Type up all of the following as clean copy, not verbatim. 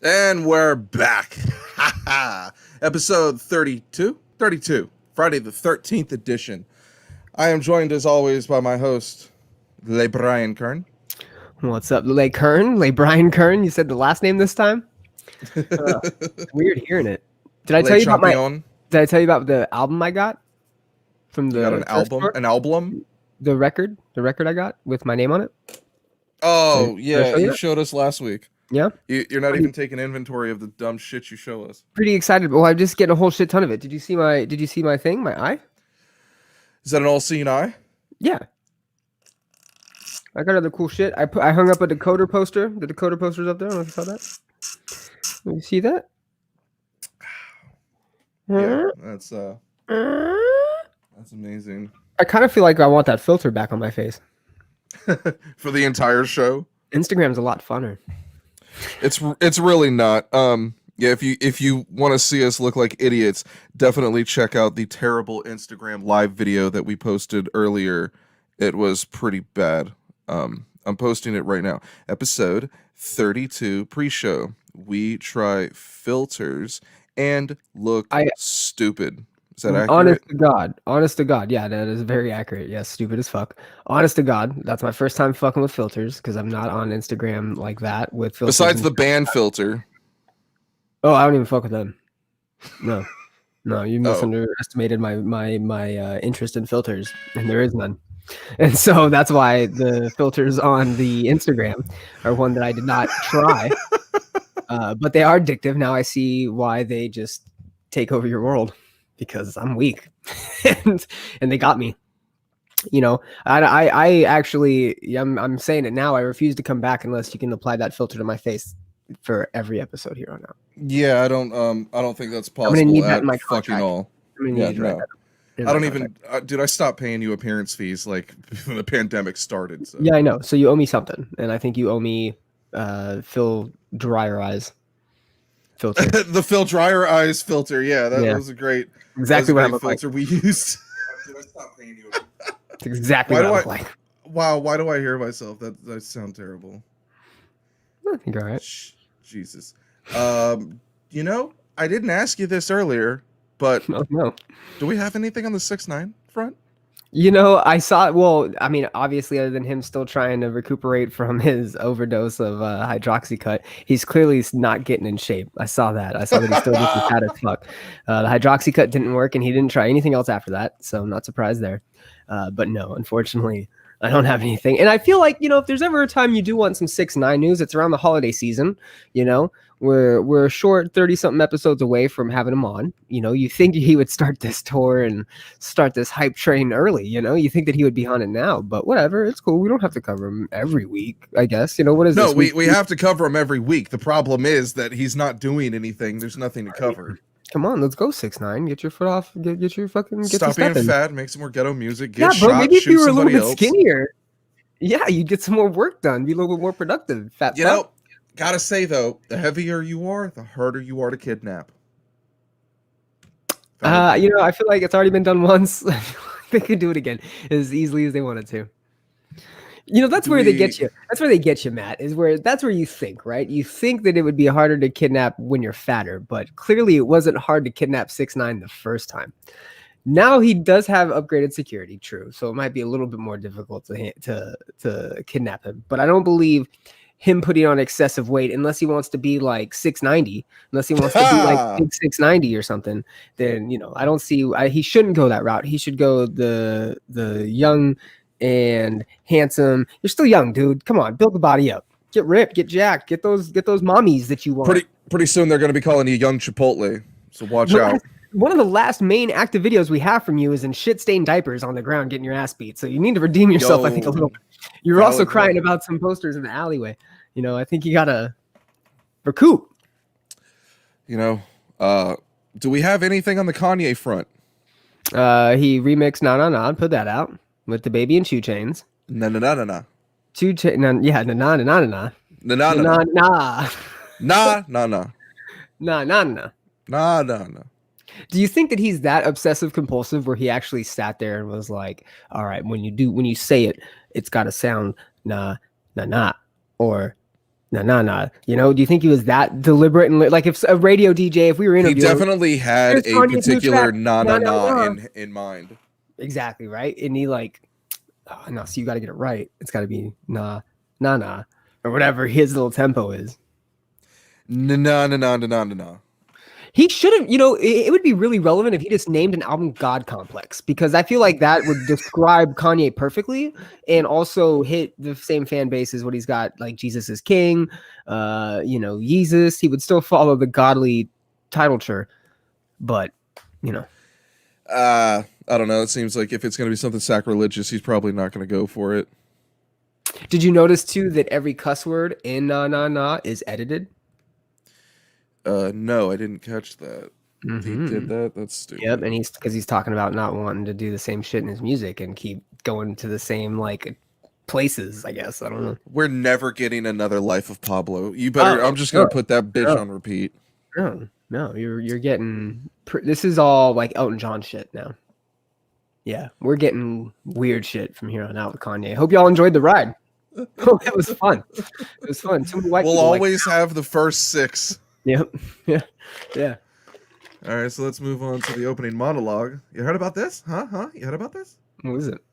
And we're back. Episode 32? 32. Friday the 13th edition. I am joined as always by my host, Lil Bryan Kern. What's up, Lil Kern? Lil Bryan Kern? You said the last name this time? It's weird hearing it. Did I tell you about the album I got from the? You got an album? Store? An album? The record I got with my name on it. Oh yeah, you showed us last week. Yeah, you're not even taking inventory of the dumb shit you show us. Pretty excited. Well, I'm just getting a whole shit ton of it. Did you see my thing? My eye? Is that an all-seeing eye? Yeah. I got other cool shit. I hung up a decoder poster. The decoder poster's up there. I don't know if you saw that. You see that? Yeah, that's amazing. I kind of feel like I want that filter back on my face. For the entire show? Instagram's a lot funner. It's really not. Yeah, if you want to see us look like idiots, definitely check out the terrible Instagram live video that we posted earlier. It was pretty bad. I'm posting it right now. Episode 32 pre-show. We try filters and look stupid. Is that accurate? Honest to God. Yeah, that is very accurate. Yes, stupid as fuck. Honest to God, that's my first time fucking with filters because I'm not on Instagram like that with filters. Besides the band filter. Oh, I don't even fuck with them. No, you misunderestimated my interest in filters, and there is none. And so that's why the filters on the Instagram are one that I did not try. But they are addictive. Now I see why they just take over your world. Because I'm weak and they got me, you know. I actually I'm saying it now. I refuse to come back unless you can apply that filter to my face for every episode here on out. Yeah, I don't think that's possible. I'm gonna need that in my fucking all. Yeah, no. I don't even dude, I stopped paying you appearance fees like the pandemic started. So. Yeah, I know. So you owe me something, and I think you owe me Phil Dryer Eyes filter. The Phil Dryer Eyes filter. Yeah, that was a great. Exactly what I look filter like. we used. Did I stop paying you? That's exactly what I look like. Wow, why do I hear myself? That sounds terrible. I think all right. Jesus. You know, I didn't ask you this earlier, but no. Do we have anything on the 6ix9ine front? You know, I saw it. Well, I mean, obviously, other than him still trying to recuperate from his overdose of hydroxycut, he's clearly not getting in shape. I saw that. I saw that he still looks fat as fuck. The hydroxycut didn't work, and he didn't try anything else after that. So I'm not surprised there. But no, unfortunately, I don't have anything. And I feel like, you know, if there's ever a time you do want some 6ix9ine news, it's around the holiday season. You know, we're short 30-something episodes away from having him on. You know, you think he would start this tour and start this hype train early. You know, you think that he would be on it now, but whatever, it's cool. We don't have to cover him every week, I guess. You know, what is this? No, we have to cover him every week. The problem is that he's not doing anything. There's nothing to cover. Come on, let's go 6ix9ine. Get your foot off. Get your fucking. Stop being fat. Make some more ghetto music. Get bro. Shot, maybe if you were a little bit else. Skinnier, yeah, you'd get some more work done. Be a little bit more productive. Fat. You know, gotta say though, the heavier you are, the harder you are to kidnap. You know, I feel like it's already been done once. They could do it again as easily as they wanted to. You know, that's where they get you. That's where they get you, Matt. That's where you think, right? You think that it would be harder to kidnap when you're fatter, but clearly it wasn't hard to kidnap 6ix9ine the first time. Now he does have upgraded security, true, so it might be a little bit more difficult to kidnap him. But I don't believe him putting on excessive weight unless he wants to be like 690, unless he wants to be like big 690 or something. Then, you know, I don't see. He shouldn't go that route. He should go the young and handsome. You're still young, dude. Come on, build the body up. Get ripped, get jacked, get those mommies that you want. Pretty soon they're going to be calling you Young Chipotle. So watch out. One of the last main active videos we have from you is in shit-stained diapers on the ground getting your ass beat. So you need to redeem yourself, I think, a little bit. You're also crying about some posters in the alleyway. You know, I think you got to recoup. You know, do we have anything on the Kanye front? He remixed Nah Nah Nah, put that out with the Baby and 2 Chainz. Nah nah nah nah nah. 2 Chainz, yeah, nah nah nah nah nah. Nah nah nah nah. Nah nah nah nah. Nah nah nah. Nah nah nah. Do you think that he's that obsessive compulsive where he actually sat there and was like, all right, when you say it, it's got to sound nah, nah, nah, or No. You know, do you think he was that deliberate? And like, if a radio DJ, if we were He interviewing, definitely had here's a Kanye's new particular track, na nah, na nah, na nah. in mind. Exactly, right? And he like, oh no, so you got to get it right. It's got to be nah, or whatever his little tempo is. No. He should have, you know, it would be really relevant if he just named an album God Complex, because I feel like that would describe Kanye perfectly and also hit the same fan base as what he's got, like Jesus is King, you know, Yeezus. He would still follow the godly titleture, but, you know. I don't know. It seems like if it's going to be something sacrilegious, he's probably not going to go for it. Did you notice, too, that every cuss word in Nah Nah Nah is edited? No, I didn't catch that. Mm-hmm. He did that? That's stupid. Yep, and he's talking about not wanting to do the same shit in his music and keep going to the same like places. I guess I don't know. We're never getting another Life of Pablo. You better. I'm just gonna put that bitch on repeat. No, you're getting. This is all like Elton John shit now. Yeah, we're getting weird shit from here on out with Kanye. Hope y'all enjoyed the ride. It was fun. It was fun. Too many white We'll people always have the first 6. Yep. Yeah. All right, so let's move on to the opening monologue. You heard about this? Huh? You heard about this? What is it?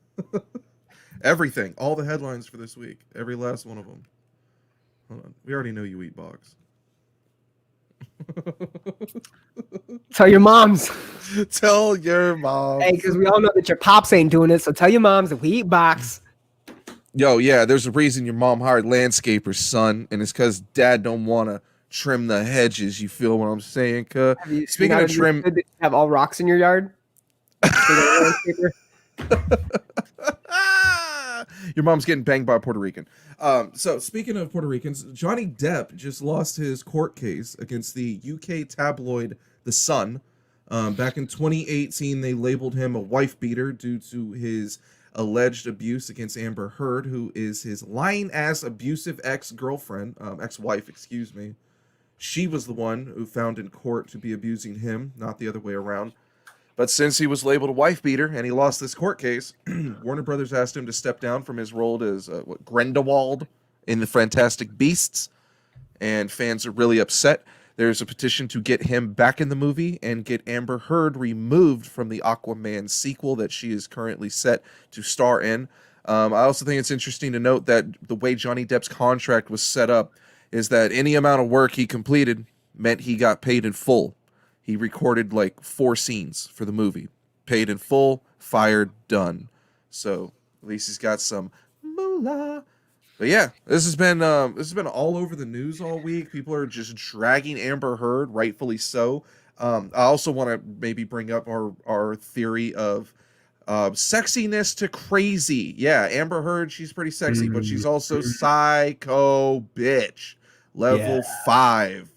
Everything. All the headlines for this week. Every last one of them. Hold on. We already know you eat box. Tell your moms. Tell your mom. Hey, because we all know that your pops ain't doing it, so tell your moms that we eat box. Yo, yeah, there's a reason your mom hired landscapers, son, and it's because dad don't want to trim the hedges. You feel what I'm saying? Speaking of trim, you have all rocks in your yard. Your mom's getting banged by a Puerto Rican. So speaking of Puerto Ricans, Johnny Depp just lost his court case against the UK tabloid The Sun. Back in 2018, they labeled him a wife beater due to his alleged abuse against Amber Heard, who is his lying ass abusive ex-wife, excuse me. She was the one who found in court to be abusing him, not the other way around. But since he was labeled a wife beater and he lost this court case, Warner Brothers asked him to step down from his role as Grindelwald in the Fantastic Beasts, and fans are really upset. There's a petition to get him back in the movie and get Amber Heard removed from the Aquaman sequel that she is currently set to star in. I also think it's interesting to note that the way Johnny Depp's contract was set up is that any amount of work he completed meant he got paid in full. He recorded like 4 scenes for the movie. Paid in full, fired, done. So at least he's got some moolah. But yeah, this has been all over the news all week. People are just dragging Amber Heard, rightfully so. I also want to maybe bring up our theory of sexiness to crazy. Yeah, Amber Heard, she's pretty sexy, but she's also psycho bitch. Level 5.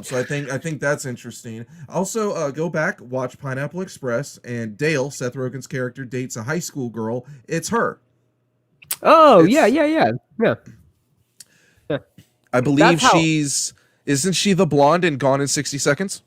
So I think that's interesting. Also, go back, watch Pineapple Express, and Dale, Seth Rogen's character, dates a high school girl. It's her. Oh, yeah. I believe isn't she the blonde in Gone in 60 Seconds?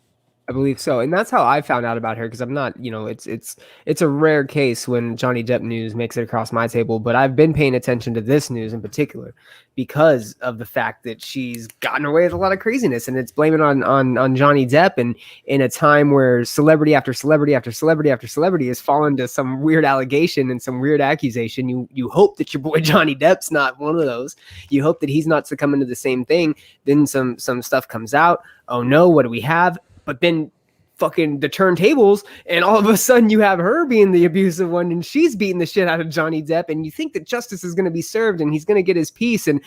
I believe so. And that's how I found out about her, because I'm not, you know, it's a rare case when Johnny Depp news makes it across my table, but I've been paying attention to this news in particular because of the fact that she's gotten away with a lot of craziness, and it's blaming on Johnny Depp, and in a time where celebrity after celebrity after celebrity after celebrity has fallen to some weird allegation and some weird accusation. You hope that your boy Johnny Depp's not one of those. You hope that he's not succumbing to the same thing. Then some stuff comes out. Oh no, what do we have? But then fucking the turntables, and all of a sudden you have her being the abusive one, and she's beating the shit out of Johnny Depp, and you think that justice is going to be served and he's going to get his piece. And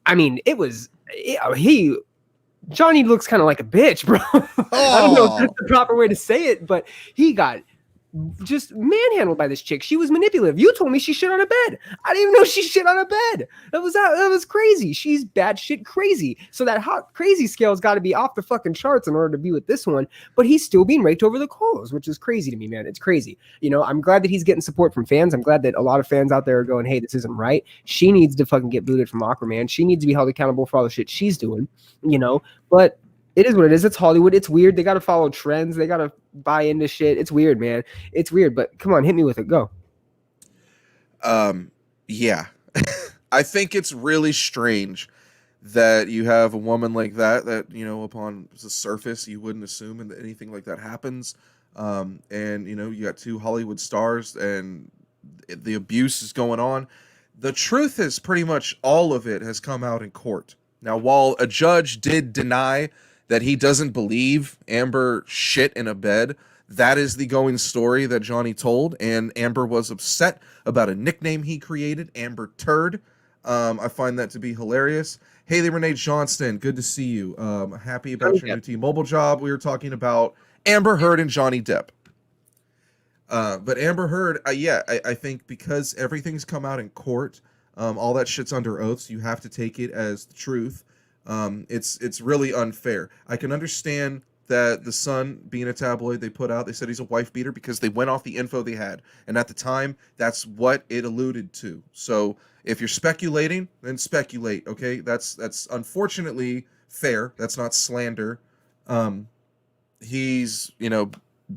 I mean, Johnny looks kind of like a bitch, bro. I don't know if that's the proper way to say it, but he got just manhandled by this chick. She was manipulative. You told me she shit on a bed. I didn't even know she shit on a bed. That was crazy. She's bad shit crazy. So that hot crazy scale's got to be off the fucking charts in order to be with this one. But he's still being raked over the coals, which is crazy to me, man. It's crazy. You know, I'm glad that he's getting support from fans. I'm glad that a lot of fans out there are going, hey, this isn't right. She needs to fucking get booted from Aquaman. She needs to be held accountable for all the shit she's doing, you know, but it is what it is. It's Hollywood. It's weird. They got to follow trends. They got to buy into shit. It's weird, man. It's weird, but come on, hit me with it. Go. Yeah. I think it's really strange that you have a woman like that, you know, upon the surface, you wouldn't assume and that anything like that happens. And, you know, you got two Hollywood stars and the abuse is going on. The truth is pretty much all of it has come out in court. Now, while a judge did deny that he doesn't believe Amber shit in a bed, that is the going story that Johnny told, and Amber was upset about a nickname he created, Amber Turd. I find that to be hilarious. Hey there, Renee Johnston. Good to see you. Happy about your new T-Mobile job. We were talking about Amber Heard and Johnny Depp. But Amber Heard, I think because everything's come out in court, all that shit's under oath, so you have to take it as the truth. It's really unfair. I can understand that the Sun, being a tabloid, they put out, they said he's a wife beater because they went off the info they had. And at the time, that's what it alluded to. So if you're speculating, then speculate, okay? That's unfortunately fair. That's not slander. He's, you know,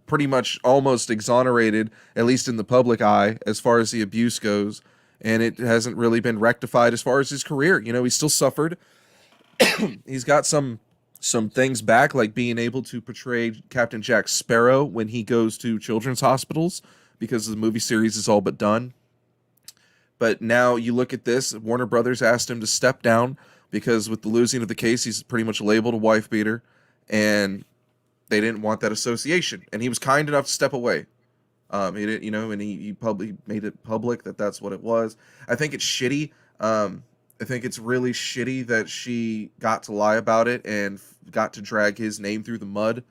pretty much almost exonerated, at least in the public eye, as far as the abuse goes. And it hasn't really been rectified as far as his career. You know, he still suffered. He's got some things back, like being able to portray Captain Jack Sparrow when he goes to children's hospitals, because the movie series is all but done. But now you look at this, Warner Brothers asked him to step down because with the losing of the case, he's pretty much labeled a wife beater, and they didn't want that association. And he was kind enough to step away. He didn't, you know, and he probably made it public that that's what it was. I think it's shitty. I think it's really shitty that she got to lie about it and got to drag his name through the mud.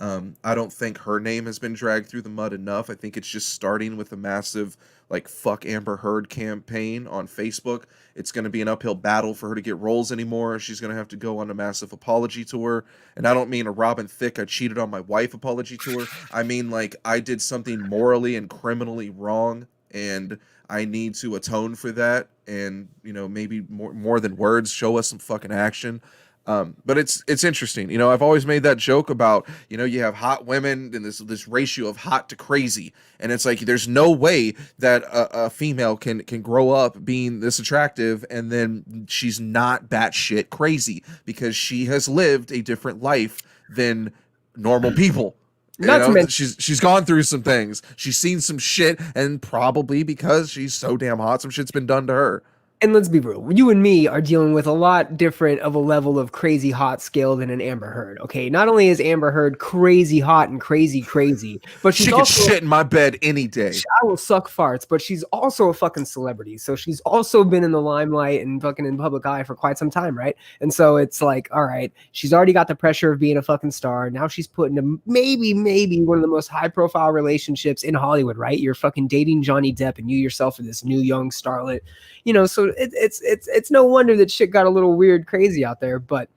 I don't think her name has been dragged through the mud enough. I think it's just starting with a massive, like, fuck Amber Heard campaign on Facebook. It's going to be an uphill battle for her to get roles anymore. She's going to have to go on a massive apology tour. And I don't mean a Robin Thicke, I cheated on my wife apology tour. I mean, like, I did something morally and criminally wrong, and I need to atone for that. And, you know, maybe more than words, show us some fucking action. But it's interesting. You know, I've always made that joke about, you know, you have hot women and this ratio of hot to crazy. And it's like, there's no way that a female can grow up being this attractive and then she's not batshit crazy, because she has lived a different life than normal people. Not to mention, she's gone through some things. She's seen some shit, and probably because she's so damn hot, some shit's been done to her. and let's be real, you and me are dealing with a lot different of a level of crazy hot scale than an Amber Heard. Okay, not only is Amber Heard crazy hot and crazy, but she's she also, can shit in my bed any day. I will suck farts, but she's also a fucking celebrity. So she's also been in the limelight and fucking in public eye for quite some time, right? And so it's like, all right, she's already got the pressure of being a fucking star. Now she's put into maybe one of the most high profile relationships in Hollywood, right? You're fucking dating Johnny Depp, and you yourself are this new young starlet, you know. So it's no wonder that shit got a little weird, crazy out there. But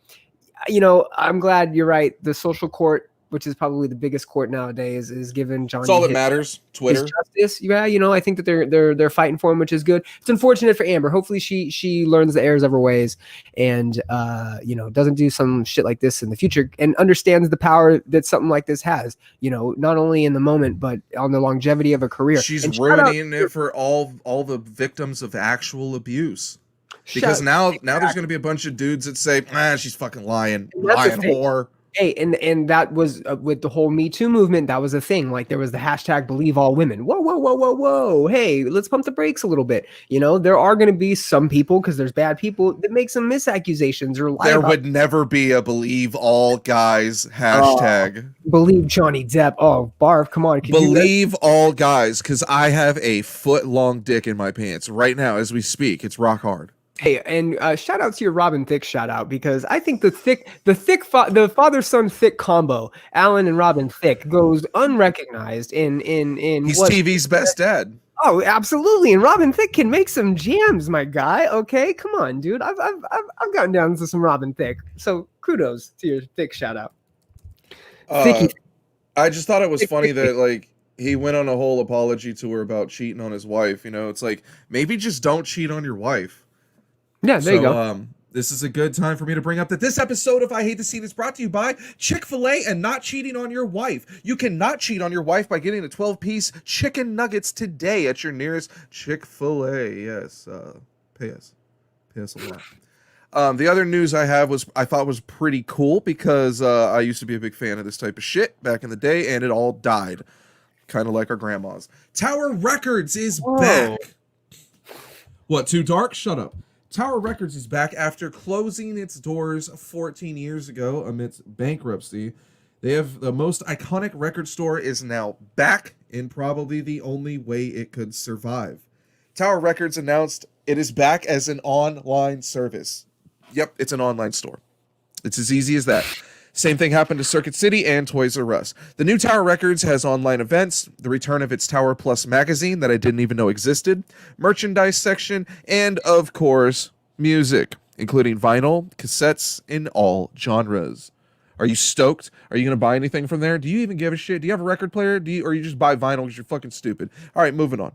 you know, I'm glad you're right. The social court, which is probably the biggest court nowadays, is giving Johnny. That's all that matters. Twitter justice. Yeah, you know, I think that they're fighting for him, which is good. It's unfortunate for Amber. Hopefully she learns the errors of her ways and you know, doesn't do some shit like this in the future, and understands the power that something like this has, you know, not only in the moment but on the longevity of a career. She's ruining it for all the victims of actual abuse. Because now there's going to be a bunch of dudes that say, she's fucking lying whore. Hey, and that was with the whole Me Too movement. That was a thing. Like, there was the hashtag believe all women. Whoa. Hey, let's pump the brakes a little bit. You know, there are going to be some people, because there's bad people, that make some misaccusations or lie. There would never be a believe all guys hashtag. Believe Johnny Depp. Oh, Barf, come on. Believe all guys, because I have a foot-long dick in my pants right now as we speak. It's rock hard. Hey, and shout out to your Robin Thicke shout out, because I think the father-son Thicke combo, Alan and Robin Thicke, goes unrecognized in he's TV's best dad. Oh, absolutely. And Robin Thicke can make some jams, my guy. Okay, come on, dude. I've gotten down to some Robin Thicke. So kudos to your Thicke shout out. I just thought it was funny that, like, he went on a whole apology tour about cheating on his wife. You know, it's like, maybe just don't cheat on your wife. Yeah, there you go. This is a good time for me to bring up that this episode of I Hate the Scene is brought to you by Chick-fil-A and not cheating on your wife. You cannot cheat on your wife by getting a 12-piece chicken nuggets today at your nearest Chick-fil-A. Yes, pay us a lot. The other news I have I thought was pretty cool because I used to be a big fan of this type of shit back in the day, and it all died, kind of like our grandmas. Tower Records is Whoa. back. What, too dark? Shut up. Tower Records is back after closing its doors 14 years ago amidst bankruptcy. They have the most iconic record store is now back in probably the only way it could survive. Tower Records announced it is back as an online service. Yep, it's an online store. It's as easy as that. Same thing happened to Circuit City and Toys R Us. The new Tower Records has online events, the return of its Tower Plus magazine that I didn't even know existed, merchandise section, and of course, music, including vinyl, cassettes, in all genres. Are you stoked? Are you going to buy anything from there? Do you even give a shit? Do you have a record player? Or you just buy vinyl because you're fucking stupid? All right, moving on.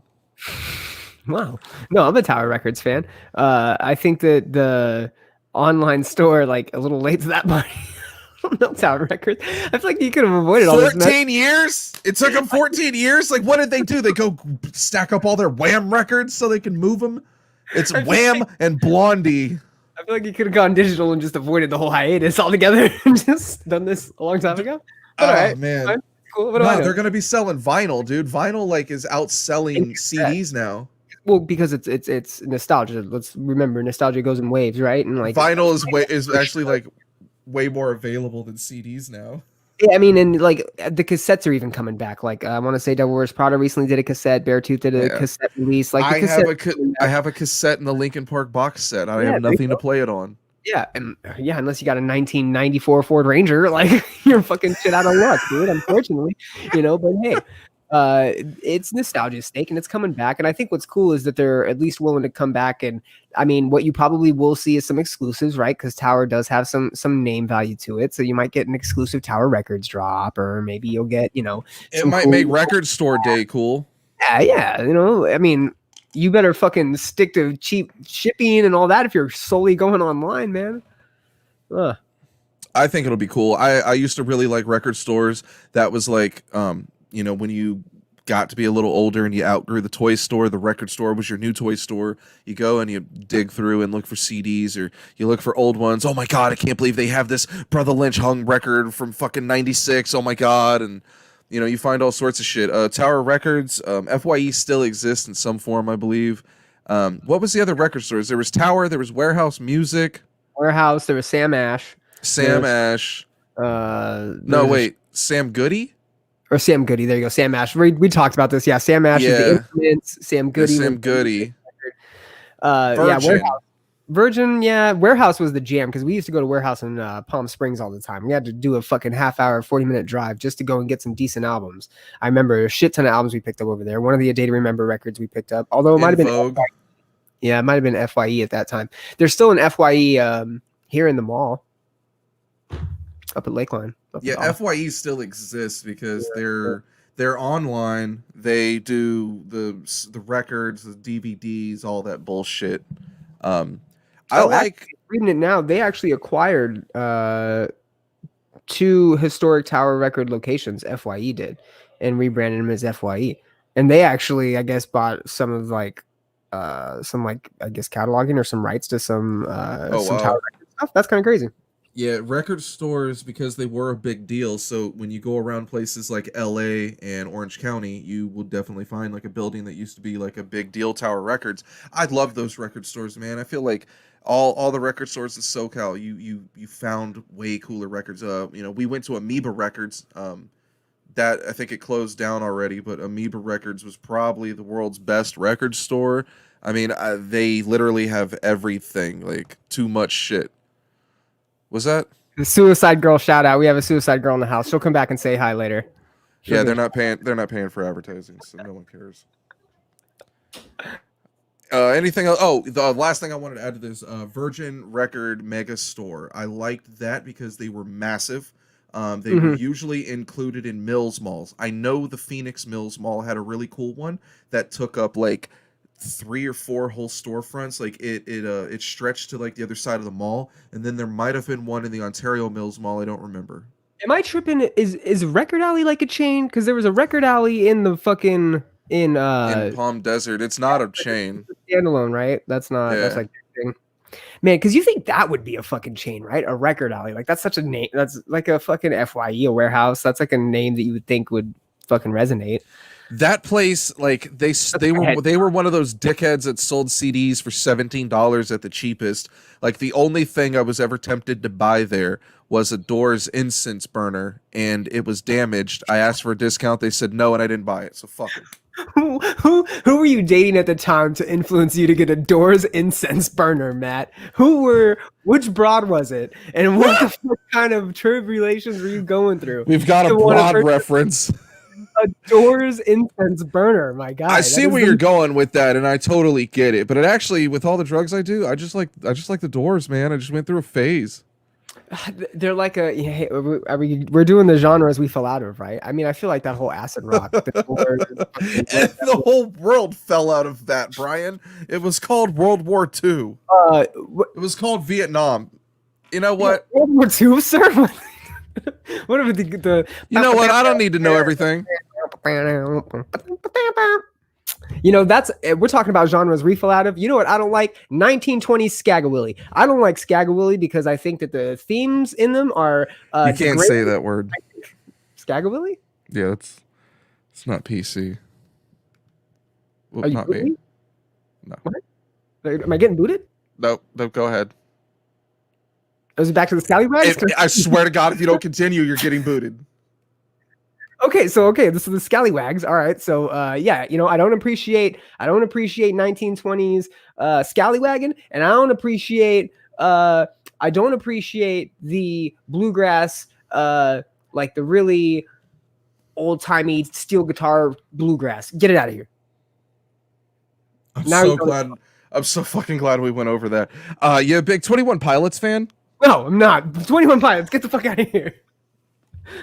Wow. No, I'm a Tower Records fan. I think that the online store, like, a little late to that party. I don't know, Tower Records. I feel like you could have avoided all this. 14 years? It took them 14 years? Like, what did they do? They go stack up all their Wham records so they can move them? It's Wham and Blondie. I feel like you could have gone digital and just avoided the whole hiatus altogether and just done this a long time ago. But all right, man. fine, cool. What No, they're going to be selling vinyl, dude. Vinyl, like, is outselling CDs now. Well, because it's nostalgia. Let's remember, nostalgia goes in waves, right? And like vinyl is actually like way more available than CDs now. Yeah, I mean, and like the cassettes are even coming back. Like I want to say, Devil Wears Prada recently did a cassette. Beartooth did a cassette release. Like I have a cassette in the Linkin Park box set. I have nothing to play it on. Yeah, and unless you got a 1994 Ford Ranger, like you're fucking shit out of luck, dude. Unfortunately, but hey. It's nostalgia stake and it's coming back. And I think what's cool is that they're at least willing to come back. And I mean, what you probably will see is some exclusives, right? Because Tower does have some name value to it. So you might get an exclusive Tower Records drop, or maybe you'll get, it might make Record Store Day cool. Yeah. I mean, you better fucking stick to cheap shipping and all that if you're solely going online, man. I think it'll be cool. I used to really like record stores that was like, when you got to be a little older and you outgrew the toy store, the record store was your new toy store. You go and you dig through and look for CDs, or you look for old ones. Oh my God, I can't believe they have this Brother Lynch hung record from fucking 96. Oh my God. And, you find all sorts of shit. Tower Records, FYE still exists in some form, I believe. What was the other record stores? There was Tower, there was Warehouse Music. Warehouse, there was Sam Ash. Sam Goody? Or Sam Goody. There you go. Sam Ash. We talked about this. Yeah. Sam Ash is the Infamous. Sam Goody. Sam Goody. Warehouse. Virgin. Yeah. Warehouse was the jam because we used to go to Warehouse in Palm Springs all the time. We had to do a fucking half-hour, 40-minute drive just to go and get some decent albums. I remember a shit ton of albums we picked up over there. One of the A Day to Remember records we picked up, although it might have been FYE. Yeah, it might have been FYE at that time. There's still an FYE here in the mall up at Lakeline. FYE still exists because they're online. They do the records, the DVDs, all that bullshit. Reading it now. They actually acquired 2 historic Tower Record locations. FYE did, and rebranded them as FYE. And they actually, I guess, bought some of cataloging or some rights to some Tower Record stuff. That's kind of crazy. Yeah, record stores, because they were a big deal. So when you go around places like LA and Orange County, you will definitely find like a building that used to be like a big deal, Tower Records. I love those record stores, man. I feel like all the record stores in SoCal, you found way cooler records. We went to Amoeba Records. That I think it closed down already, but Amoeba Records was probably the world's best record store. I mean, they literally have everything, like too much shit. Was that the Suicide Girl shout out? We have a Suicide Girl in the house. She'll come back and say hi later. They're not paying for advertising, so no one cares. Anything else? Oh, the last thing I wanted to add to this, Virgin Record Mega Store. I liked that because they were massive. They were usually included in Mills malls. I know the Phoenix Mills Mall had a really cool one that took up like 3 or 4 whole storefronts. Like it stretched to like the other side of the mall, and then there might have been one in the Ontario Mills Mall. I don't remember. Am I tripping? Is Record Alley like a chain? Because there was a Record Alley in the fucking in Palm Desert. It's not a chain. It's a standalone, right? That's not. Yeah. That's like their thing. Man, because you think that would be a fucking chain, right? A record alley. Like that's such a name. That's like a fucking FYE, a warehouse. That's like a name that you would think would fucking resonate. That place, like they were one of those dickheads that sold CDs for $17 at the cheapest. Like the only thing I was ever tempted to buy there was a Doors incense burner, and it was damaged. I asked for a discount, they said no, and I didn't buy it. So fuck it. Who were you dating at the time to influence you to get a Doors incense burner, Matt? Which broad was it? And what the fuck kind of tribulations were you going through? We've got a broad reference. A Doors incense burner, my God. I see where you're going with that, and I totally get it. But it actually, with all the drugs I do, I just like the Doors, man. I just went through a phase. They're like we're doing the genres we fell out of, right? I mean, I feel like that whole acid rock, the whole world fell out of that, Brian. It was called World War II. It was called Vietnam. You know what? World War II, sir. What about the? You know what? I don't need to know everything. You know, we're talking about genres we fell out of. You know what I don't like? 1920s Skagawilly. I don't like Skagawilly because I think that the themes in them are. You can't say that word. Skagawilly? Yeah, it's not PC. Well, are you not booting? me. No. What? Am I getting booted? Nope. Go ahead. Is it back to the Scallywags? I swear to God, if you don't continue, you're getting booted. Okay, this is the Scallywags. All right, so yeah, you know, I don't appreciate 1920s Scallywagging, and I don't appreciate the bluegrass, like the really old timey steel guitar bluegrass. Get it out of here. I'm so fucking glad we went over that. You a big 21 Pilots fan? No, I'm not. 21 Pilots, get the fuck out of here.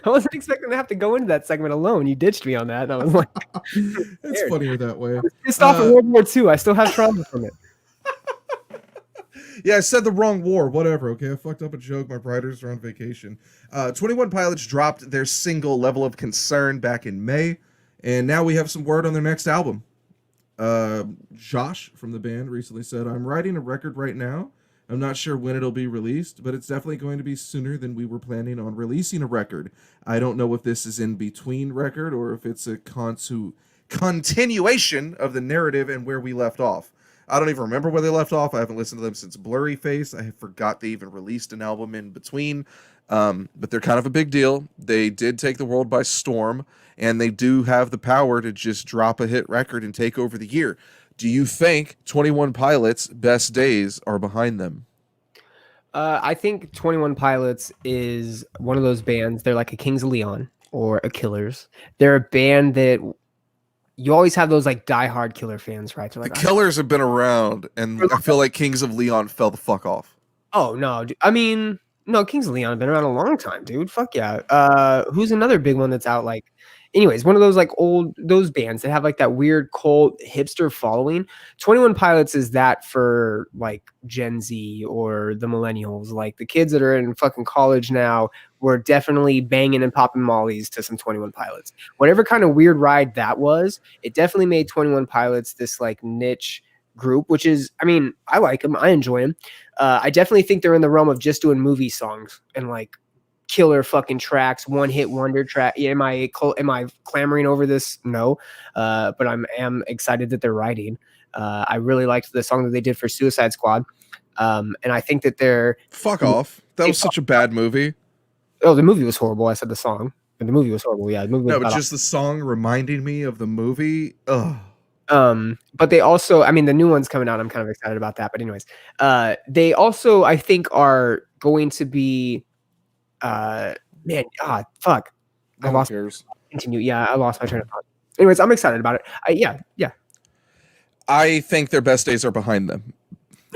I wasn't expecting to have to go into that segment alone. You ditched me on that. And I was like, it's funnier that way. I was pissed off at World War II. I still have trauma from it. Yeah, I said the wrong war. Whatever, okay? I fucked up a joke. My writers are on vacation. 21 Pilots dropped their single Level of Concern back in May, and now we have some word on their next album. Josh from the band recently said, I'm writing a record right now. I'm not sure when it'll be released, but it's definitely going to be sooner than we were planning on releasing a record. I don't know if this is in between record or if it's a continuation of the narrative and where we left off. I don't even remember where they left off. I haven't listened to them since Blurry Face. I forgot they even released an album in between. But they're kind of a big deal. They did take the world by storm, and they do have the power to just drop a hit record and take over the year. Do you think 21 Pilots' best days are behind them? I think 21 Pilots is one of those bands. They're like a Kings of Leon or a Killers. They're a band that you always have those like diehard Killer fans, right? Like, the Killers have been around, and I feel like Kings of Leon fell the fuck off. Oh, no. I mean, no, Kings of Leon have been around a long time, dude. Fuck yeah. Who's another big one that's out like... Anyways, one of those like those bands that have like that weird cult hipster following. 21 Pilots is that for like Gen Z or the millennials, like the kids that are in fucking college now were definitely banging and popping mollies to some 21 Pilots. Whatever kind of weird ride that was, it definitely made 21 Pilots this like niche group, which is, I mean, I like them. I enjoy them. I definitely think they're in the realm of just doing movie songs and like killer fucking tracks, one hit wonder track. Am I clamoring over this? No, but I am excited that they're writing. I really liked the song that they did for Suicide Squad, and I think that they're fuck off. That was such a bad movie. Oh, the movie was horrible. I said the song, but the movie was horrible. Yeah, the movie. No, but just the song reminding me of the movie. Ugh. But they also, I mean, the new one's coming out. I'm kind of excited about that. But anyways, they also, I think, are going to be. Fuck. I lost. Continue. Yeah, I lost my train of thought. Anyways, I'm excited about it. Yeah. I think their best days are behind them.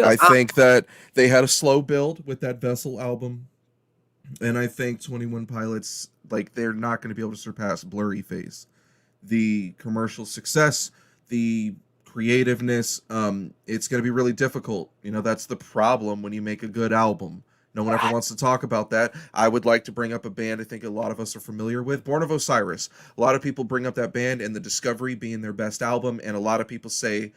I think that they had a slow build with that Vessel album, and I think 21 Pilots, like, they're not going to be able to surpass Blurry Face. The commercial success, the creativeness, it's going to be really difficult. You know, that's the problem when you make a good album. No one ever wants to talk about that. I would like to bring up a band I think a lot of us are familiar with, Born of Osiris. A lot of people bring up that band and The Discovery being their best album, and a lot of people say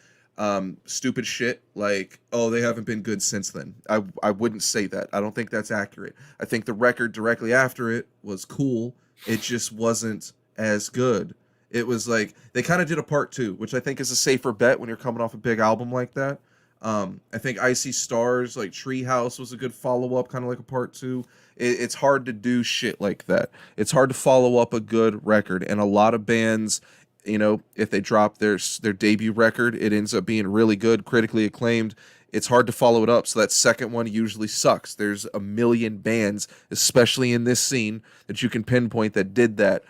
stupid shit like, oh, they haven't been good since then. I wouldn't say that. I don't think that's accurate. I think the record directly after it was cool. It just wasn't as good. It was like they kind of did a part two, which I think is a safer bet when you're coming off a big album like that. I think Icy Stars, like Treehouse, was a good follow up, kind of like a part two. It's hard to do shit like that. It's hard to follow up a good record, and a lot of bands, you know, if they drop their debut record, it ends up being really good, critically acclaimed. It's hard to follow it up, so that second one usually sucks. There's a million bands, especially in this scene, that you can pinpoint that did that.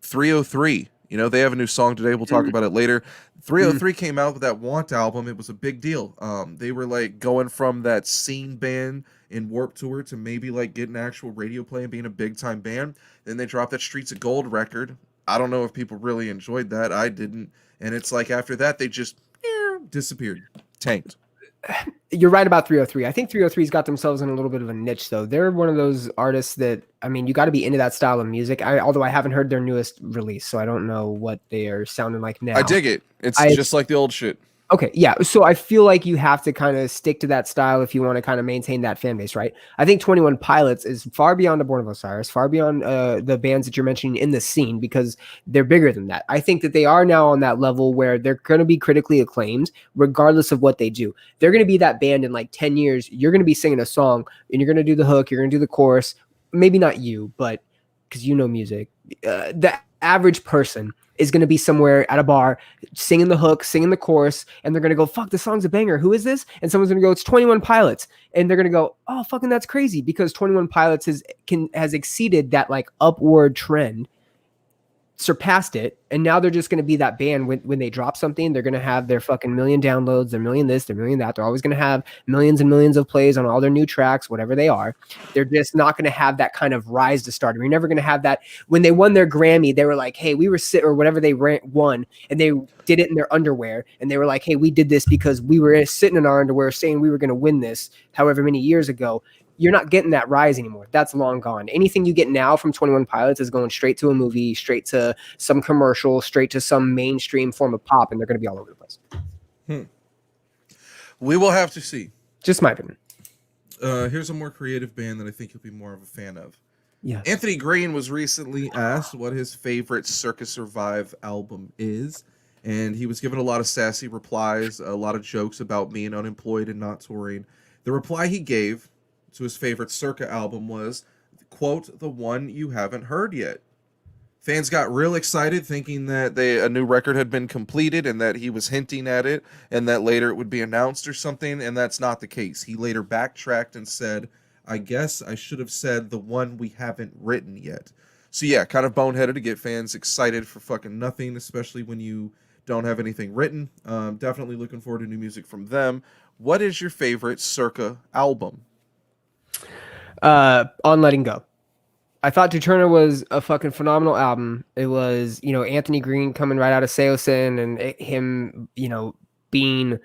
303, you know, they have a new song today. We'll talk about it later. 303 came out with that Want album. It was a big deal. They were like going from that scene band in Warped Tour to maybe like getting actual radio play and being a big time band. Then they dropped that Streets of Gold record. I don't know if people really enjoyed that. I didn't. And it's like after that, they just disappeared, tanked. You're right about 303. I think 303's got themselves in a little bit of a niche, though. They're one of those artists that, I mean, you got to be into that style of music. Although I haven't heard their newest release, so I don't know what they are sounding like now. I dig it. It's just like the old shit. Okay, yeah. So I feel like you have to kind of stick to that style if you want to kind of maintain that fan base, right? I think 21 Pilots is far beyond the Born of Osiris, far beyond the bands that you're mentioning in the scene, because they're bigger than that. I think that they are now on that level where they're going to be critically acclaimed regardless of what they do. They're going to be that band in like 10 years. You're going to be singing a song and you're going to do the hook, you're going to do the chorus. Maybe not you, but because you know music. The average person is going to be somewhere at a bar singing the hook, singing the chorus, and they're going to go, fuck, this song's a banger. Who is this? And someone's going to go, it's 21 Pilots. And they're going to go, oh, fucking that's crazy, because 21 Pilots has exceeded that like upward trend, surpassed it, and now they're just going to be that band when they drop something. They're going to have their fucking million downloads, their million this, their million that. They're always going to have millions and millions of plays on all their new tracks, whatever they are. They're just not going to have that kind of rise to stardom. You're never going to have that. When they won their Grammy, they were like, hey, we were or whatever they won, and they did it in their underwear, and they were like, hey, we did this because we were sitting in our underwear saying we were going to win this however many years ago. You're not getting that rise anymore. That's long gone. Anything you get now from 21 Pilots is going straight to a movie, straight to some commercial, straight to some mainstream form of pop, and they're going to be all over the place. We will have to see. Just my opinion. Here's a more creative band that I think you'll be more of a fan of. Yeah. Anthony Green was recently asked what his favorite Circa Survive album is, and he was given a lot of sassy replies, a lot of jokes about being unemployed and not touring. The reply he gave to his favorite Circa album was, quote, the one you haven't heard yet. Fans got real excited thinking that a new record had been completed and that he was hinting at it and that later it would be announced or something, and that's not the case. He later backtracked and said, I guess I should have said the one we haven't written yet. So yeah, kind of boneheaded to get fans excited for fucking nothing, especially when you don't have anything written. Definitely looking forward to new music from them. What is your favorite Circa album? On Letting Go. I thought Juturna was a fucking phenomenal album. It was, you know, Anthony Green coming right out of Seosin and him, you know, being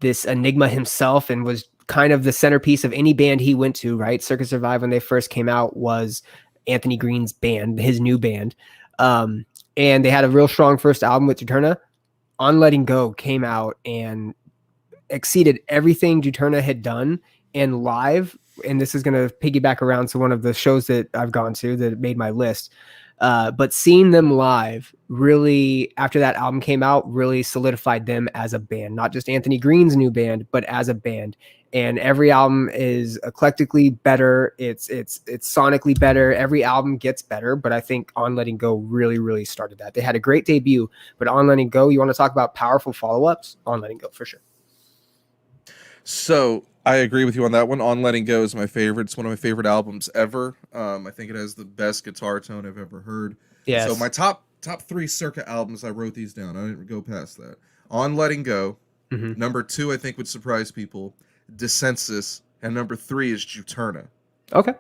this enigma himself, and was kind of the centerpiece of any band he went to, right? Circa Survive, when they first came out, was Anthony Green's band, his new band. And they had a real strong first album with Juturna. On Letting Go came out and exceeded everything Juturna had done, and live. And this is going to piggyback around to one of the shows that I've gone to that made my list. But seeing them live really, after that album came out, really solidified them as a band, not just Anthony Green's new band, but as a band. And every album is eclectically better. It's sonically better. Every album gets better, but I think On Letting Go really, really started that. They had a great debut, but On Letting Go, you want to talk about powerful follow-ups? On Letting Go for sure. So I agree with you on that one. On Letting Go is my favorite. It's one of my favorite albums ever. I think it has the best guitar tone I've ever heard. Yes. So my top three Circa albums, I wrote these down. I didn't go past that. On Letting Go. Mm-hmm. Number 2, I think, would surprise people. Dissensus. And number 3 is Juturna. Okay.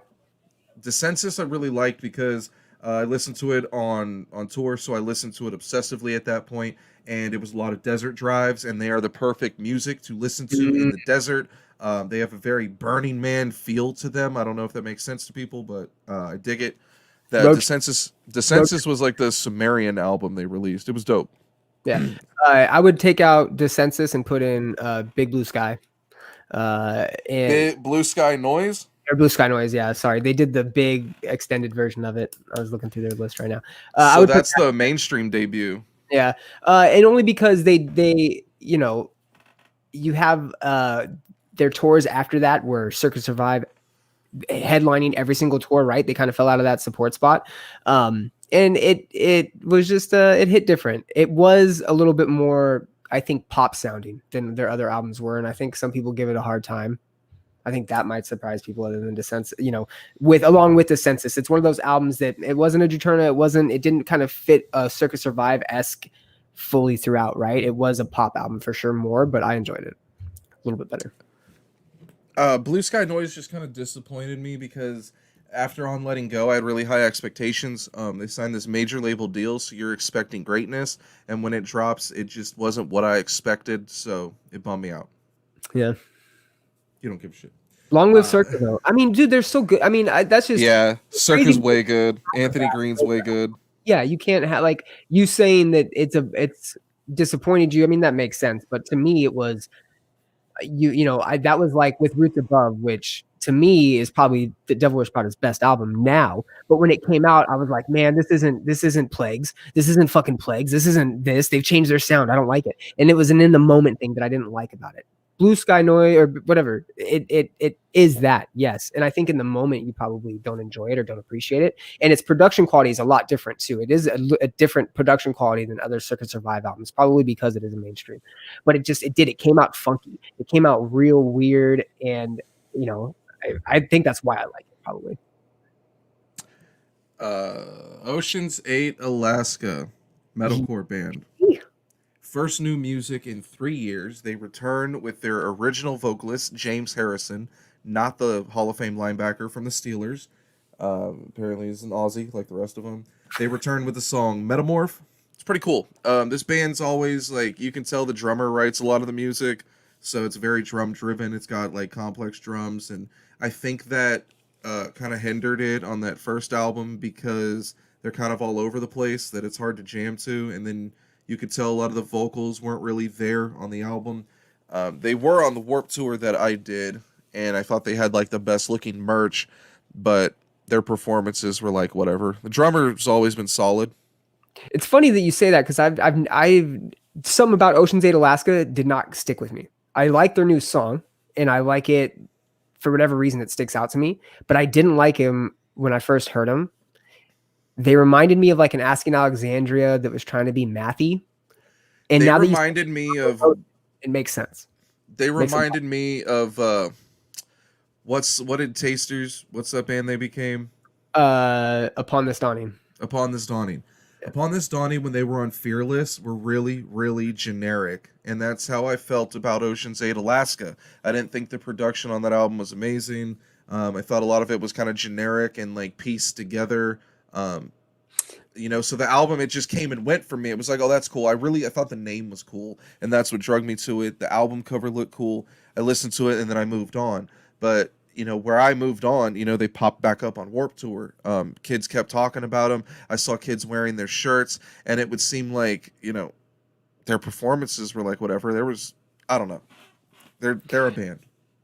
Dissensus I really liked because I listened to it on tour, so I listened to it obsessively at that point, and it was a lot of desert drives, and they are the perfect music to listen to in the desert. They have a very Burning Man feel to them. I don't know if that makes sense to people, but I dig it. That Dissensus was like the Sumerian album they released. It was dope. Yeah. I would take out the census and put in Big Blue Sky. And Blue Sky Noise. or Blue Sky Noise, yeah. Sorry, they did the big extended version of it. I was looking through their list right now. I So would put that's the mainstream debut. yeah, and only because they you know you have their tours after that were Circa Survive headlining every single tour, right? They kind of fell out of that support spot. And it was just it hit different. It was a little bit more, I think, pop sounding than their other albums were, and I think some people give it a hard time. I think that might surprise people other than the sense, along with the census. It's one of those albums that it wasn't a Juturna. It didn't kind of fit a Circa Survive-esque fully throughout, right? It was a pop album for sure more, but I enjoyed it a little bit better. Blue Sky Noise just kind of disappointed me because after On Letting Go, I had really high expectations. They signed this major label deal, so you're expecting greatness, and when it drops, it just wasn't what I expected, so it bummed me out. Yeah. You don't give a shit. Long live Circa, though. I mean, dude, they're so good. I mean, that's just Circa's way good. Anthony Green's way good. Yeah, you can't have like you saying that it's disappointed you. I mean, that makes sense, but to me, it was that was like with Roots Above, which to me is probably the Devil Wears Prada's best album now. But when it came out, I was like, man, this isn't Plagues. This isn't fucking Plagues. This isn't this. They've changed their sound. I don't like it. And it was an in the moment thing that I didn't like about it. Blue Sky Noise or whatever, it is that, yes. And I think in the moment you probably don't enjoy it or don't appreciate it. And its production quality is a lot different too. It is a different production quality than other Circa Survive albums, probably because it is a mainstream. But it came out funky. It came out real weird, and I think that's why I like it probably. Ocean's 8 Alaska, metalcore band. First new music in 3 years. They return with their original vocalist, James Harrison, not the Hall of Fame linebacker from the Steelers. Apparently he's an Aussie like the rest of them. They return with the song Metamorph. It's pretty cool. This band's always like, you can tell the drummer writes a lot of the music, so it's very drum driven. It's got like complex drums, and I think that kind of hindered it on that first album because they're kind of all over the place, that it's hard to jam to, and then you could tell a lot of the vocals weren't really there on the album. They were on the Warped Tour that I did, and I thought they had like the best looking merch, but their performances were like whatever. The drummer's always been solid. It's funny that you say that because I've something about Ocean's 8 Alaska did not stick with me. I like their new song, and I like it for whatever reason it sticks out to me, but I didn't like him when I first heard him. They reminded me of like an Asking Alexandria that was trying to be mathy. And they reminded me of it makes sense. They reminded me of what did Tasters? What's that band they became? Upon This Dawning. Upon This Dawning. Yeah. Upon This Dawning, when they were on Fearless, were really, really generic. And that's how I felt about Ocean's 8 Alaska. I didn't think the production on that album was amazing. I thought a lot of it was kind of generic and like pieced together. So the album, it just came and went for me. It was like, oh, that's cool. I thought the name was cool, and that's what drug me to it. The album cover looked cool. I listened to it, and then I moved on. But where I moved on, they popped back up on Warped Tour. Kids kept talking about them. I saw kids wearing their shirts, and it would seem like their performances were like whatever. There was, I don't know. They're a band.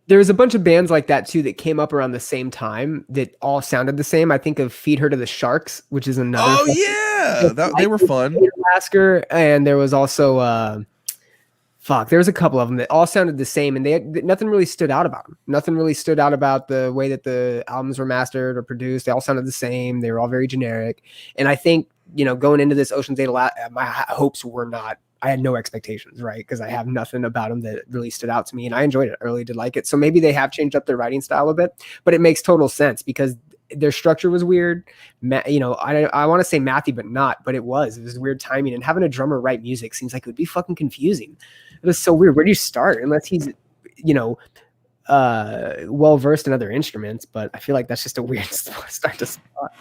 There was a bunch of bands like that too that came up around the same time that all sounded the same. I think of Feed Her to the Sharks, which is another. Oh yeah, they were fun. Alaska, and there was also there was a couple of them that all sounded the same, and nothing really stood out about them. Nothing really stood out about the way that the albums were mastered or produced. They all sounded the same. They were all very generic, and I think going into this Ocean's 8, my hopes were not. I had no expectations, right? Because I have nothing about them that really stood out to me, and I enjoyed it. I really did like it. So maybe they have changed up their writing style a bit, but it makes total sense because their structure was weird. I want to say mathy, but not. But it was weird timing, and having a drummer write music seems like it would be fucking confusing. It was so weird. Where do you start? Unless he's, well versed in other instruments, but I feel like that's just a weird start to spot.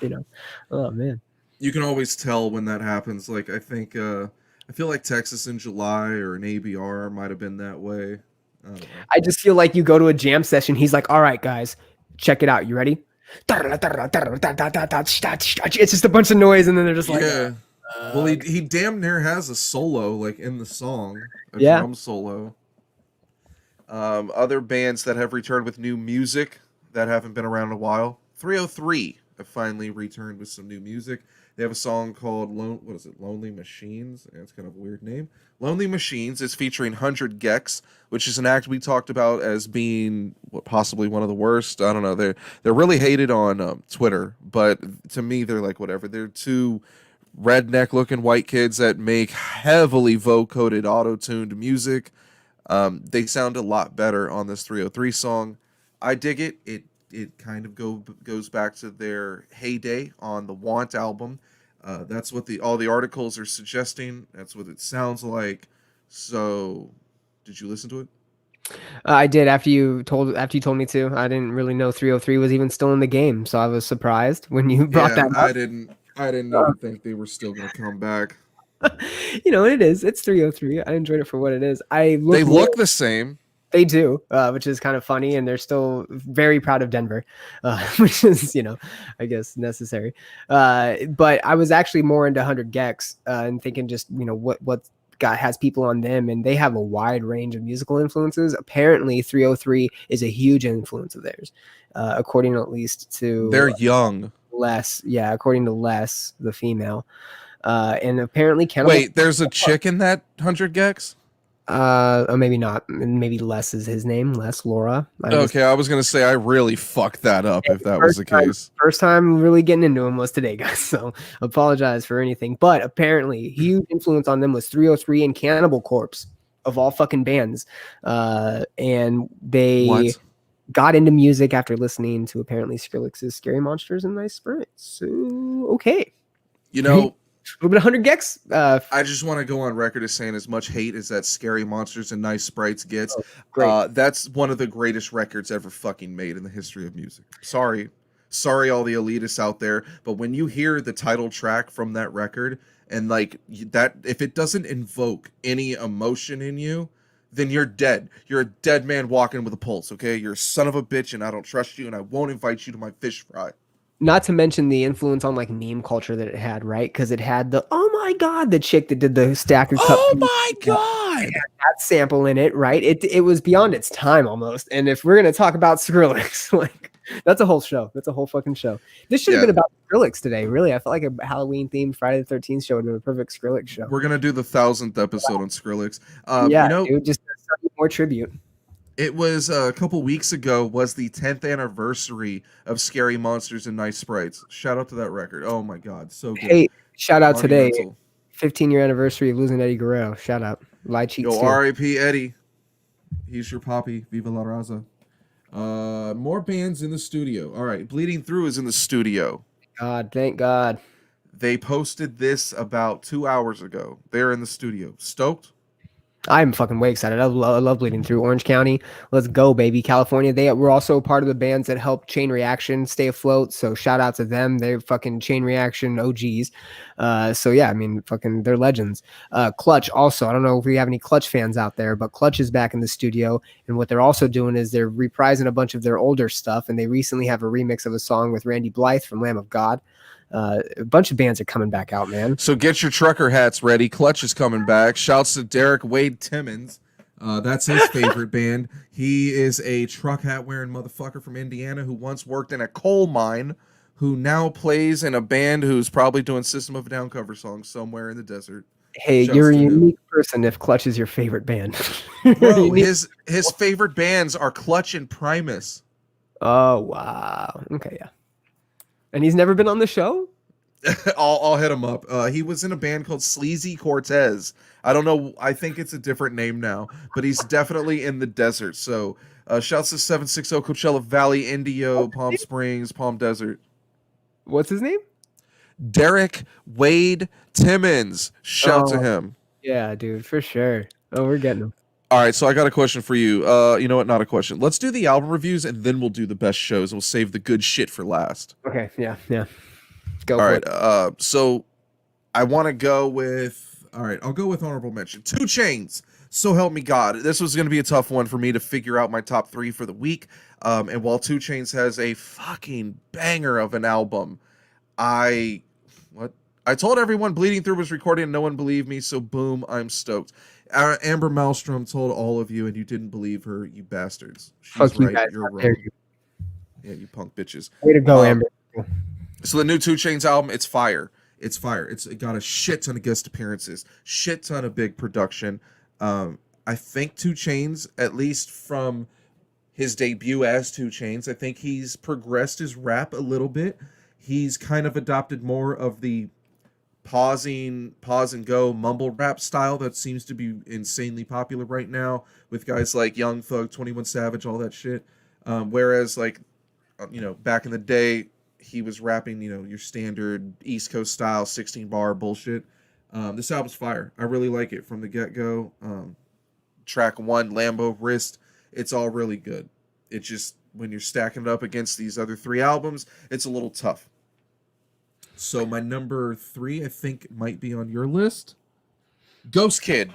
Oh man. You can always tell when that happens. Like I think. I feel like Texas in July or an ABR might have been that way. I just feel like you go to a jam session. He's like, all right, guys, check it out. You ready? It's just a bunch of noise. And then they're just like, yeah. Well, he damn near has a solo like in the song, a Yeah. drum solo. Other bands that have returned with new music that haven't been around in a while. 303 have finally returned with some new music. They have a song called what is it? Lonely Machines. It's kind of a weird name. Lonely Machines is featuring 100 Gex, which is an act we talked about as being possibly one of the worst. I don't know. They're really hated on Twitter, but to me they're like whatever. They're two redneck looking white kids that make heavily vocoded auto-tuned music. They sound a lot better on this 303 song. I dig it. It kind of goes back to their heyday on the Want album. That's what all the articles are suggesting. That's what it sounds like. So, did you listen to it? I did after you told me to. I didn't really know 303 was even still in the game, so I was surprised when you brought Yeah, that up. I didn't even think they were still gonna come back. It is. It's 303. I enjoyed it for what it is. They look the same. They do, which is kind of funny, and they're still very proud of Denver, which is, I guess necessary. But I was actually more into 100 Gex and thinking just, what has people on them, and they have a wide range of musical influences. Apparently, 303 is a huge influence of theirs, according at least to They're young. Les. Yeah, according to Les, the female. And apparently, Wait, there's a chick in that 100 Gex? Or maybe not. Maybe Les is his name. Les Laura. I was gonna say I really fucked that up if that was the case. First time really getting into him was today, guys. So apologize for anything. But apparently, huge influence on them was 303 and Cannibal Corpse, of all fucking bands. And they got into music after listening to apparently Skrillex's "Scary Monsters and Nice Sprites." So okay, a little bit of 100 Gex. I just want to go on record as saying as much hate as that Scary Monsters and Nice Sprites gets. That's one of the greatest records ever fucking made in the history of music. Sorry all the elitists out there, but when you hear the title track from that record and like that, if it doesn't invoke any emotion in you, then you're dead. You're a dead man walking with a pulse, okay? You're a son of a bitch and I don't trust you and I won't invite you to my fish fry. Not to mention the influence on like meme culture that it had, right? Because it had the chick that did the Stacker Cup. Oh my god, that sample in it, right? It was beyond its time almost. And if we're gonna talk about Skrillex, like that's a whole show. That's a whole fucking show. This should have been about Skrillex today. Really, I felt like a Halloween themed Friday the 13th show would have been a perfect Skrillex show. We're gonna do the 1,000th episode on Skrillex. Just more tribute. It was a couple weeks ago was the 10th anniversary of Scary Monsters and Nice Sprites. Shout out to that record. Oh my god, so good. Hey, shout out today, 15-year anniversary of losing Eddie Guerrero. Shout out. Lie cheeks. Yo, R.I.P. Eddie. He's your poppy. Viva la raza. More bands in the studio. All right, Bleeding Through is in the studio. Thank God. They posted this about 2 hours ago. They're in the studio. Stoked? I'm fucking way excited. I love Bleeding Through. Orange County. Let's go, baby. California. They were also part of the bands that helped Chain Reaction stay afloat. So shout out to them. They're fucking Chain Reaction OGs. So yeah, I mean, fucking they're legends. Clutch also. I don't know if we have any Clutch fans out there, but Clutch is back in the studio. And what they're also doing is they're reprising a bunch of their older stuff. And they recently have a remix of a song with Randy Blythe from Lamb of God. A bunch of bands are coming back out, man. So get your trucker hats ready. Clutch is coming back. Shouts to Derek Wade Timmons. That's his favorite band. He is a truck hat wearing motherfucker from Indiana who once worked in a coal mine, who now plays in a band who's probably doing System of a Down cover songs somewhere in the desert. Hey, you're a unique person if Clutch is your favorite band. Bro, his favorite bands are Clutch and Primus. Oh, wow. Okay, yeah. And he's never been on the show? I'll hit him up. He was in a band called Sleazy Cortez. I don't know. I think it's a different name now, but he's definitely in the desert. So shouts to 760 Coachella Valley, Indio, Palm Springs, Palm Desert. What's his name? Derek Wade Timmons. Shout to him. Yeah, dude, for sure. Oh, we're getting him. All right, so I got a question for you. You know what? Not a question. Let's do the album reviews, and then we'll do the best shows. We'll save the good shit for last. Okay, yeah. Go. All right, so I want to go with. All right, I'll go with honorable mention. 2 Chainz. So help me God. This was going to be a tough one for me to figure out my top 3 for the week. And while 2 Chainz has a fucking banger of an album, I I told everyone Bleeding Through was recording and no one believed me, so boom, I'm stoked. Amber Maelstrom told all of you and you didn't believe her, you bastards. She's Fuck you right, guys. you're How dare wrong. you. Yeah, you punk bitches. Way to go, Amber. So the new 2 Chainz album, it's fire. It's fire. It got a shit ton of guest appearances, shit ton of big production. I think 2 Chainz, at least from his debut as 2 Chainz, I think he's progressed his rap a little bit. He's kind of adopted more of the pause and go mumble rap style that seems to be insanely popular right now with guys like Young Thug, 21 Savage, all that shit. Whereas like, back in the day, he was rapping, your standard East Coast style 16 bar bullshit. This album's fire. I really like it from the get-go. Track 1, Lambo Wrist, it's all really good. It just, when you're stacking it up against these other 3 albums, it's a little tough. So my number 3, I think, might be on your list. Ghostkid.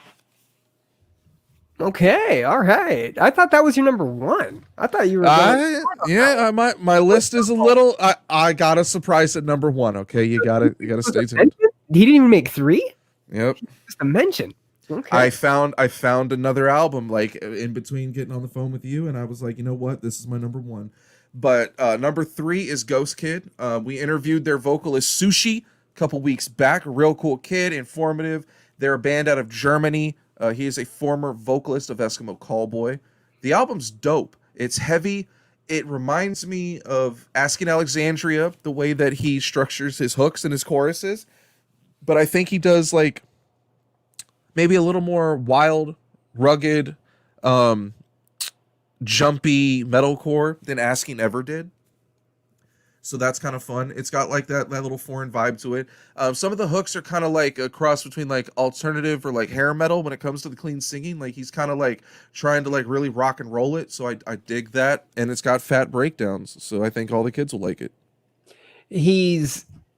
Okay, all right. I thought that was your number 1. I thought you were My list is a little. I got a surprise at number 1. Okay, you gotta stay tuned. He didn't even make 3. Yep, just a mention. Okay. I found another album like in between getting on the phone with you, and I was like, you know what, this is my number 1. But number 3 is Ghostkid. We interviewed their vocalist Sushi a couple weeks back. Real cool kid, informative. They're a band out of Germany. He is a former vocalist of Eskimo Callboy. The album's dope. It's heavy. It reminds me of Asking Alexandria, the way that he structures his hooks and his choruses. But I think he does like maybe a little more wild, rugged, jumpy metalcore than Asking ever did. So that's kind of fun. It's got like that little foreign vibe to it. Some of the hooks are kind of like a cross between like alternative or like hair metal when it comes to the clean singing. Like he's kind of like trying to like really rock and roll it. So I dig that. And it's got fat breakdowns. So I think all the kids will like it.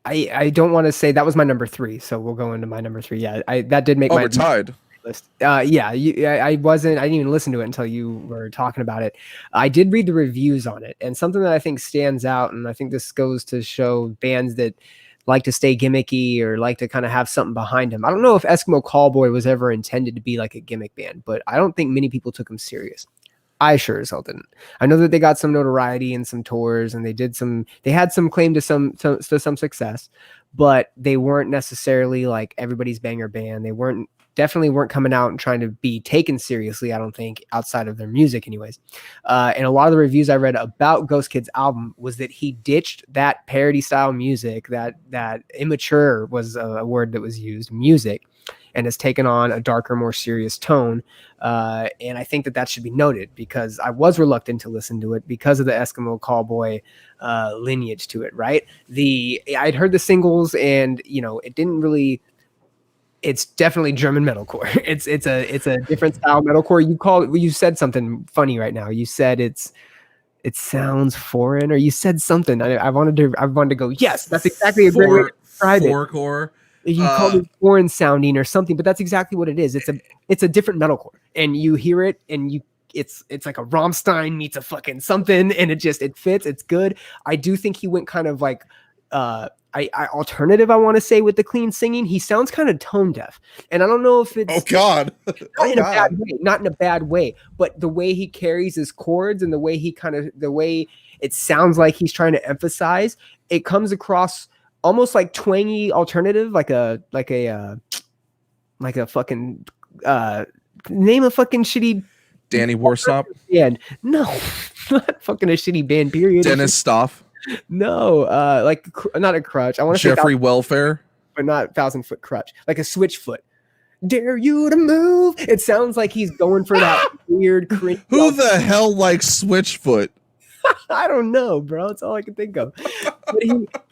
I don't want to say that was my number 3. So we'll go into my number 3. Yeah, that did make my we're tied. list. I didn't even listen to it until you were talking about it. I did read the reviews on it, and something that I think stands out, and I think this goes to show bands that like to stay gimmicky or like to kind of have something behind them. I don't know if Eskimo Callboy was ever intended to be like a gimmick band, but I don't think many people took him serious. I sure as hell didn't. I know that they got some notoriety and some tours, and they had some claim to some success, but they weren't necessarily like everybody's banger band. They definitely weren't coming out and trying to be taken seriously, I don't think, outside of their music anyways. And a lot of the reviews I read about Ghostkid's album was that he ditched that parody style music, that immature was a word that was used, music, and has taken on a darker, more serious tone. And I think that should be noted because I was reluctant to listen to it because of the Eskimo Callboy lineage to it, right? I'd heard the singles and, it didn't really... It's definitely German metalcore. It's a different style metalcore. You said something funny right now. You said it sounds foreign, or you said something. I wanted to go, yes, that's exactly a great way to describe it. Forecore. You called it foreign sounding or something, but that's exactly what it is. It's a different metalcore, and you hear it, and it's like a Rammstein meets a fucking something, and it fits. It's good. I do think he went kind of like alternative, I want to say, with the clean singing. He sounds kind of tone deaf, and I don't know if it's not in a bad way, but the way he carries his chords and the way it sounds like he's trying to emphasize, it comes across almost like twangy alternative, like a fucking name a fucking shitty Danny Warsop band. No, not fucking a shitty band, period. Dennis Stoff. No, like not a crutch. I want to say Jeffrey Welfare, but not 1,000-foot crutch, like a Switchfoot. Dare you to move? It sounds like he's going for that weird cringe. Who the hell likes Switchfoot? I don't know, bro. That's all I can think of. But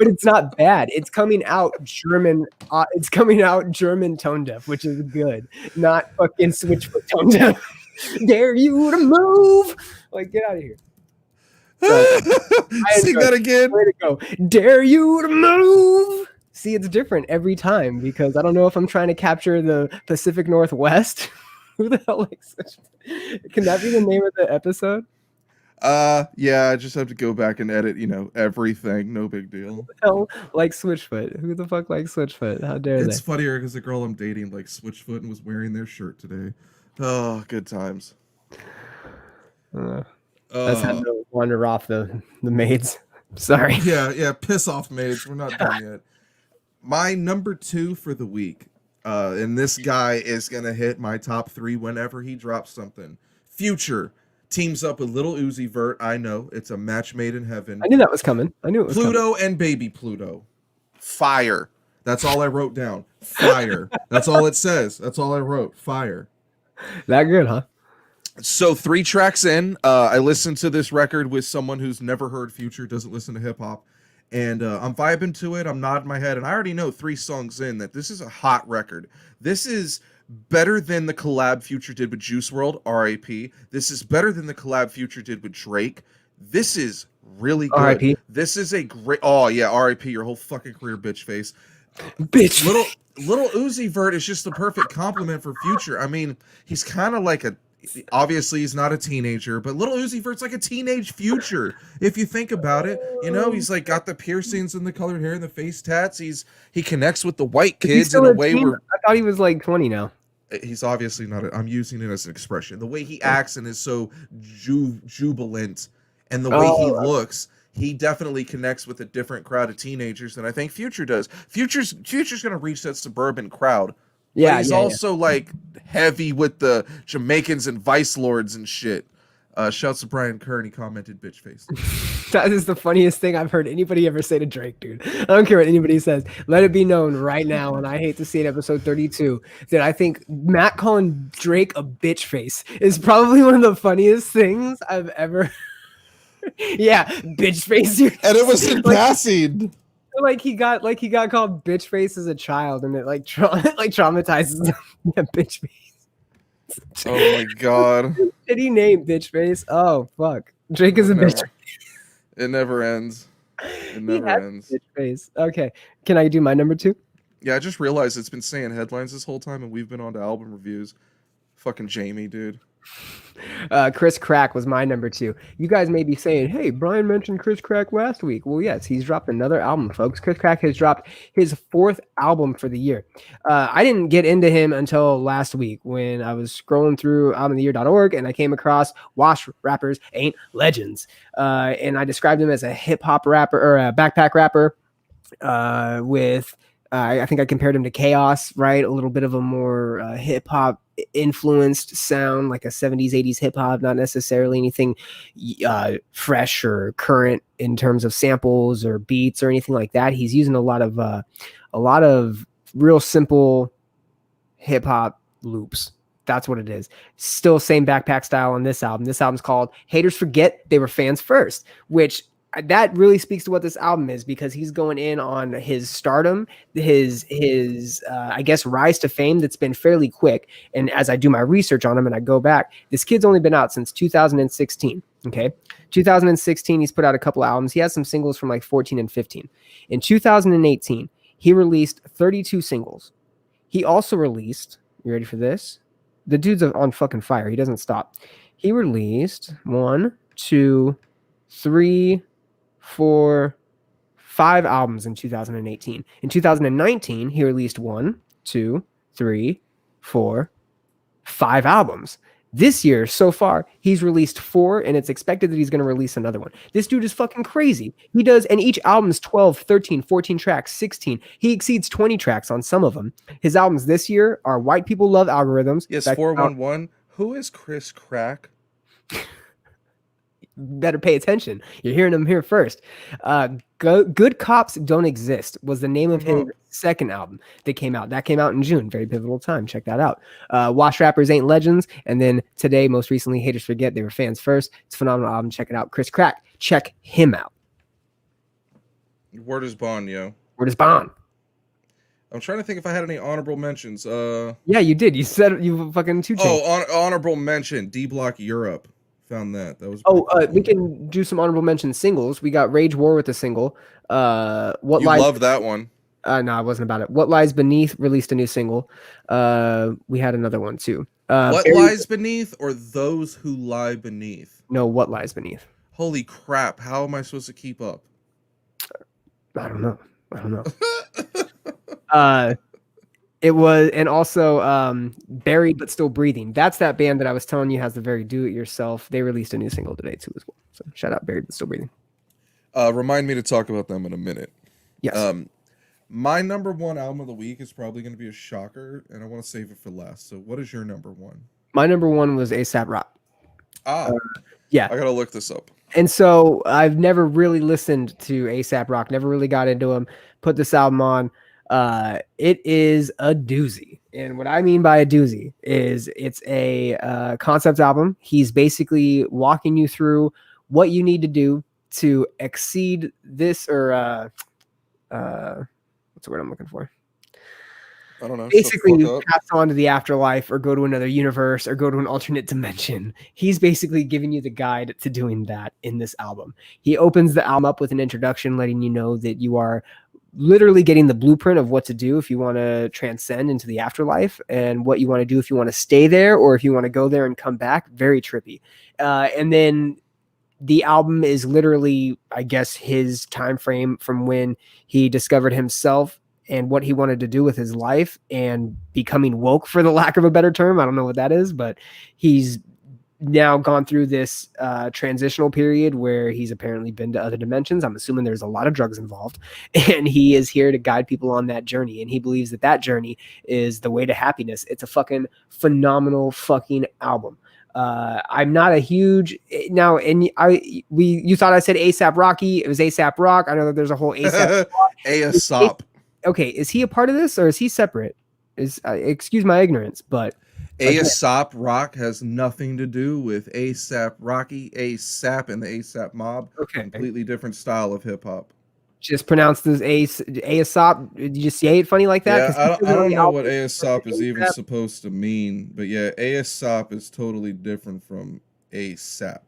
it's not bad. It's coming out German. It's coming out German tone deaf, which is good. Not fucking Switchfoot tone deaf. Dare you to move? Like, get out of here. Sing that again. Way to go. Dare you to move? See, it's different every time because I don't know if I'm trying to capture the Pacific Northwest. Who the hell likes such? Can that be the name of the episode? Yeah, I just have to go back and edit, everything. No big deal. Hell, like Switchfoot. Who the fuck likes Switchfoot? How dare It's they? funnier because the girl I'm dating like Switchfoot and was wearing their shirt today. Oh, good times. Uh, that's how Uh, to wander off the maids. Sorry. yeah, piss off, maids. We're not done yet. My number 2 for the week, and this guy is gonna hit my top 3 whenever he drops something. Future teams up with Lil Uzi Vert. I know it's a match made in heaven. I knew that was coming. I knew it was coming. Pluto and Baby Pluto. Fire. That's all I wrote down. Fire. That's all it says. That's all I wrote. Fire. That good, huh? So 3 tracks in, I listened to this record with someone who's never heard Future, doesn't listen to hip hop, and I'm vibing to it. I'm nodding my head, and I already know 3 songs in that this is a hot record. This is better than the collab Future did with Juice WRLD, R.I.P. This is better than the collab Future did with Drake. This is really good. R.I.P. This is a great. Oh yeah, R.I.P. Your whole fucking career, bitch face. Bitch. Little Uzi Vert is just the perfect compliment for Future. I mean, he's kind of like obviously he's not a teenager, but Little Uzi Vert's like a teenage Future. If you think about it, he's like got the piercings and the colored hair and the face tats. He connects with the white kids in a way where I thought he was like 20 now. he's obviously not. I'm using it as an expression. The way he acts and is so jubilant, and the way he looks. He definitely connects with a different crowd of teenagers than I think Future does. Future's going to reach that suburban crowd. Yeah, but he's also like heavy with the Jamaicans and vice lords and shit. Shouts to Bryan Kern. He commented, "Bitch face." That is the funniest thing I've heard anybody ever say to Drake, dude. I don't care what anybody says. Let it be known right now, and I hate to see it, episode 32, that I think Matt calling Drake a bitch face is probably one of the funniest things I've ever. Yeah, bitch face. And it was in passing. Like he got called bitch face as a child, and it traumatizes him. Yeah, bitch face. Oh my god. Shitty name, bitch face. Oh fuck. Drake is a bitch. It never ends. It never ends. Bitch face. Okay. Can I do my number 2? Yeah, I just realized it's been saying headlines this whole time, and we've been on to album reviews. Fucking Jamie, dude. Chris Crack was my number 2. You guys may be saying, hey, Brian mentioned Chris Crack last week. Well, yes, he's dropped another album, folks. Chris Crack has dropped his 4th album for the year. I didn't get into him until last week when I was scrolling through albumoftheyear.org and I came across Wash Rappers Ain't Legends. And I described him as a hip-hop rapper or a backpack rapper with... I think I compared him to Chaos, right? A little bit of a more hip-hop influenced sound, like a 70s, 80s hip-hop, not necessarily anything fresh or current in terms of samples or beats or anything like that. He's using a lot of real simple hip-hop loops. That's what it is. Still same backpack style on this album. This album's called Haters Forget They Were Fans First, which that really speaks to what this album is, because he's going in on his stardom, his I guess rise to fame that's been fairly quick. And as I do my research on him and I go back, this kid's only been out since 2016. Okay. 2016, he's put out a couple albums. He has some singles from like 14 and 15. In 2018, he released 32 singles. He also released, you ready for this? The dude's on fucking fire. He doesn't stop. He released 1, 2, 3, 4, 5 albums in 2018. In 2019, he released 1, 2, 3, 4, 5 albums. This year, so far, he's released 4, and it's expected that he's going to release another one. This dude is fucking crazy. He does, and each album is 12, 13, 14 tracks, 16. He exceeds 20 tracks on some of them. His albums this year are White People Love Algorithms. Yes, 411. Who is Chris Crack? Better pay attention. You're hearing them here first. Good Cops Don't Exist was the name of his second album that came out. That came out in June. Very pivotal time. Check that out. Wash Rappers Ain't Legends. And then today, most recently, Haters Forget They Were Fans First. It's a phenomenal album. Check it out. Chris Crack. Check him out. Word is bond, yo. Word is bond. I'm trying to think if I had any honorable mentions. Yeah, you did. You said you fucking 2 Chainz. Oh, honorable mention. D Block Europe. Found that. That was. We can do some honorable mention singles. We got Rage War with a single. What you Lies? Love that one. No, it wasn't about it. What Lies Beneath released a new single. We had another one too. What Buried, lies beneath, or those who lie beneath? no, what lies beneath? Holy crap! How am I supposed to keep up? I don't know. Uh, it was, and also Buried but Still Breathing. That's that band that I was telling you has the very do-it-yourself. They released a new single today too as well. So shout out Buried but Still Breathing. Remind me to talk about them in a minute. Yes. My number one album of the week is probably going to be a shocker, and I want to save it for last. So, what is your number one? My number one was ASAP Rock. Yeah. I gotta look this up. And so I've never really listened to ASAP Rock, never really got into him, put this album on. It is a doozy. And what I mean by a doozy is it's a concept album. He's basically walking you through what you need to do to exceed this, or what's the word I'm looking for? I don't know. Basically, pass on to the afterlife, or go to another universe, or go to an alternate dimension. He's basically giving you the guide to doing that in this album. He opens the album up with an introduction, letting you know that you are literally getting the blueprint of what to do if you want to transcend into the afterlife, and what you want to do if you want to stay there, or if you want to go there and come back. Very trippy. And then the album is literally, I guess, his time frame from when he discovered himself and what he wanted to do with his life, and becoming woke, for the lack of a better term. I don't know what that is, but he's now gone through this transitional period where he's apparently been to other dimensions. I'm assuming there's a lot of drugs involved, and he is here to guide people on that journey. And he believes that that journey is the way to happiness. It's a fucking phenomenal fucking album. I'm not a huge now, and you thought I said ASAP Rocky. It was ASAP Rock. I know that there's a whole ASAP. ASAP. Okay, is he a part of this, or is he separate? Excuse my ignorance, but ASAP Rock has nothing to do with ASAP Rocky, ASAP, and the ASAP Mob. Okay, Completely different style of hip hop. Just pronounced as ASAP. Did you say it funny like that? Yeah, I don't know what ASAP is even supposed to mean, but yeah, ASAP is totally different from ASAP.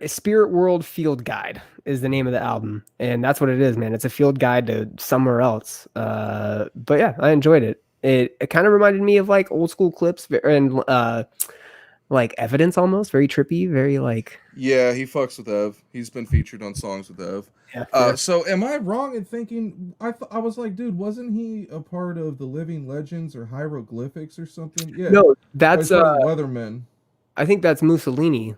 Spirit World Field Guide is the name of the album, and that's what it is, man. It's a field guide to somewhere else. But yeah, I enjoyed it. It kind of reminded me of like old school clips and like Evidence, almost very trippy, very like. Yeah, he fucks with Ev. He's been featured on songs with Ev. Yeah, so am I wrong in thinking I was like, dude, wasn't he a part of the Living Legends or Hieroglyphics or something? Yeah. No, that's Weatherman. I think that's Mussolini.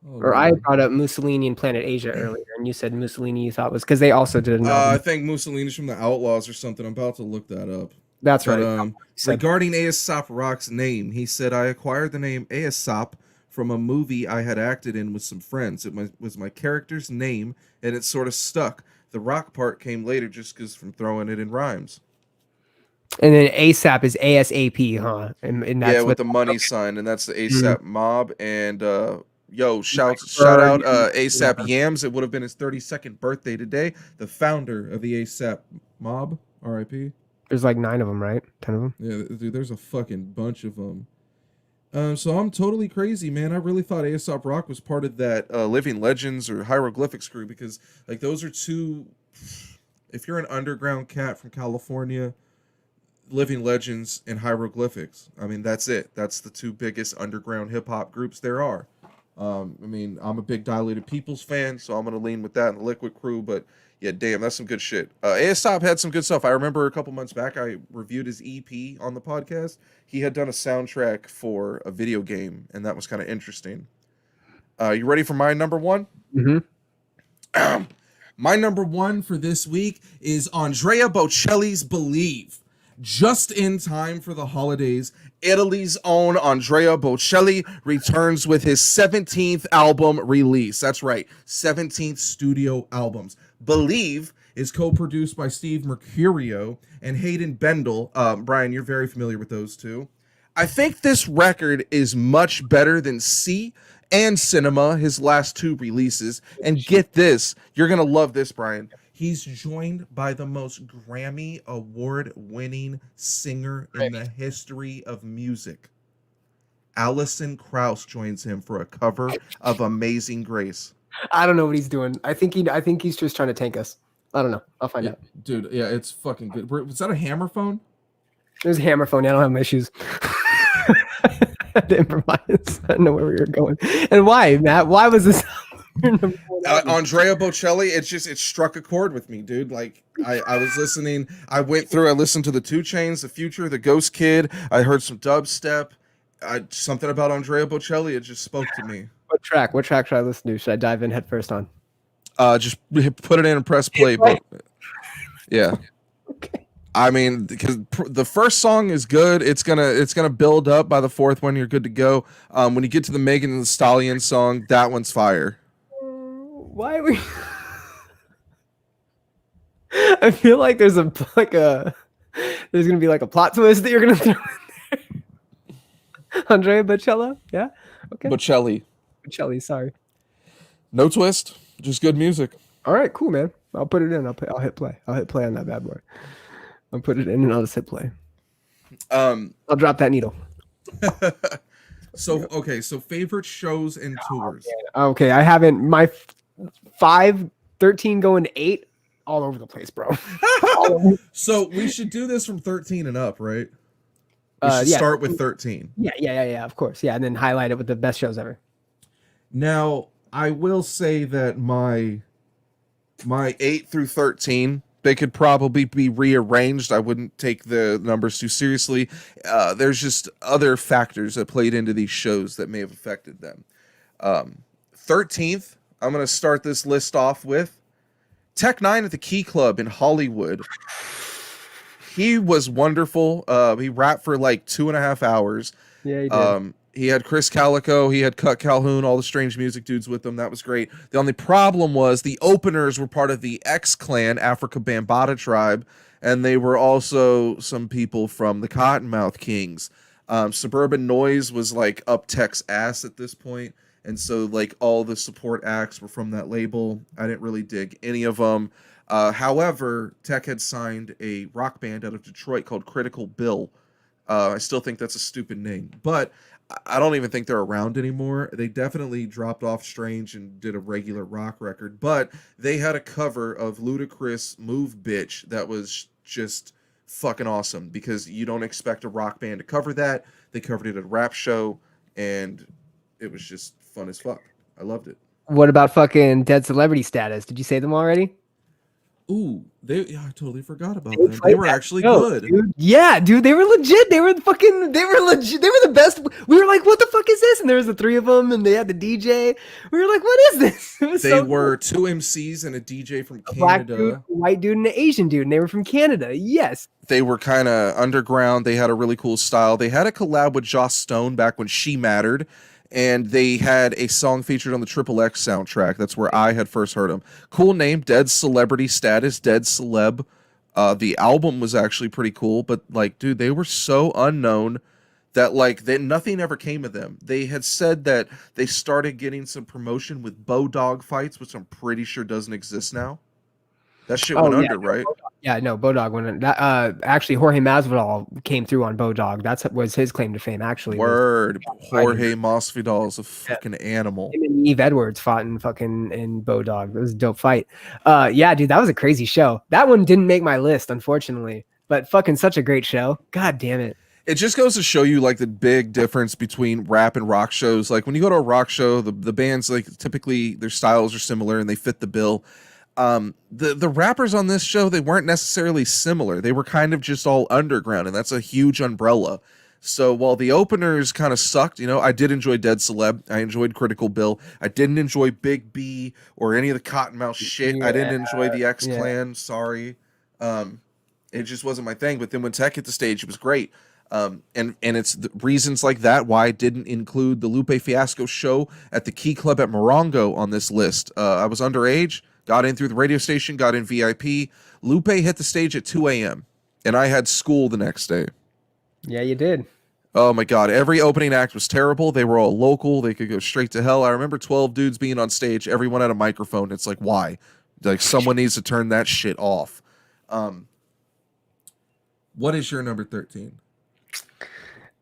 Or I brought up Mussolini and Planet Asia earlier, and you said Mussolini you thought was because they also did an album. I think Mussolini's from the Outlaws or something. I'm about to look that up. That's right. Regarding ASAP Rock's name, he said, I acquired the name ASAP from a movie I had acted in with some friends. It was my character's name, and it sort of stuck. The rock part came later just because from throwing it in rhymes. And then ASAP is ASAP, huh? And that's with the money sign, and that's the ASAP Mob. And shout out ASAP Yams. It would have been his 32nd birthday today. The founder of the ASAP Mob, R.I.P. There's like 9 of them, right? 10 of them. Yeah, dude, there's a fucking bunch of them. So I'm totally crazy, man. I really thought ASAP Rock was part of that Living Legends or Hieroglyphics crew, because like those are two. If you're an underground cat from California, Living Legends and Hieroglyphics, I mean, that's it. That's the two biggest underground hip hop groups there are. I mean, I'm a big Dilated Peoples fan, so I'm gonna lean with that and the Liquid Crew. But yeah, damn, that's some good shit. ASAP had some good stuff. I remember a couple months back, I reviewed his EP on the podcast. He had done a soundtrack for a video game, and that was kind of interesting. You ready for my number one? Mm-hmm. My number one for this week is Andrea Bocelli's Believe. Just in time for the holidays, Italy's own Andrea Bocelli returns with his 17th album release. That's right, 17th studio albums. Believe is co-produced by Steve Mercurio and Hayden Bendel. Brian, you're very familiar with those two. I think this record is much better than C and Cinema, his last two releases. And get this, you're going to love this, Brian. He's joined by the most Grammy award-winning singer in the history of music. Alison Krauss joins him for a cover of Amazing Grace. I don't know what he's doing. I think he's just trying to tank us. I don't know. I'll find out. Dude, yeah, it's fucking good. Was that a hammer phone? There's a hammer phone. I don't have my issues. had to improvise. I don't know where we were going. And why, Matt? Why was this your number one album? Andrea Bocelli, it struck a chord with me, dude. Like I was listening, I listened to the 2 Chainz, the Future, the Ghostkid. I heard some dubstep. Something about Andrea Bocelli, it just spoke to me. What track? What track should I listen to? Should I dive in head first on? Just put it in and press play. But yeah. Okay. I mean, because the first song is good. It's gonna build up. By the 4th one, you're good to go. When you get to the Megan Thee Stallion song, that one's fire. Why are we? I feel like there's gonna be like a plot twist that you're gonna throw in there. Andrea Bocelli, yeah, okay. Bocelli, sorry. No twist, just good music. All right, cool, man. I'll put it in. I'll hit play. I'll hit play on that bad boy. I'll put it in and I'll just hit play. I'll drop that needle. So favorite shows and tours. Okay, I haven't. My 5, 13 going to 8, all over the place, bro. So we should do this from 13 and up, right? We should start with 13. Yeah, of course. Yeah, and then highlight it with the best shows ever. Now, I will say that my 8 through 13, they could probably be rearranged. I wouldn't take the numbers too seriously. There's just other factors that played into these shows that may have affected them. 13th, I'm going to start this list off with Tech 9 at the Key Club in Hollywood. He was wonderful. He rapped for like 2.5 hours. Yeah, he did. He had Chris Calico, he had Cut Calhoun, all the Strange Music dudes with him. That was great. The only problem was the openers were part of the X Clan, Africa Bambaataa tribe, and they were also some people from the Cottonmouth Kings. Suburban Noise was like up Tech's ass at this point, and so like all the support acts were from that label. I didn't really dig any of them. However, Tech had signed a rock band out of Detroit called Critical Bill. I still think that's a stupid name, but I don't even think they're around anymore. They definitely dropped off Strange and did a regular rock record, but they had a cover of Ludacris' Move Bitch that was just fucking awesome because you don't expect a rock band to cover that. They covered it at a rap show, and it was just fun as fuck. I loved it. What about fucking Dead Celebrity Status? Did you say them already? Ooh, I totally forgot about them. They were actually good. Dude. Yeah, dude, they were legit. They were legit. They were the best. We were like, what the fuck is this? And there was the 3 of them, and they had the DJ. We were like, what is this? They were cool. 2 MCs and a DJ from Canada. Black dude, a white dude, and an Asian dude, and they were from Canada. Yes. They were kind of underground. They had a really cool style. They had a collab with Joss Stone back when She Mattered. And they had a song featured on the Triple X soundtrack. That's where I had first heard them. Cool name, Dead Celebrity Status, Dead Celeb. The album was actually pretty cool, but like, dude, they were so unknown that like nothing ever came of them. They had said that they started getting some promotion with Bodog fights, which I'm pretty sure doesn't exist now. That shit went under, right? Yeah, no, Bodog went under. Actually, Jorge Masvidal came through on Bodog. That was his claim to fame, actually. Word. Jorge Masvidal is a fucking animal. Him and Eve Edwards fought in Bodog. It was a dope fight. Yeah, dude, that was a crazy show. That one didn't make my list, unfortunately. But fucking such a great show. God damn it. It just goes to show you like the big difference between rap and rock shows. Like when you go to a rock show, the bands, like typically their styles are similar and they fit the bill. The rappers on this show, they weren't necessarily similar. They were kind of just all underground, and that's a huge umbrella. So while the openers kind of sucked, I did enjoy Dead Celeb. I enjoyed Critical Bill. I didn't enjoy Big B or any of the Cottonmouth shit. Yeah, I didn't enjoy the X Clan. Sorry. It just wasn't my thing. But then when Tech hit the stage, it was great. And it's the reasons like that why I didn't include the Lupe Fiasco show at the Key Club at Morongo on this list. I was underage. Got in through the radio station, got in VIP. Lupe hit the stage at 2 a.m. and I had school the next day. Yeah, you did. Oh my God. Every opening act was terrible. They were all local. They could go straight to hell. I remember 12 dudes being on stage. Everyone had a microphone. It's like, why? Like someone needs to turn that shit off. What is your number 13?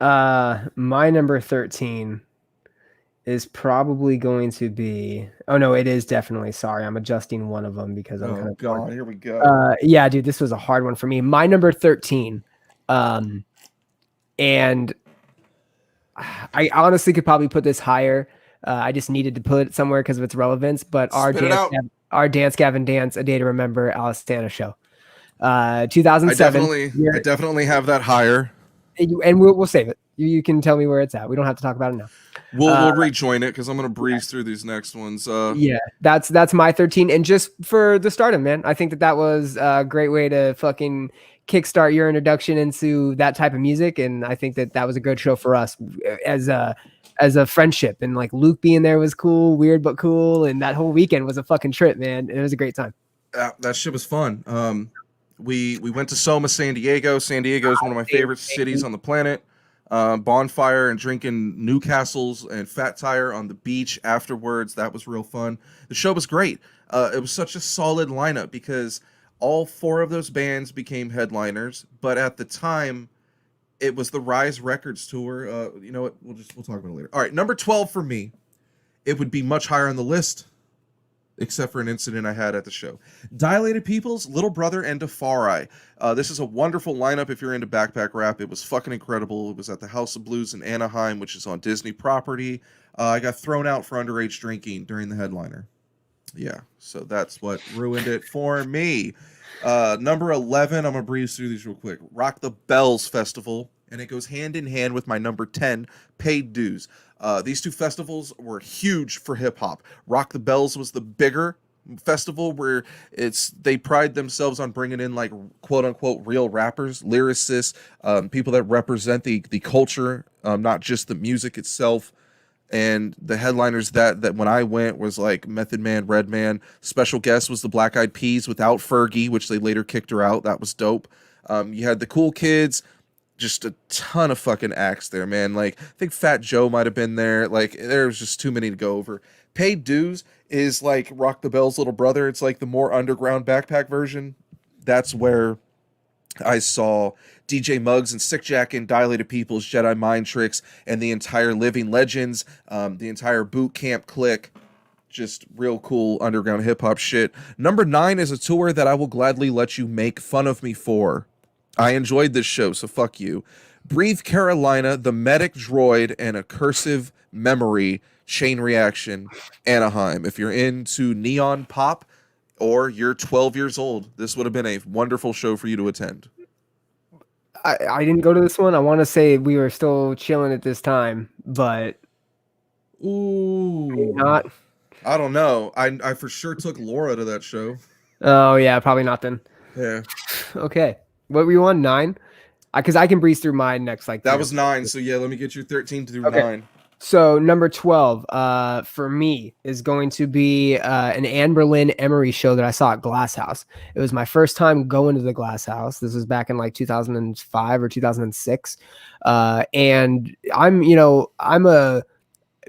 My number 13 is probably going to be, oh no, it is definitely, sorry, I'm adjusting one of them because I'm kind of God, here we go. Yeah, dude, this was a hard one for me. My number 13, and I honestly could probably put this higher. I just needed to put it somewhere because of its relevance. But Spit it out. Our Dance Gavin Dance, A Day to Remember, Alice Santa show, I 2007. definitely have that higher. And we'll save it. You can tell me where it's at. We don't have to talk about it now. We'll rejoin it because I'm gonna breeze through these next ones. Yeah, that's my 13. And just for the stardom, man, I think that was a great way to fucking kickstart your introduction into that type of music. And I think that was a good show for us as a friendship. And like Luke being there was cool, weird but cool. And that whole weekend was a fucking trip, man. It was a great time. That shit was fun. We went to Soma, San Diego. San Diego is one of my favorite cities on the planet. Bonfire and drinking Newcastles and Fat Tire on the beach afterwards. That was real fun. The show was great. It was such a solid lineup because all 4 of those bands became headliners. But at the time, it was the Rise Records tour. You know what? We'll talk about it later. All right, number 12 for me. It would be much higher on the list, except for an incident I had at the show. Dilated Peoples, Little Brother, and Defari. This is a wonderful lineup if you're into backpack rap. It was fucking incredible. It was at the House of Blues in Anaheim, which is on Disney property. I got thrown out for underage drinking during the headliner. Yeah, so that's what ruined it for me. Number 11, I'm going to breeze through these real quick. Rock the Bells Festival, and it goes hand in hand with my number 10, Paid Dues. These 2 festivals were huge for hip hop. Rock the Bells was the bigger festival where they pride themselves on bringing in like quote unquote real rappers, lyricists, people that represent the culture, not just the music itself. And the headliners that when I went was like Method Man, Redman. Special guest was the Black Eyed Peas without Fergie, which they later kicked her out. That was dope. You had the Cool Kids. Just a ton of fucking acts there, man. Like, I think Fat Joe might have been there. Like, there was just too many to go over. Paid Dues is like Rock the Bell's little brother. It's like the more underground backpack version. That's where I saw DJ Muggs and Sick Jack and Dilated Peoples, Jedi Mind Tricks, and the entire Living Legends, the entire Boot Camp clique. Just real cool underground hip-hop shit. Number 9 is a tour that I will gladly let you make fun of me for. I enjoyed this show, so fuck you. Breathe Carolina, The Medic Droid, and A Cursive Memory, Chain Reaction, Anaheim. If you're into neon pop or you're 12 years old, this would have been a wonderful show for you to attend. I didn't go to this one. I want to say we were still chilling at this time, but ooh, not. I don't know. I for sure took Laura to that show. Oh yeah, probably not then. Yeah. Okay. What were you on, 9? Because I can breeze through mine next. Like that was 9. So yeah, let me get you 13 through 9. So number 12 for me is going to be an Anne Boleyn Emery show that I saw at Glass House. It was my first time going to the Glass House. This was back in like 2005 or 2006. And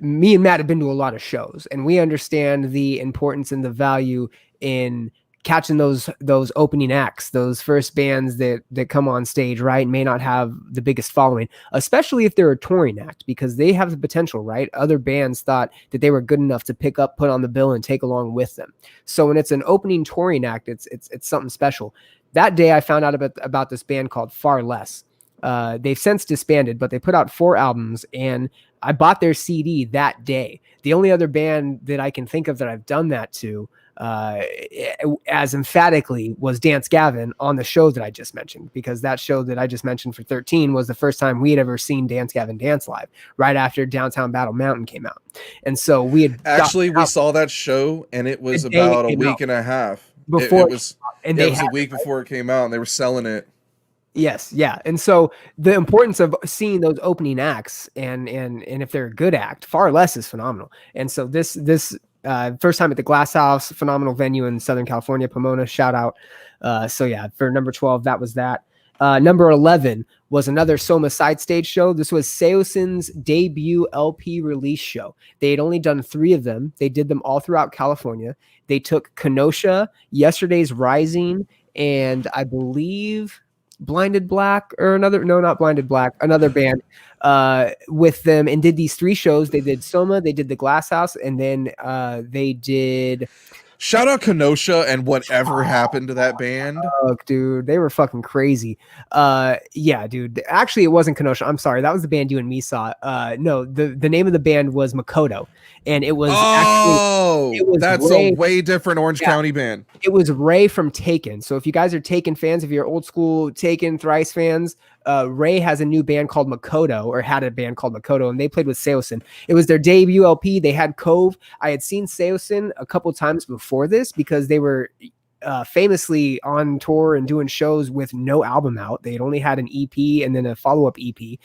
me and Matt have been to a lot of shows, and we understand the importance and the value in catching those opening acts, those first bands that come on stage, right, may not have the biggest following, especially if they're a touring act, because they have the potential, right? Other bands thought that they were good enough to pick up, put on the bill, and take along with them. So when it's an opening touring act, it's something special. That day I found out about this band called Far Less. They've since disbanded, but they put out 4 albums, and I bought their CD that day. The only other band that I can think of that I've done that to as emphatically was Dance Gavin on the show that I just mentioned, because that show that I just mentioned for 13 was the first time we had ever seen Dance Gavin dance live, right after Downtown Battle Mountain came out. And so we saw that show, and it was about a week and a half before it was a week before it came out, and they were selling it. Yes, yeah. And so the importance of seeing those opening acts and if they're a good act, Far Less is phenomenal. And so this first time at the Glass House, phenomenal venue in Southern California, Pomona, shout out. So yeah, for number 12, that was that. Number 11 was another Soma side stage show. This was Seosin's debut LP release show. They had only done 3 of them. They did them all throughout California. They took Kenosha, Yesterday's Rising, and I believe Blinded Black another band with them, and did these 3 shows. They did Soma, they did the Glass House, and then they did Shout out Kenosha and whatever happened to that band. Fuck, dude, they were fucking crazy. Yeah, dude. Actually, it wasn't Kenosha. I'm sorry, that was the band you and me saw. No, the name of the band was Makoto, and it was actually Oh, it was that's a Ray. way different Orange Yeah, County band. it was Ray from Taken. So if you guys are Taken fans, if you're old school Taken Thrice fans, Ray has a new band called Makoto, or had a band called Makoto, and they played with Seosin. It was their debut LP. They had Cove. I had seen Seosin a couple times before this because they were famously on tour and doing shows with no album out. They had only had an EP and then a follow-up EP.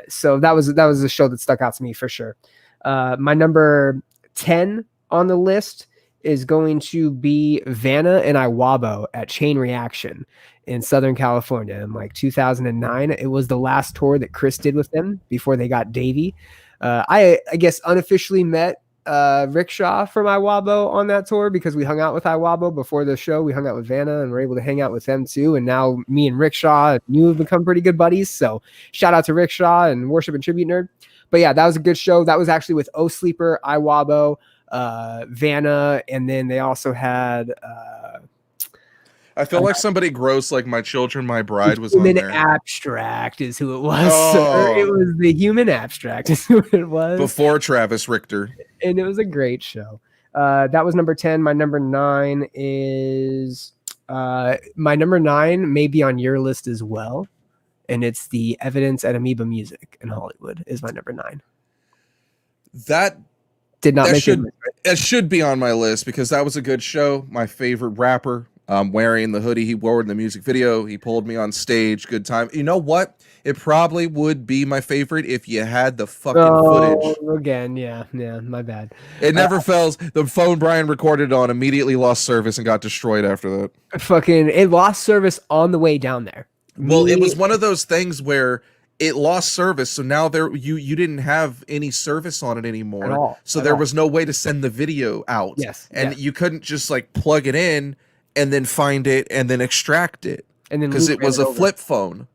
So that was a show that stuck out to me for sure. My number 10 on the list is going to be Vanna and Iwabo at Chain Reaction in Southern California in like 2009. It was the last tour that Chris did with them before they got Davey. I guess unofficially met Rickshaw from Iwabo on that tour because we hung out with Iwabo before the show. We hung out with Vanna and were able to hang out with them too. And now me and Rickshaw and you have become pretty good buddies. So shout out to Rickshaw and Worship and Tribute Nerd. But yeah, that was a good show. That was actually with O Sleeper, Iwabo, Vanna, and then they also had I feel like somebody gross like My Children, My Bride was on Human there. Abstract is who it was. Sir. It was the Human Abstract is who it was. Before Travis Richter. And it was a great show. That was number 10. My number 9 is my number 9 may be on your list as well. And it's the Evidence at Amoeba Music in Hollywood is my number 9. That did not make it should be on my list because that was a good show. My favorite rapper. Wearing the hoodie he wore in the music video. He pulled me on stage. Good time. You know what? It probably would be my favorite if you had the fucking footage. Again, yeah, my bad. It never fails. The phone Brian recorded on immediately lost service and got destroyed after that. It lost service on the way down there. Well, it was one of those things where it lost service, so now you didn't have any service on it anymore. At all. So there was no way to send the video out. Yes. And you couldn't just like plug it in and then find it and then extract it. And then because it was a flip phone.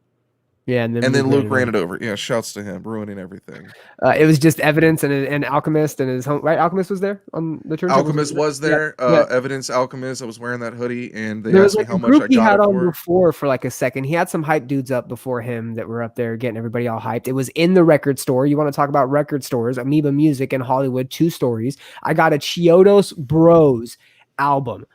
Yeah, and then Luke ran it over. Yeah, shouts to him, ruining everything. It was just Evidence and Alchemist and his home. Right, Alchemist was there on the tour. Alchemist was there. Yeah. Evidence, Alchemist. I was wearing that hoodie, and they asked me how much I got he had it on for. Before for like a second. He had some hype dudes up before him that were up there getting everybody all hyped. It was in the record store. You want to talk about record stores? Amoeba Music in Hollywood. 2 stories. I got a Chiodos Bros album.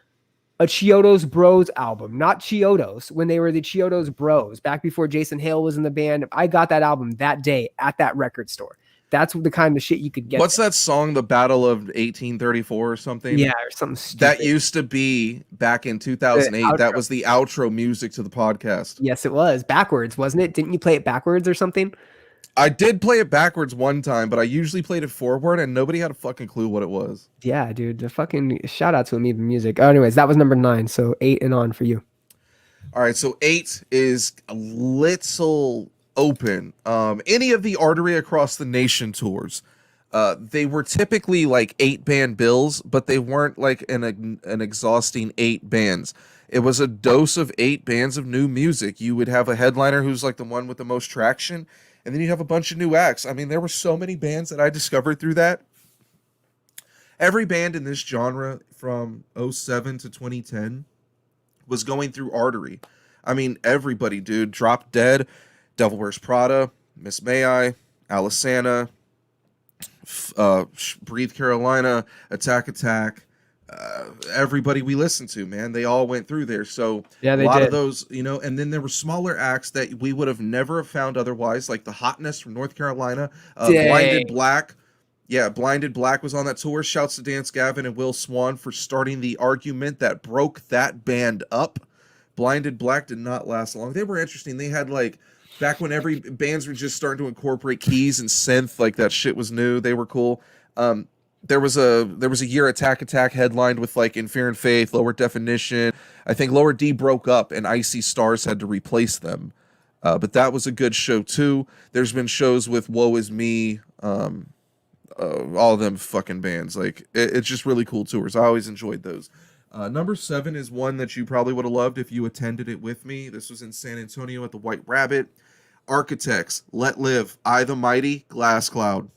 A Chiodos Bros album, not Chiodos, when they were the Chiodos Bros, back before Jason Hale was in the band. I got that album that day at that record store. That's the kind of shit you could get. What's that song, The Battle of 1834 or something? Yeah, or something stupid. That used to be back in 2008. That was the outro music to the podcast. Yes, it was. Backwards, wasn't it? Didn't you play it backwards or something? I did play it backwards one time, but I usually played it forward, and nobody had a fucking clue what it was. Yeah, dude. The fucking shout out to Amoeba Music. Anyways, that was number 9, so 8 and on for you. All right, so 8 is a little open. Any of the Artery Across the Nation tours, they were typically like 8-band bills, but they weren't like an exhausting 8 bands. It was a dose of 8 bands of new music. You would have a headliner who's like the one with the most traction, and then you have a bunch of new acts. I mean, there were so many bands that I discovered through that. Every band in this genre from 2007 to 2010 was going through Artery. I mean, everybody, dude. Drop Dead, Devil Wears Prada, Miss May I, Alisana, Breathe Carolina, Attack. Everybody we listened to, man, they all went through there. So yeah, a lot of those, and then there were smaller acts that we would have never found otherwise, like the Hotness from North Carolina, Blinded Black. Yeah, Blinded Black was on that tour. Shouts to Dance Gavin and Will Swan for starting the argument that broke that band up. Blinded Black did not last long. They were interesting. They had like back when every bands were just starting to incorporate keys and synth, like that shit was new. They were cool. There was a year Attack headlined with like In Fear and Faith, Lower Definition. I think Lower D broke up and Icy Stars had to replace them. But that was a good show too. There's been shows with Woe Is Me, all of them fucking bands. Like it's just really cool tours. I always enjoyed those. Number 7 is one that you probably would have loved if you attended it with me. This was in San Antonio at the White Rabbit. Architects, Let Live, I the Mighty, Glass Cloud.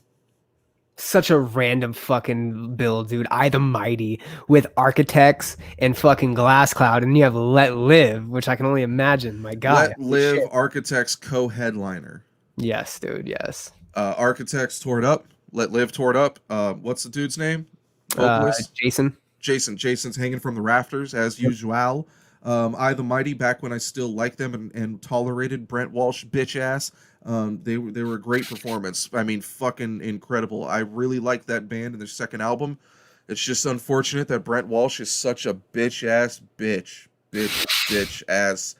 Such a random fucking bill, dude. I the Mighty with Architects and fucking Glass Cloud, and you have Let Live, which I can only imagine. My God. Let Holy Live shit. Architects co-headliner. Yes, dude. Yes. Architects tore it up. Let Live tore it up. What's the dude's name? Vocalist? Jason. Jason's hanging from the rafters as usual. I the Mighty, back when I still liked them and tolerated Brent Walsh bitch ass. They were a great performance. I mean, fucking incredible. I really like that band and their second album. It's just unfortunate that Brent Walsh is such a bitch ass bitch ass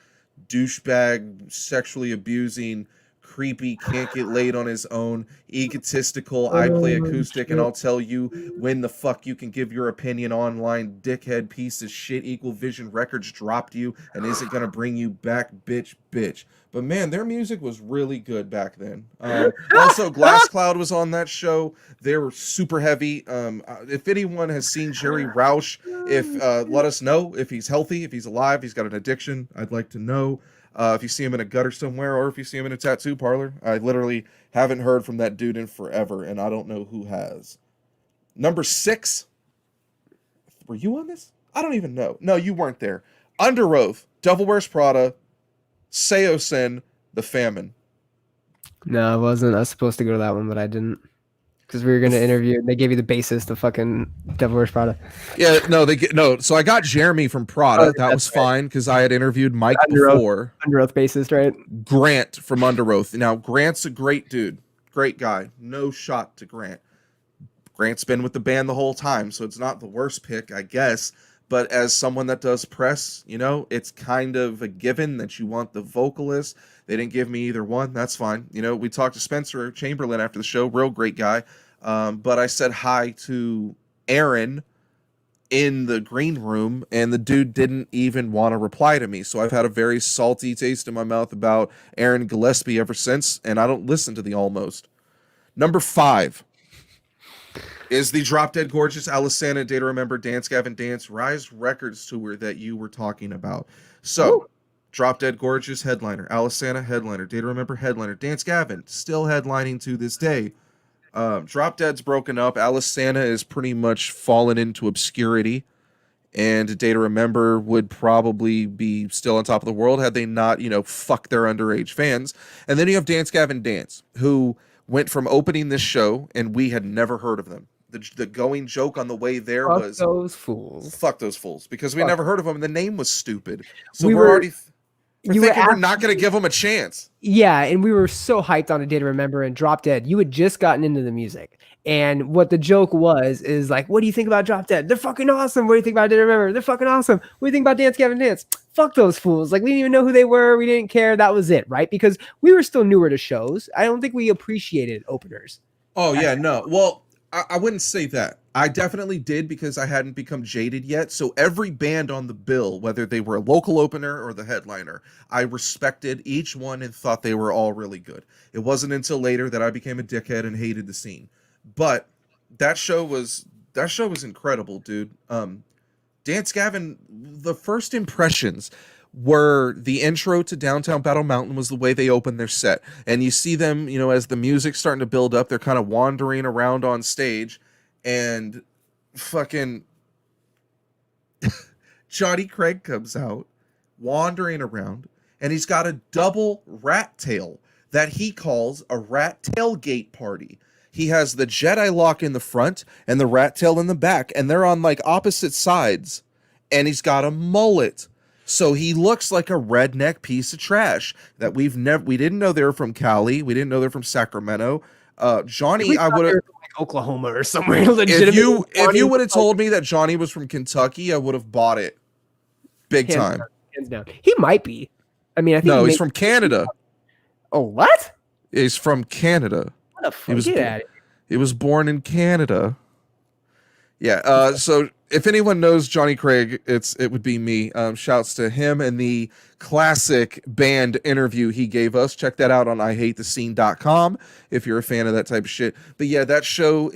douchebag, sexually abusing, creepy, can't get laid on his own, egotistical. I play acoustic and I'll tell you when the fuck you can give your opinion online, dickhead piece of shit. Equal Vision Records dropped you and isn't gonna bring you back, bitch. But man, their music was really good back then. Also, Glass Cloud was on that show. They were super heavy. If anyone has seen Jerry Roush, let us know if he's healthy, if he's alive, he's got an addiction. I'd like to know. If you see him in a gutter somewhere or if you see him in a tattoo parlor. I literally haven't heard from that dude in forever, and I don't know who has. Number 6. Were you on this? I don't even know. No, you weren't there. Under Oath, Devil Wears Prada, Seosin, The Famine. No, I wasn't. I was supposed to go to that one, but I didn't. Because we were going to interview. They gave you the bassist of fucking Devil Wears Prada. Yeah, no. So I got Jeremy from Prada. That was fine because I had interviewed Mike before. Under Oath bassist, right? Grant from Under Oath. Now, Grant's a great dude. Great guy. No shot to Grant. Grant's been with the band the whole time, so it's not the worst pick, I guess. But as someone that does press, it's kind of a given that you want the vocalist. They didn't give me either one. That's fine. We talked to Spencer Chamberlain after the show. Real great guy. But I said hi to Aaron in the green room, and the dude didn't even want to reply to me. So I've had a very salty taste in my mouth about Aaron Gillespie ever since, and I don't listen to the Almost. Number 5 is the Drop Dead Gorgeous Alisana Day to Remember Dance Gavin Dance Rise Records tour that you were talking about. So, Drop Dead Gorgeous headliner, Alisana headliner, Day to Remember headliner, Dance Gavin still headlining to this day. Drop Dead's broken up. Alisana is pretty much fallen into obscurity, and Day to Remember would probably be still on top of the world had they not, fuck their underage fans. And then you have Dance Gavin Dance, who went from opening this show, and we had never heard of them. The going joke on the way there was those fools. Fuck those fools, because we never heard of them, and the name was stupid. So we're thinking we're not going to give them a chance. Yeah, and we were so hyped on A Day to Remember and Drop Dead. You had just gotten into the music. And what the joke is like, what do you think about Drop Dead? They're fucking awesome. What do you think about A Day to Remember? They're fucking awesome. What do you think about Dance Gavin Dance? Fuck those fools. Like, we didn't even know who they were. We didn't care. That was it, right? Because we were still newer to shows. I don't think we appreciated openers. Oh, yeah, no. Well, I wouldn't say that. I definitely did because I hadn't become jaded yet. So every band on the bill, whether they were a local opener or the headliner, I respected each one and thought they were all really good. It wasn't until later that I became a dickhead and hated the scene. But that show was incredible, dude. Dance Gavin, the first impressions were the intro to Downtown Battle Mountain was the way they opened their set. And you see them, as the music's starting to build up, they're kind of wandering around on stage, and fucking Johnny Craig comes out wandering around, and he's got a double rat tail that he calls a rat tailgate party. He has the Jedi lock in the front and the rat tail in the back, and they're on like opposite sides, and he's got a mullet. So he looks like a redneck piece of trash that we didn't know they were from Cali. We didn't know they're from Sacramento. Johnny, I would have like Oklahoma or somewhere. If you would have told me that Johnny was from Kentucky, I would have bought it big time. Hands down. He might be. I mean, I think he's from Canada. Oh, what? He's from Canada. What the fuck? He was born in Canada. Yeah. So if anyone knows Johnny Craig, it would be me. Shouts to him and the classic band interview he gave us. Check that out on iHateTheScene.com if you're a fan of that type of shit. But yeah, that show,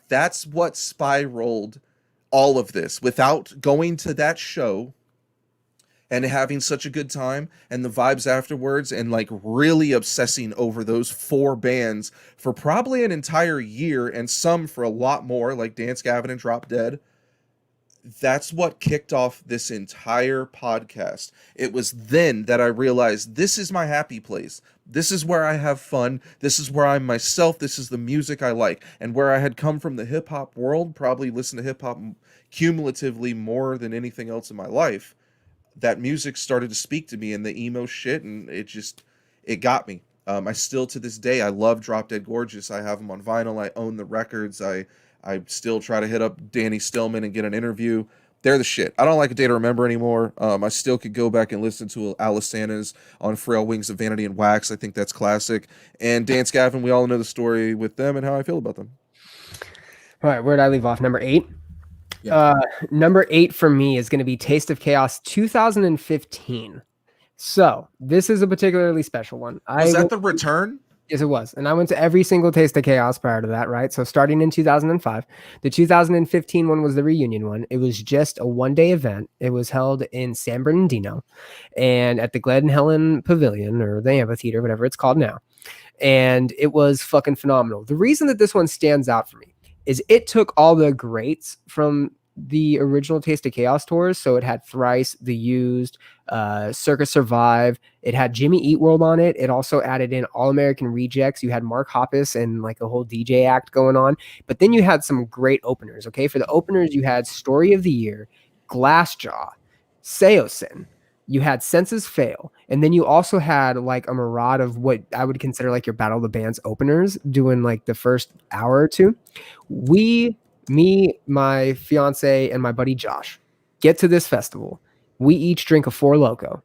that's what spiraled all of this. Without going to that show and having such a good time and the vibes afterwards and like really obsessing over those 4 bands for probably an entire year and some for a lot more, like Dance Gavin and Drop Dead. That's what kicked off this entire podcast. It was then that I realized this is my happy place. This is where I have fun. This is where I'm myself. This is the music I like. And where I had come from the hip hop world, probably listen to hip hop cumulatively more than anything else in my life, that music started to speak to me and the emo shit, and it got me. I still to this day I love Drop Dead Gorgeous. I have them on vinyl. I own the records. I still try to hit up Danny Stillman and get an interview. They're the shit. I don't like A Day to Remember anymore. I still could go back and listen to Alisanna's on Frail Wings of Vanity and Wax. I think that's classic. And Dance Gavin, we all know the story with them and how I feel about them. All right, where'd I leave off? Number 8? Yeah. Number 8 for me is going to be Taste of Chaos 2015. So this is a particularly special one. Was that the return? Yes, it was. And I went to every single Taste of Chaos prior to that, right? So starting in 2005, the 2015 one was the reunion one. It was just a one-day event. It was held in San Bernardino and at the Glen Helen Pavilion or the amphitheater, whatever it's called now. And it was fucking phenomenal. The reason that this one stands out for me is it took all the greats from the original Taste of Chaos tours. So it had Thrice, The Used, Circa Survive. It had Jimmy Eat World on it. It also added in All American Rejects. You had Mark Hoppus and like a whole DJ act going on. But then you had some great openers. Okay, for the openers, you had Story of the Year, Glassjaw, Seosin. You had Senses Fail. And then you also had like a mirage of what I would consider like your Battle of the Bands openers doing like the first hour or two. Me, my fiance, and my buddy Josh get to this festival. We each drink a Four Loko,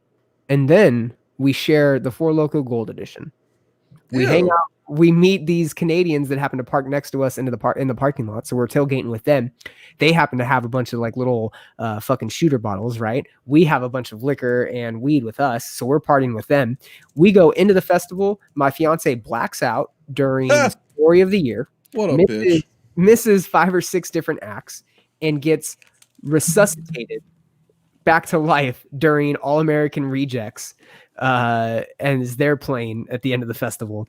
and then we share the Four Loko Gold Edition. We hang out. We meet these Canadians that happen to park next to us in the parking lot. So we're tailgating with them. They happen to have a bunch of like little fucking shooter bottles, right? We have a bunch of liquor and weed with us, so we're partying with them. We go into the festival. My fiance blacks out during the Story of the Year. What a bitch. Misses 5 or 6 different acts and gets resuscitated back to life during All American Rejects and is there playing at the end of the festival.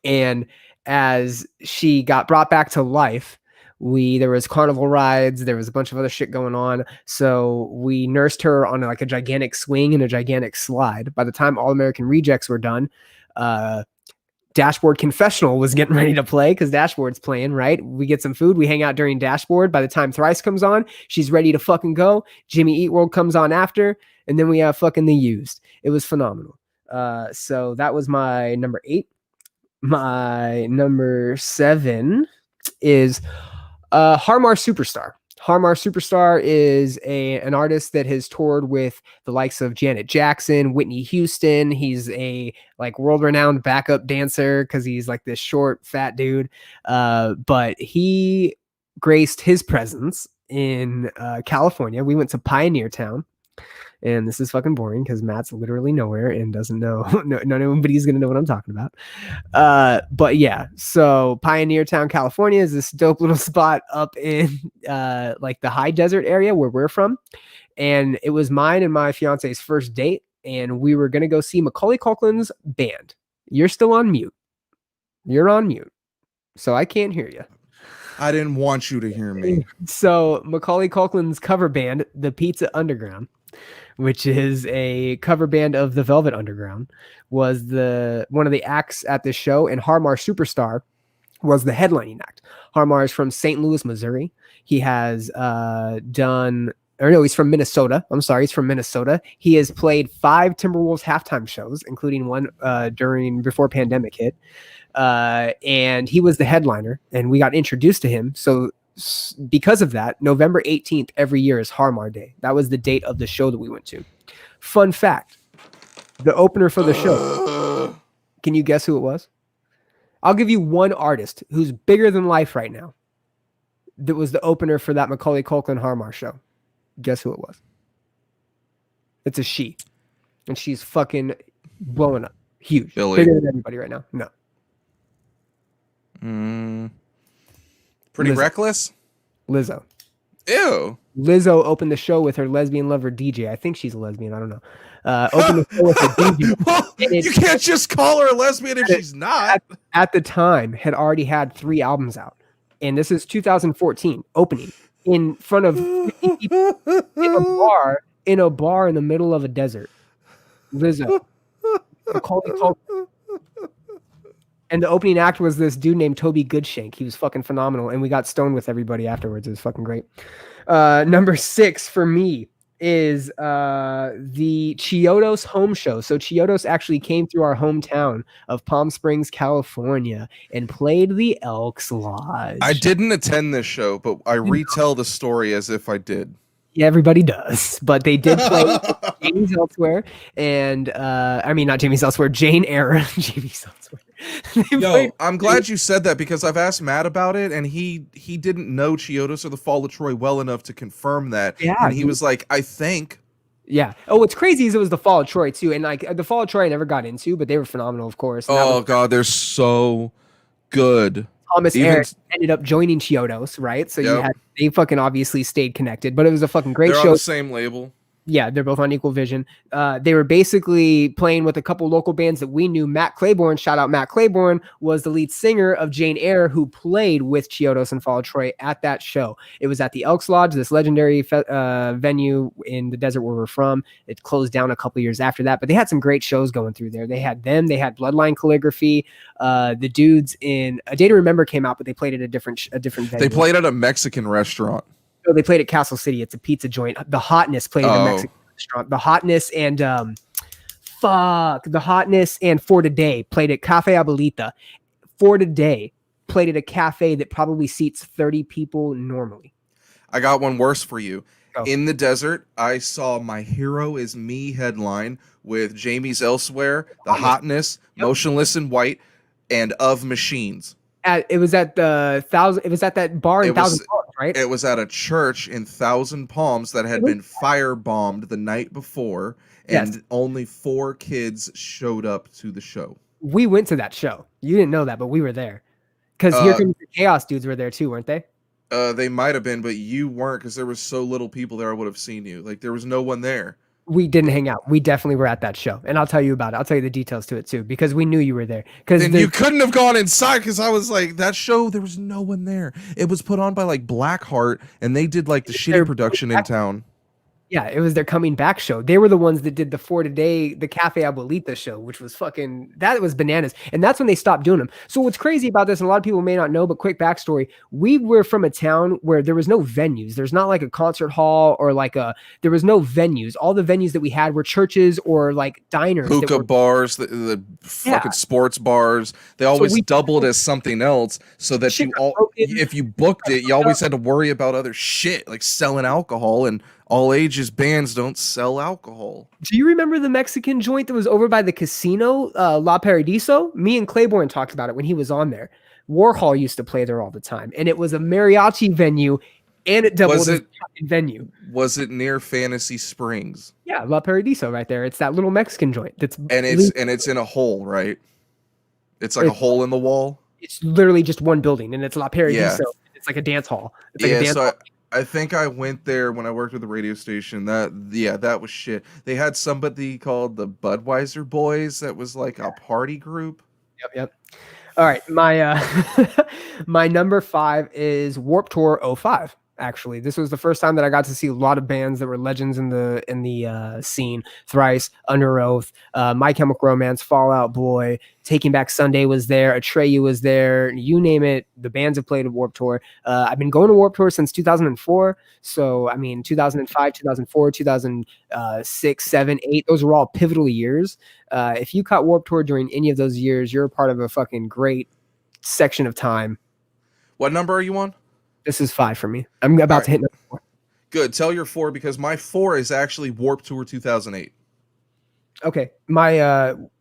And as she got brought back to life, there was carnival rides, there was a bunch of other shit going on. So we nursed her on like a gigantic swing and a gigantic slide. By the time All American Rejects were done, Dashboard Confessional was getting ready to play because Dashboard's playing, right? We get some food. We hang out during Dashboard. By the time Thrice comes on, she's ready to fucking go. Jimmy Eat World comes on after. And then we have fucking The Used. It was phenomenal. So that was my number 8. My number 7 is Harmar Superstar. Harmar Superstar is an artist that has toured with the likes of Janet Jackson, Whitney Houston. He's a like world-renowned backup dancer because he's like this short, fat dude. But he graced his presence in California. We went to Pioneer Town. And this is fucking boring because Matt's literally nowhere and doesn't know. Nobody's going to know what I'm talking about. But yeah, so Pioneer Town, California is this dope little spot up in like the high desert area where we're from. And it was mine and my fiance's first date. And we were going to go see Macaulay Culkin's band. You're still on mute. You're on mute. So I can't hear you. I didn't want you to hear me. So Macaulay Culkin's cover band, the Pizza Underground, which is a cover band of the Velvet Underground, was one of the acts at this show, and Harmar Superstar was the headlining act. Harmar is from St. Louis, Missouri. He has he's from Minnesota. I'm sorry, he's from Minnesota. He has played 5 Timberwolves halftime shows, including one before pandemic hit. And he was the headliner, and we got introduced to him. So because of that, November 18th every year is Harmar Day. That was the date of the show that we went to. Fun fact, the opener for the show, can you guess who it was? I'll give you one artist who's bigger than life right now that was the opener for that Macaulay Culkin Harmar show. Guess who it was? It's a she. And she's fucking blowing up. Huge. Billie. Bigger than everybody right now. No. Pretty Lizzo. Reckless? Lizzo. Ew. Lizzo opened the show with her lesbian lover DJ. I think she's a lesbian. I don't know. Opened the show with her DJ. Well, And you can't just call her a lesbian if she's not. At the time, had already had 3 albums out. And this is 2014, opening in front of 50 people in a bar in the middle of a desert. Lizzo. And the opening act was this dude named Toby Goodshank. He was fucking phenomenal. And we got stoned with everybody afterwards. It was fucking great. Number 6 for me is the Chiodos home show. So Chiodos actually came through our hometown of Palm Springs, California, and played the Elks Lodge. I didn't attend this show, but I retell the story as if I did. Yeah, everybody does, but they did play Jamie's Elsewhere, and I mean not Jamie's Elsewhere, Jane Eyre, Jamie's Elsewhere. Yo, I'm glad you said that because I've asked Matt about it, and he didn't know Chiodos or the Fall of Troy well enough to confirm that. Yeah, and he was like, I think. Yeah. Oh, what's crazy is it was the Fall of Troy too, and like the Fall of Troy I never got into, but they were phenomenal, of course. Oh God, they're so good. Thomas Eric ended up joining Chiodos, right? So they fucking obviously stayed connected, but it was a fucking great show. They're on the same label. Yeah, they're both on Equal Vision. They were basically playing with a couple local bands that we knew. Matt Claiborne, shout out Matt Claiborne, was the lead singer of Jane Eyre, who played with Chiodos and Fall of Troy at that show. It was at the Elks Lodge, this legendary venue in the desert where we're from. It closed down a couple years after that, but they had some great shows going through there. They had Bloodline Calligraphy. The dudes in A Day to Remember came out, but they played at a different venue. They played at a Mexican restaurant. No, they played at Castle City. It's a pizza joint. The Hotness played at a Mexican restaurant. The Hotness and For Today played at Cafe Abuelita. For Today played at a cafe that probably seats 30 people normally. I got one worse for you. Go. In the desert, I saw My Hero Is Me headline with Jamie's Elsewhere, The Hotness, Motionless in White, and Of Machines. It was at the Thousand. It was at that bar in Thousand Palms, right? It was at a church in Thousand Palms that had been firebombed the night before, and only 4 kids showed up to the show. We went to that show. You didn't know that, but we were there because Here Comes the Chaos dudes were there too, weren't they? They might have been, but you weren't because there was so little people there. I would have seen you. Like there was no one there. We didn't hang out. We definitely were at that show, and I'll tell you about it. I'll tell you the details to it too, because we knew you were there. Because you couldn't have gone inside because I was like, that show, there was no one there. It was put on by like Blackheart, and they did like the shitty production in town. Yeah, it was their coming back show. They were the ones that did the For Today, the Cafe Abuelita show, which was that was bananas. And that's when they stopped doing them. So what's crazy about this, and a lot of people may not know, but quick backstory, we were from a town where there was no venues. There's not like a concert hall or there was no venues. All the venues that we had were churches or like diners. Hookah bars, the fucking sports bars. They always doubled as something else so that if you booked it, you always had to worry about other shit like selling alcohol, and all ages bands don't sell alcohol. Do you remember the Mexican joint that was over by the casino, La Paradiso? Me and Claiborne talked about it when he was on there. Warhol used to play there all the time, and it was a mariachi venue, and it doubled as a venue. Was it near Fantasy Springs? Yeah, La Paradiso right there. It's that little Mexican joint. It's in a hole, right? It's like a hole in the wall. It's literally just one building, and it's La Paradiso. Yeah. It's like a dance hall. It's like a dance hall. I think I went there when I worked with the radio station. That was shit. They had somebody called the Budweiser Boys that was like a party group. Yep. All right, my my number 5 is Warped Tour 05. Actually, this was the first time that I got to see a lot of bands that were legends in the scene. Thrice, Under Oath, My Chemical Romance, Fall Out Boy, Taking Back Sunday was there, Atreyu was there, you name it. The bands have played at Warped Tour. I've been going to Warped Tour since 2004. So, I mean, 2005, 2004, 2006, 7, 8, those were all pivotal years. If you caught Warped Tour during any of those years, you're a part of a fucking great section of time. What number are you on? This is 5 for me. I'm about to hit number 4. Good. Tell your 4 because my 4 is actually Warped Tour 2008. Okay.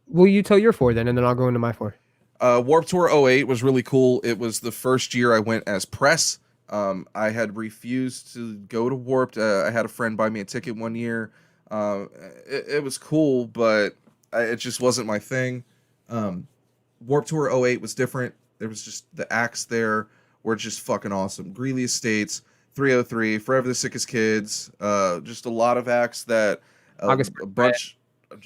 Will you tell your 4 then, and then I'll go into my 4. Warped Tour 08 was really cool. It was the first year I went as press. I had refused to go to Warped. I had a friend buy me a ticket one year. It was cool, but it just wasn't my thing. Warped Tour 08 was different. There was just the acts there were just fucking awesome. Greeley Estates, 303, Forever the Sickest Kids, just a lot of acts that August a bunch.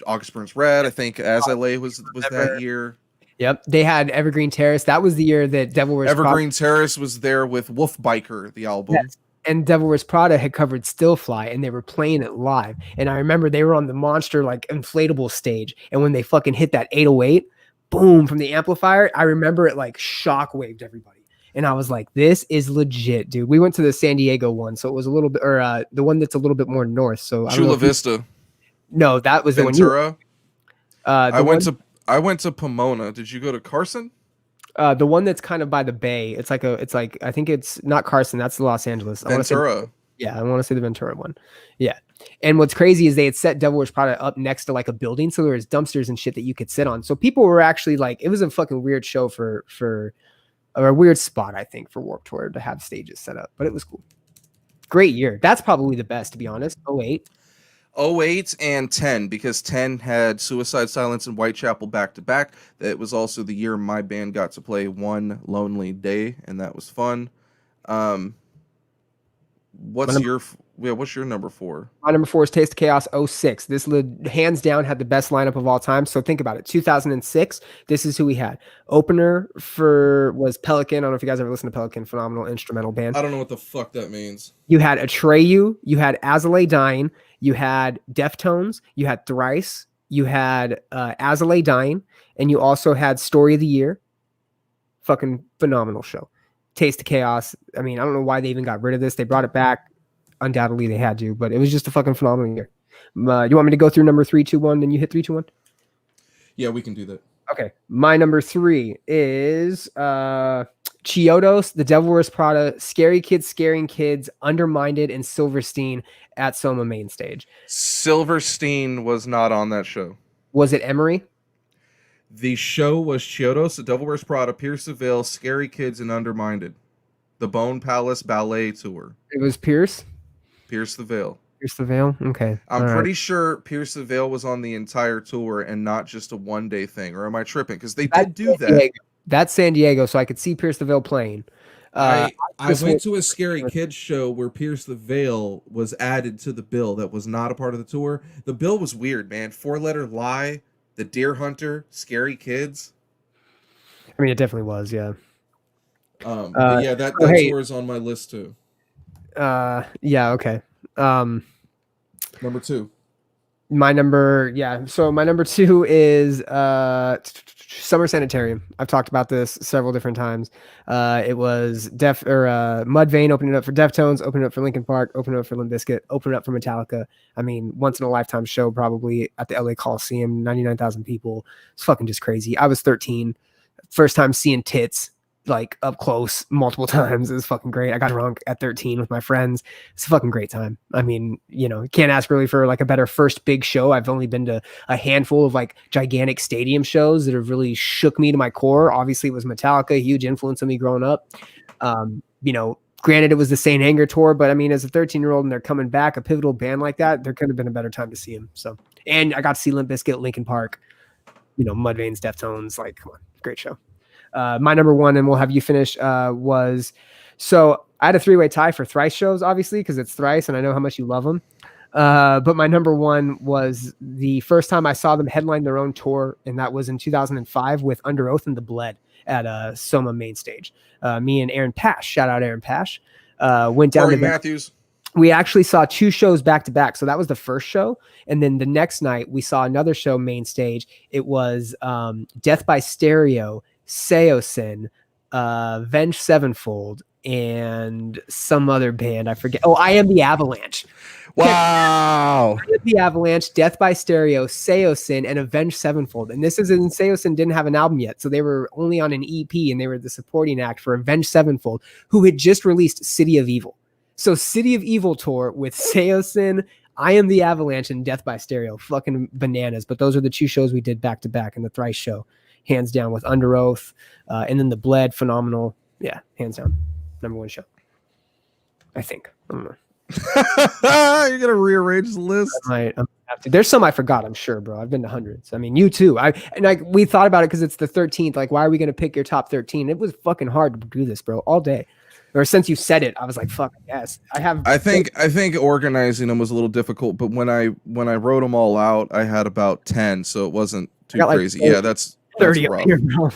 August Burns Red, I think. As I Lay was that Remember. year. Yep, they had Evergreen Terrace. That was the year that Devil Wears Prada. Evergreen Terrace was there with Wolf Biker, the album. Yes. And Devil Wears Prada had covered Still Fly, and they were playing it live. And I remember they were on the monster like inflatable stage, and when they fucking hit that 808, boom from the amplifier, I remember it like shockwaved everybody. And I was like, "This is legit, dude." We went to the San Diego one, so it was a little bit, or the one that's a little bit more north. So Chula Vista. No, that was Ventura. The one I went to Pomona. Did you go to Carson? The one that's kind of by the bay. It's like I think it's not Carson. That's Los Angeles. Ventura. I want to say the Ventura one. Yeah. And what's crazy is they had set Devil Wears Prada up next to like a building, so there was dumpsters and shit that you could sit on. So people were actually like, it was a fucking weird show for or a weird spot, I think, for Warped Tour to have stages set up, but it was cool. Great year. That's probably the best, to be honest. 08. 08 and 10, because 10 had Suicide Silence and Whitechapel back to back. That was also the year my band got to play One Lonely Day, and that was fun. What's your number 4? My number 4 is Taste of Chaos 06. This hands down had the best lineup of all time. So think about it. 2006, this is who we had. Opener was Pelican. I don't know if you guys ever listened to Pelican. Phenomenal instrumental band. I don't know what the fuck that means. You had Atreyu. You had Azalea Dying. You had Deftones. You had Thrice. You had Azalea Dying. And you also had Story of the Year. Fucking phenomenal show. Taste of Chaos. I mean, I don't know why they even got rid of this. They brought it back. Undoubtedly they had to, but it was just a fucking phenomenal year. You want me to go through number 3, 2, 1, then you hit 3, 2, 1? Yeah, we can do that. Okay. My number 3 is Chiodos, The Devil Wears Prada, Scary Kids Scaring Kids, Undermined, and Silverstein at Soma Main Stage. Silverstein was not on that show. Was it Emery? The show was Chiodos, The Devil Wears Prada, Pierce the Veil, Scary Kids, and Undermined. The Bone Palace Ballet Tour. It was Pierce? Pierce the Veil. Pierce the Veil? Okay. I'm pretty sure Pierce the Veil was on the entire tour and not just a one-day thing. Or am I tripping? Because they did do that. That's San Diego, so I could see Pierce the Veil playing. I went to a Scary Kids show where Pierce the Veil was added to the bill that was not a part of the tour. The bill was weird, man. 4-letter lie, The Deer Hunter, Scary Kids. I mean, it definitely was, yeah. Yeah, that tour is on my list too. Yeah, okay. Number 2. My number 2 is Summer Sanitarium. I've talked about this several different times. It was Mudvayne opening up for Deftones, opening up for Linkin Park, opening up for Limp Bizkit, opening up for Metallica. I mean, once in a lifetime show, probably at the LA Coliseum, 99,000 people. It's fucking just crazy. I was 13, first time seeing tits like up close multiple times. It was fucking great. I got drunk at 13 with my friends. It's a fucking great time. I mean, can't ask really for like a better first big show. I've only been to a handful of like gigantic stadium shows that have really shook me to my core. Obviously it was Metallica, a huge influence on me growing up. Granted it was the St. Anger tour, but I mean, as a 13-year-old and they're coming back, a pivotal band like that, there could have been a better time to see him. So, and I got to see Limp Bizkit, Linkin Park, Mudvayne's, Deftones, like, come on, great show. My number 1, and we'll have you finish, was, so I had a 3-way tie for Thrice shows, obviously, because it's Thrice, and I know how much you love them. But my number 1 was the first time I saw them headline their own tour, and that was in 2005 with Under Oath and The Bled at Soma Main Stage. Me and Aaron Pash, shout out Aaron Pash, went down to Matthews. We actually saw 2 shows back to back. So that was the first show. And then the next night we saw another show main stage. It was Death by Stereo, Seosin, Avenged Sevenfold, and some other band. I forget. Oh, I Am the Avalanche. Wow. I Am the Avalanche, Death by Stereo, Seosin, and Avenged Sevenfold. And this is in Seosin didn't have an album yet. So they were only on an EP and they were the supporting act for Avenged Sevenfold, who had just released City of Evil. So City of Evil tour with Seosin, I Am the Avalanche, and Death by Stereo. Fucking bananas. But those are the 2 shows we did back to back, and the Thrice show, hands down, with Under Oath, and then The Bled, phenomenal. Yeah, hands down, number 1 show, I think. I don't know. You're gonna rearrange the list. I'm have to. There's some I forgot, I'm sure, bro. I've been to hundreds. I mean, you too. We thought about it because it's the 13th. Like, why are we gonna pick your top 13? It was fucking hard to do this, bro, all day. Or since you said it, I was like, fuck, yes. I have. I think organizing them was a little difficult, but when I wrote them all out, I had about 10, so it wasn't I too got like crazy. 30, Yeah, that's 30 up rough. here, bro.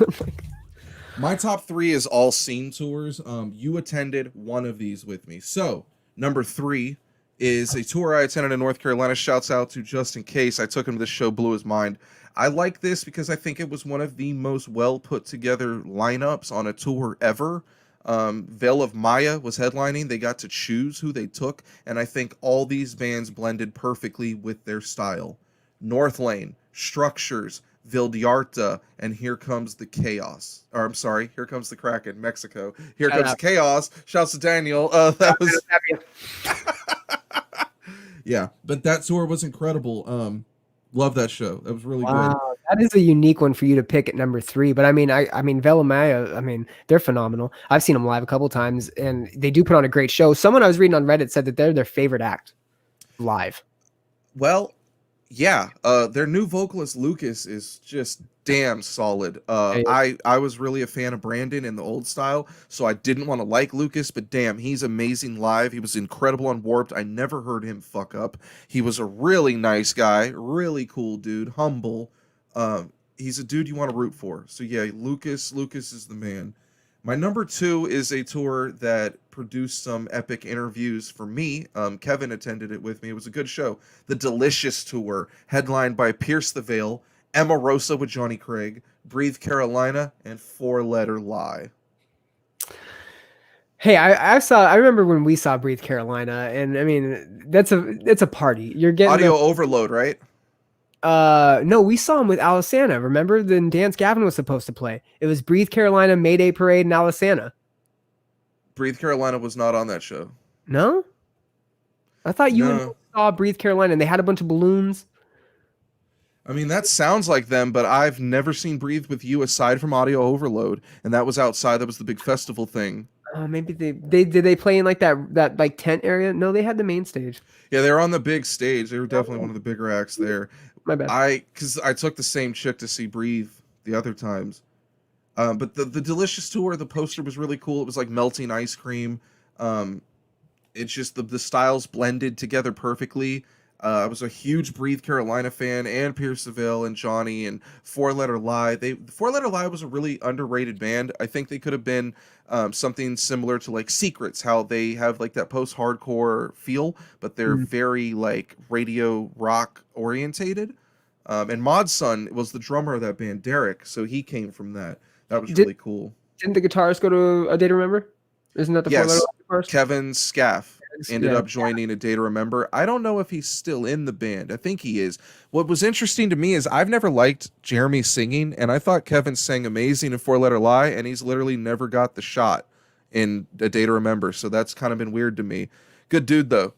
My top 3 is all scene tours. You attended one of these with me. So, number 3 is a tour I attended in North Carolina. Shouts out to Just In Case. I took him to this show, blew his mind. I like this because I think it was one of the most well put together lineups on a tour ever. Veil of Maya was headlining. They got to choose who they took, and I think all these bands blended perfectly with their style. North Lane, Structures, Vildiarta, and Here Comes the Chaos. Or I'm sorry, Here Comes the Kraken, Mexico. Here Shout Comes out. the Chaos. Shouts to Daniel. That was yeah, but that tour was incredible. Love that show. That was really good. Wow, that is a unique one for you to pick at number 3. But I mean, Velamaya, I mean, they're phenomenal. I've seen them live a couple times, and they do put on a great show. Someone I was reading on Reddit said that they're their favorite act live. Well, yeah, their new vocalist Lucas is just damn solid. Hey, I was really a fan of Brandon in the old style, so I didn't want to like Lucas, but damn, he's amazing live. He was incredible on Warped. I never heard him fuck up. He was a really nice guy, really cool dude, humble. He's a dude you want to root for. So yeah, Lucas is the man. My number 2 is a tour that produced some epic interviews for me. Kevin attended it with me. It was a good show. The Delicious Tour, headlined by Pierce the Veil, Emma Rosa with Johnny Craig, Breathe Carolina, and Four Letter Lie. hey, I remember when we saw Breathe Carolina, and I mean, that's a party. You're getting Audio overload, right? no, we saw him with Alisana. Remember? Then Dance Gavin was supposed to play. It was Breathe Carolina, Mayday Parade, and Alisana. Breathe Carolina was not on that show. No? I thought you and No. saw Breathe Carolina, and they had a bunch of balloons. I mean, that sounds like them, but I've never seen Breathe with You aside from Audio Overload, and that was outside. That was the big festival thing. Maybe they did they play in like that like tent area? No, they had the main stage. Yeah, they were on the big stage. They were definitely one of the bigger acts there. My bad. Because I took the same chick to see Breathe the other times. But the Delicious Tour, the poster was really cool. It was like melting ice cream. It's just the styles blended together perfectly. I was a huge Breathe Carolina fan, and Pierce the Veil and Johnny and Four Letter Lie. Four Letter Lie was a really underrated band. I think they could have been something similar to like Secrets, how they have like that post-hardcore feel, but they're very like radio rock orientated. And Mod's son was the drummer of that band, Derek, so he came from that. That was really cool. Didn't the guitarist go to A Day to Remember? Isn't that the Yes, guitarist? Kevin Scaff ended Yeah. up joining A Day to Remember. I don't know if he's still in the band. I think he is. What was interesting to me is I've never liked Jeremy singing, and I thought Kevin sang amazing in Four Letter Lie, and he's literally never got the shot in A Day to Remember, so that's kind of been weird to me. Good dude, though.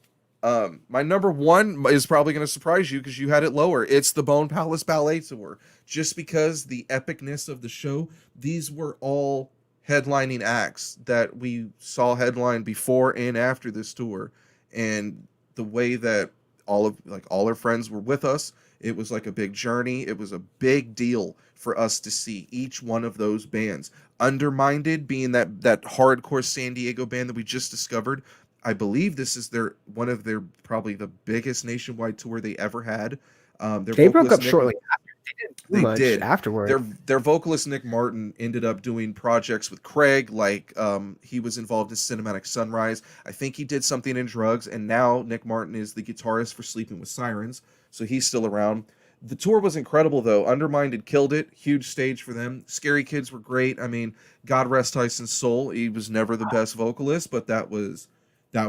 My number 1 is probably going to surprise you because you had it lower. It's the Bone Palace Ballet Tour. Just because the epicness of the show, these were all headlining acts that we saw headline before and after this tour, and the way that all our friends were with us, it was like a big journey. It was a big deal for us to see each one of those bands. Undermined being that hardcore San Diego band that we just discovered. I believe this is one of their probably the biggest nationwide tour they ever had. They broke up shortly after. They did afterward. Their vocalist Nick Martin ended up doing projects with Craig, like he was involved in Cinematic Sunrise. I think he did something in Drugs, and now Nick Martin is the guitarist for Sleeping with Sirens, so he's still around. The tour was incredible, though. Undermined killed it. Huge stage for them. Scary Kids were great. I mean, God rest Tyson's soul. He was never the best vocalist, but that was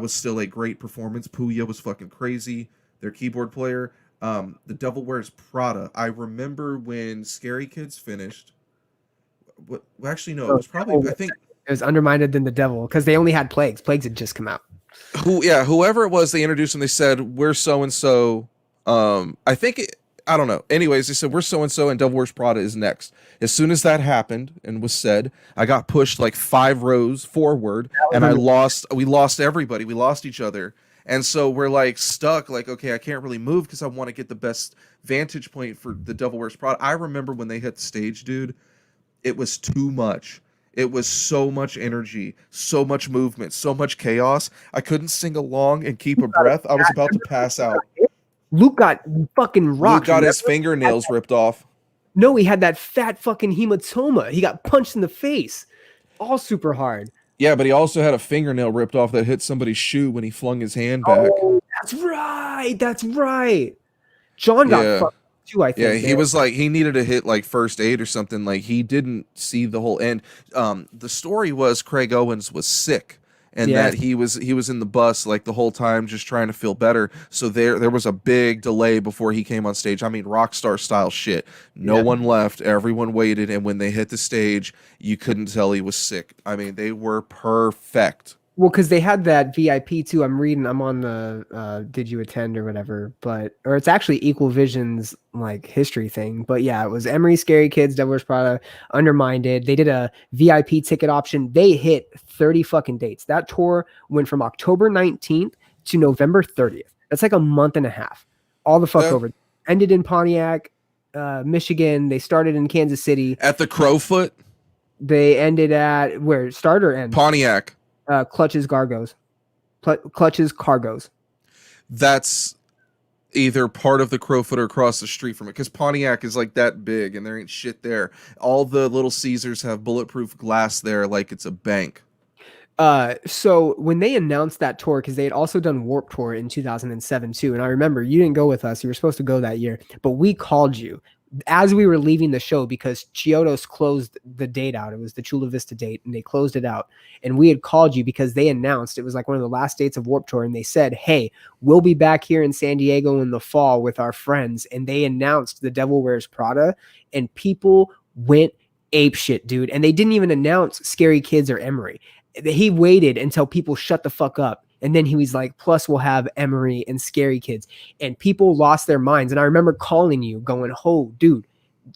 still a great performance. Puya was fucking crazy. Their keyboard player. The Devil Wears Prada. I remember when Scary Kids finished. Well, actually, no. It was probably, I think, it was Undermined than the Devil because they only had Plagues. Plagues had just come out. whoever it was, they introduced them. They said, "We're so and so." I don't know. Anyways, they said, "We're so and so," and Devil Wears Prada is next. As soon as that happened and was said, I got pushed like 5 rows forward, and we lost everybody. We lost each other. And so we're like stuck, like, okay, I can't really move because I want to get the best vantage point for the Devil Wears Prada. I remember when they hit the stage, dude, it was too much. It was so much energy, so much movement, so much chaos. I couldn't sing along and keep a breath. I was about to pass out. Luke got fucking Luke rocked. got his Remember? fingernails ripped off. No, he had that fat fucking hematoma. He got punched in the face, all super hard. Yeah, but he also had a fingernail ripped off that hit somebody's shoe when he flung his hand back. Oh, that's right. That's right. John got Yeah. fucked too, I Yeah, think. he was like he needed to hit like first aid or something. Like he didn't see the whole end. The story was Craig Owens was sick and Yes. that he was in the bus like the whole time just trying to feel better. So there was a big delay before he came on stage. I mean, rock star style shit. No Yeah. one left. Everyone waited, and when they hit the stage, you couldn't tell he was sick. I mean, they were perfect. Well, because they had that VIP too. I'm on the did you attend or whatever, or it's actually Equal Vision's like history thing. But yeah, it was Emery, Scary Kids, Devil Wears Prada, Undermined. They did a VIP ticket option. They hit 30 fucking dates. That tour went from October 19th to November 30th. That's like a month and a half. All the fuck Yeah. over. Ended in Pontiac, Michigan. They started in Kansas City. At the Crowfoot, They ended at where starter end. Pontiac. Clutches Cargos. Clutches Cargos. That's either part of the Crowfoot or across the street from it, because Pontiac is like that big and there ain't shit there. All the Little Caesars have bulletproof glass there like it's a bank. So when they announced that tour, because they had also done Warped Tour in 2007 too, and I remember you didn't go with us. You were supposed to go that year, but we called you as we were leaving the show because Chiodos closed the date out. It was the Chula Vista date, and they closed it out. And we had called you because they announced it was like one of the last dates of Warped Tour, and they said, "Hey, we'll be back here in San Diego in the fall with our friends." And they announced The Devil Wears Prada, and people went ape shit, dude. And they didn't even announce Scary Kids or Emery. He waited until people shut the fuck up. And then he was like, plus we'll have Emery and Scary Kids. And people lost their minds. And I remember calling you going, oh, dude,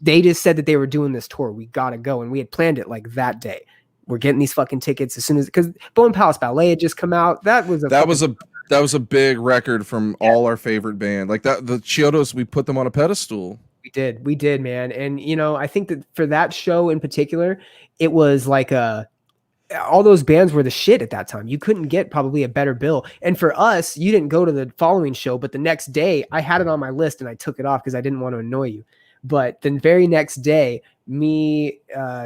they just said that they were doing this tour. We got to go. And we had planned it like that day. We're getting these fucking tickets as soon as, because Bone Palace Ballet had just come out. That was a big record from all our favorite band. Like that, the Chiodos, we put them on a pedestal. We did, man. And I think that for that show in particular, it was like all those bands were the shit at that time. You couldn't get probably a better bill. And for us, you didn't go to the following show, but the next day I had it on my list and I took it off because I didn't want to annoy you. But the very next day, me,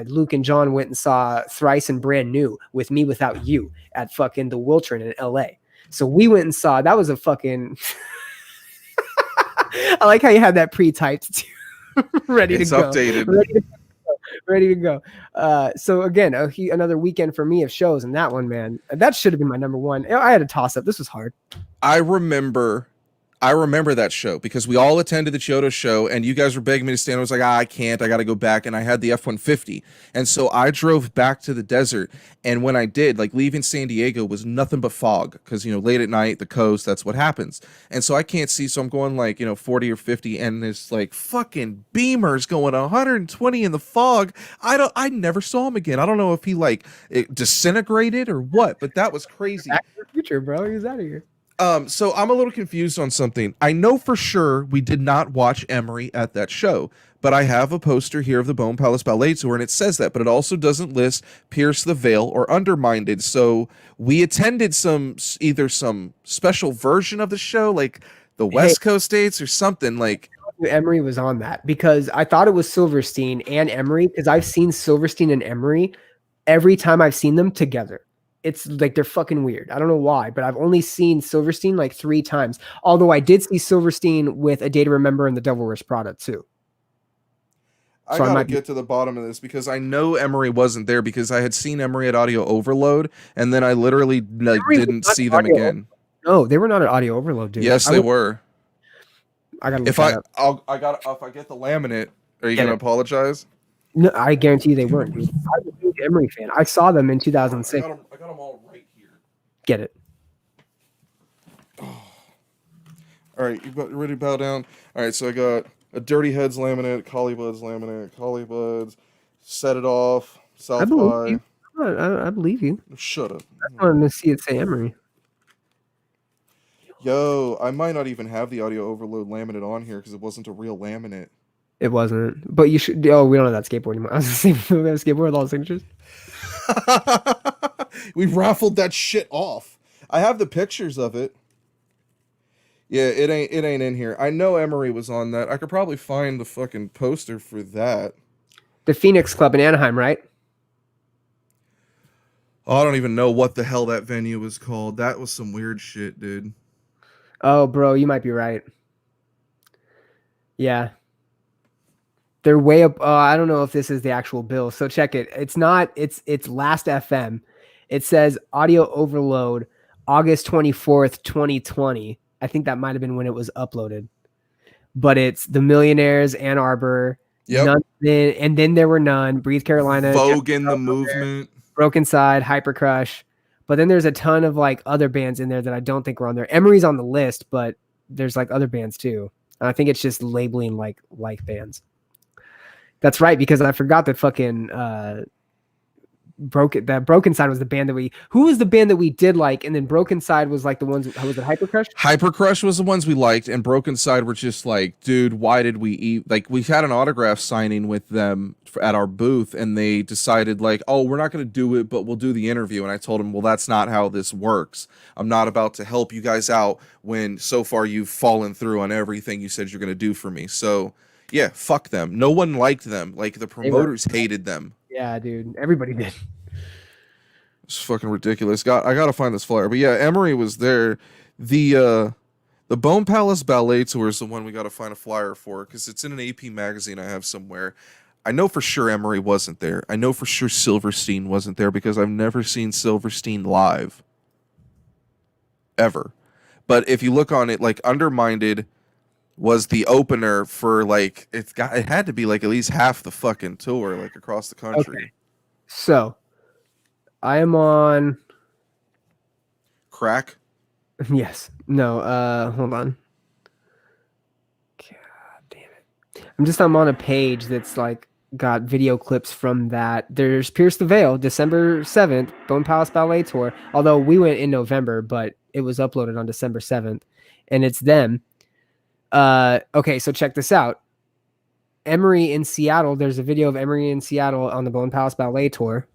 Luke, and John went and saw Thrice and Brand New with Me Without You at fucking the Wiltern in LA. So we went and saw, that was a fucking, I like how you had that pre-typed too. Ready to go. Updated. Ready to go. So again, another weekend for me of shows, and that one, man, that should have been my number one. I had a toss up. This was hard. I remember that show because we all attended the Chiodo show and you guys were begging me to stay. And I was like, I can't, I got to go back. And I had the F-150. And so I drove back to the desert. And when I did, like leaving San Diego was nothing but fog because, late at night, the coast, that's what happens. And so I can't see. So I'm going like, 40 or 50 and this like fucking Beamer's going 120 in the fog. I never saw him again. I don't know if he like it disintegrated or what, but that was crazy. Back to the Future, bro. He was out of here. So I'm a little confused on something. I know for sure we did not watch Emery at that show, but I have a poster here of the Bone Palace Ballet Tour, and it says that, but it also doesn't list Pierce the Veil or Undermined. So we attended either some special version of the show, like the West Coast dates or something like. Emery was on that because I thought it was Silverstein and Emery because I've seen Silverstein and Emery every time I've seen them together. It's like they're fucking weird. I don't know why, but I've only seen Silverstein like 3 times. Although I did see Silverstein with A Day to Remember and The Devil Wears Prada too. I gotta get to the bottom of this because I know Emery wasn't there because I had seen Emery at Audio Overload and then I literally didn't see them again. No, they were not at Audio Overload, dude. Yes, they were. I gotta. If I get the laminate, are you gonna apologize? No, I guarantee you they weren't, dude. I was a huge Emery fan. I saw them in 2006. I got them all right here. Get it. All right, you ready to bow down? All right, so I got a Dirty Heads laminate, Collie Buds laminate, Collie Buds, Set It Off, South by. I believe you. Shut up. I wanted to see it say Emery. Yo, I might not even have the Audio Overload laminate on here because it wasn't a real laminate. It wasn't. But you should. Oh, we don't have that skateboard anymore. I was gonna say we have a skateboard with all the signatures. We raffled that shit off. I have the pictures of it. Yeah, it ain't in here. I know Emery was on that. I could probably find the fucking poster for that. The Phoenix Club in Anaheim, right? Oh, I don't even know what the hell that venue was called. That was some weird shit, dude. Oh, bro, you might be right. Yeah. They're way up. I don't know if this is the actual bill. So check it. It's not. It's Last FM. It says audio overload, August 24th, 2020. I think that might have been when it was uploaded. But it's The Millionaires, Ann Arbor. Yep. None, and then there were none. Breathe, Carolina. Vogue in the Movement. Broken Side, Hyper Crush. But then there's a ton of like other bands in there that I don't think were on there. Emery's on the list, but there's like other bands too. And I think it's just labeling like bands. That's right, because I forgot that fucking Broken Side was the band that who was the band that we did like, and then Broken Side was like the ones, was it Hyper Crush? Hyper Crush was the ones we liked, and Broken Side were just like, dude, why did we eat? Like, we had an autograph signing with them at our booth, and they decided like, oh, we're not going to do it, but we'll do the interview. And I told them, well, that's not how this works. I'm not about to help you guys out when so far you've fallen through on everything you said you're going to do for me. So yeah, fuck them. No one liked them. Like, the promoters hated them. Yeah, dude. Everybody did. It's fucking ridiculous. I gotta find this flyer. But yeah, Emery was there. The Bone Palace Ballet Tour is the one we gotta find a flyer for, because it's in an AP magazine I have somewhere. I know for sure Emery wasn't there. I know for sure Silverstein wasn't there, because I've never seen Silverstein live. Ever. But if you look on it, like, Underminded was the opener for like it had to be like at least half the fucking tour, like across the country. Okay. So I am on crack. Yes. No, hold on. God damn it. I'm on a page that's like got video clips from that. There's Pierce the Veil, December 7th, Bone Palace Ballet Tour. Although we went in November, but it was uploaded on December 7th. And it's them. Okay, so check this out. Emery in Seattle. There's a video of Emery in Seattle on the Bone Palace Ballet Tour.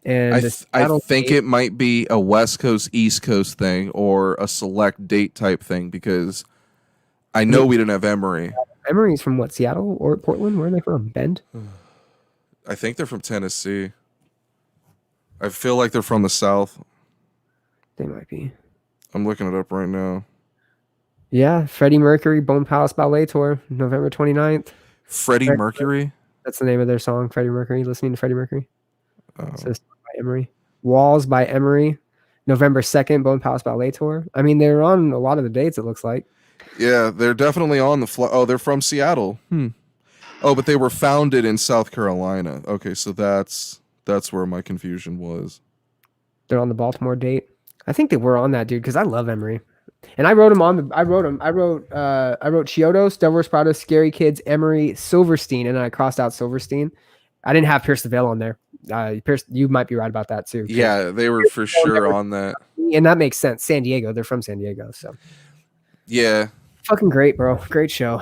And I think it might be a West Coast, East Coast thing, or a select date type thing, because I know we didn't have Emery. Emery's from what, Seattle or Portland? Where are they from? Bend? I think they're from Tennessee. I feel like they're from the South. They might be. I'm looking it up right now. Yeah, Freddie Mercury, Bone Palace Ballet Tour, November 29th. Freddie Mercury? That's the name of their song, Freddie Mercury. Listening to Freddie Mercury. Says by Emery. Walls by Emery, November 2nd, Bone Palace Ballet Tour. I mean, they're on a lot of the dates, it looks like. Yeah, they're definitely on the Oh, they're from Seattle. Oh, but they were founded in South Carolina. Okay, so that's where my confusion was. They're on the Baltimore date. I think they were on that, dude, because I love Emery. And I wrote them on. I wrote Chiodos, Devil Wears Prada, Scary Kids, Emery, Silverstein, and then I crossed out Silverstein. I didn't have Pierce the Veil on there. Pierce, you might be right about that too. Yeah, they were for sure on that. And that makes sense. San Diego, they're from San Diego, so yeah. Fucking great, bro. Great show.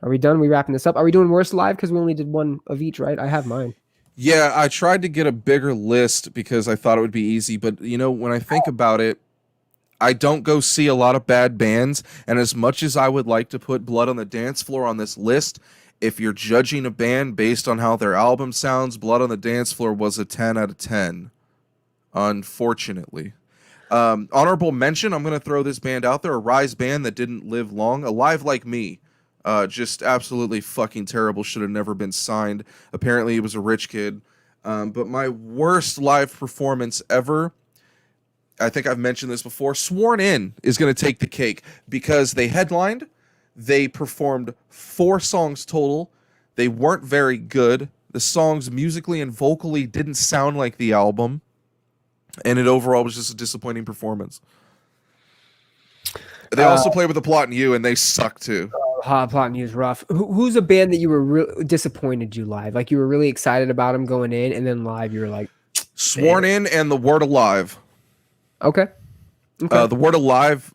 Are we done? We wrapping this up? Are we doing worst live? Because we only did one of each, right? I have mine. Yeah, I tried to get a bigger list because I thought it would be easy, but you know, when I think about it, I don't go see a lot of bad bands, and as much as I would like to put Blood on the Dance Floor on this list, if you're judging a band based on how their album sounds, Blood on the Dance Floor was a 10 out of 10, unfortunately. Honorable mention, I'm going to throw this band out there, a Rise band that didn't live long, Alive Like Me. Just absolutely fucking terrible, should have never been signed. Apparently he was a rich kid. But my worst live performance ever, I think I've mentioned this before, Sworn In is going to take the cake because they headlined, they performed 4 songs total, they weren't very good, the songs musically and vocally didn't sound like the album, and it overall was just a disappointing performance. They also played with The Plot and You, and they suck too. Plot and You is rough. Who's a band that you were disappointed you live? Like you were really excited about them going in, and then live you were like... Sworn In and The Word Alive. Okay. Okay. The Word Alive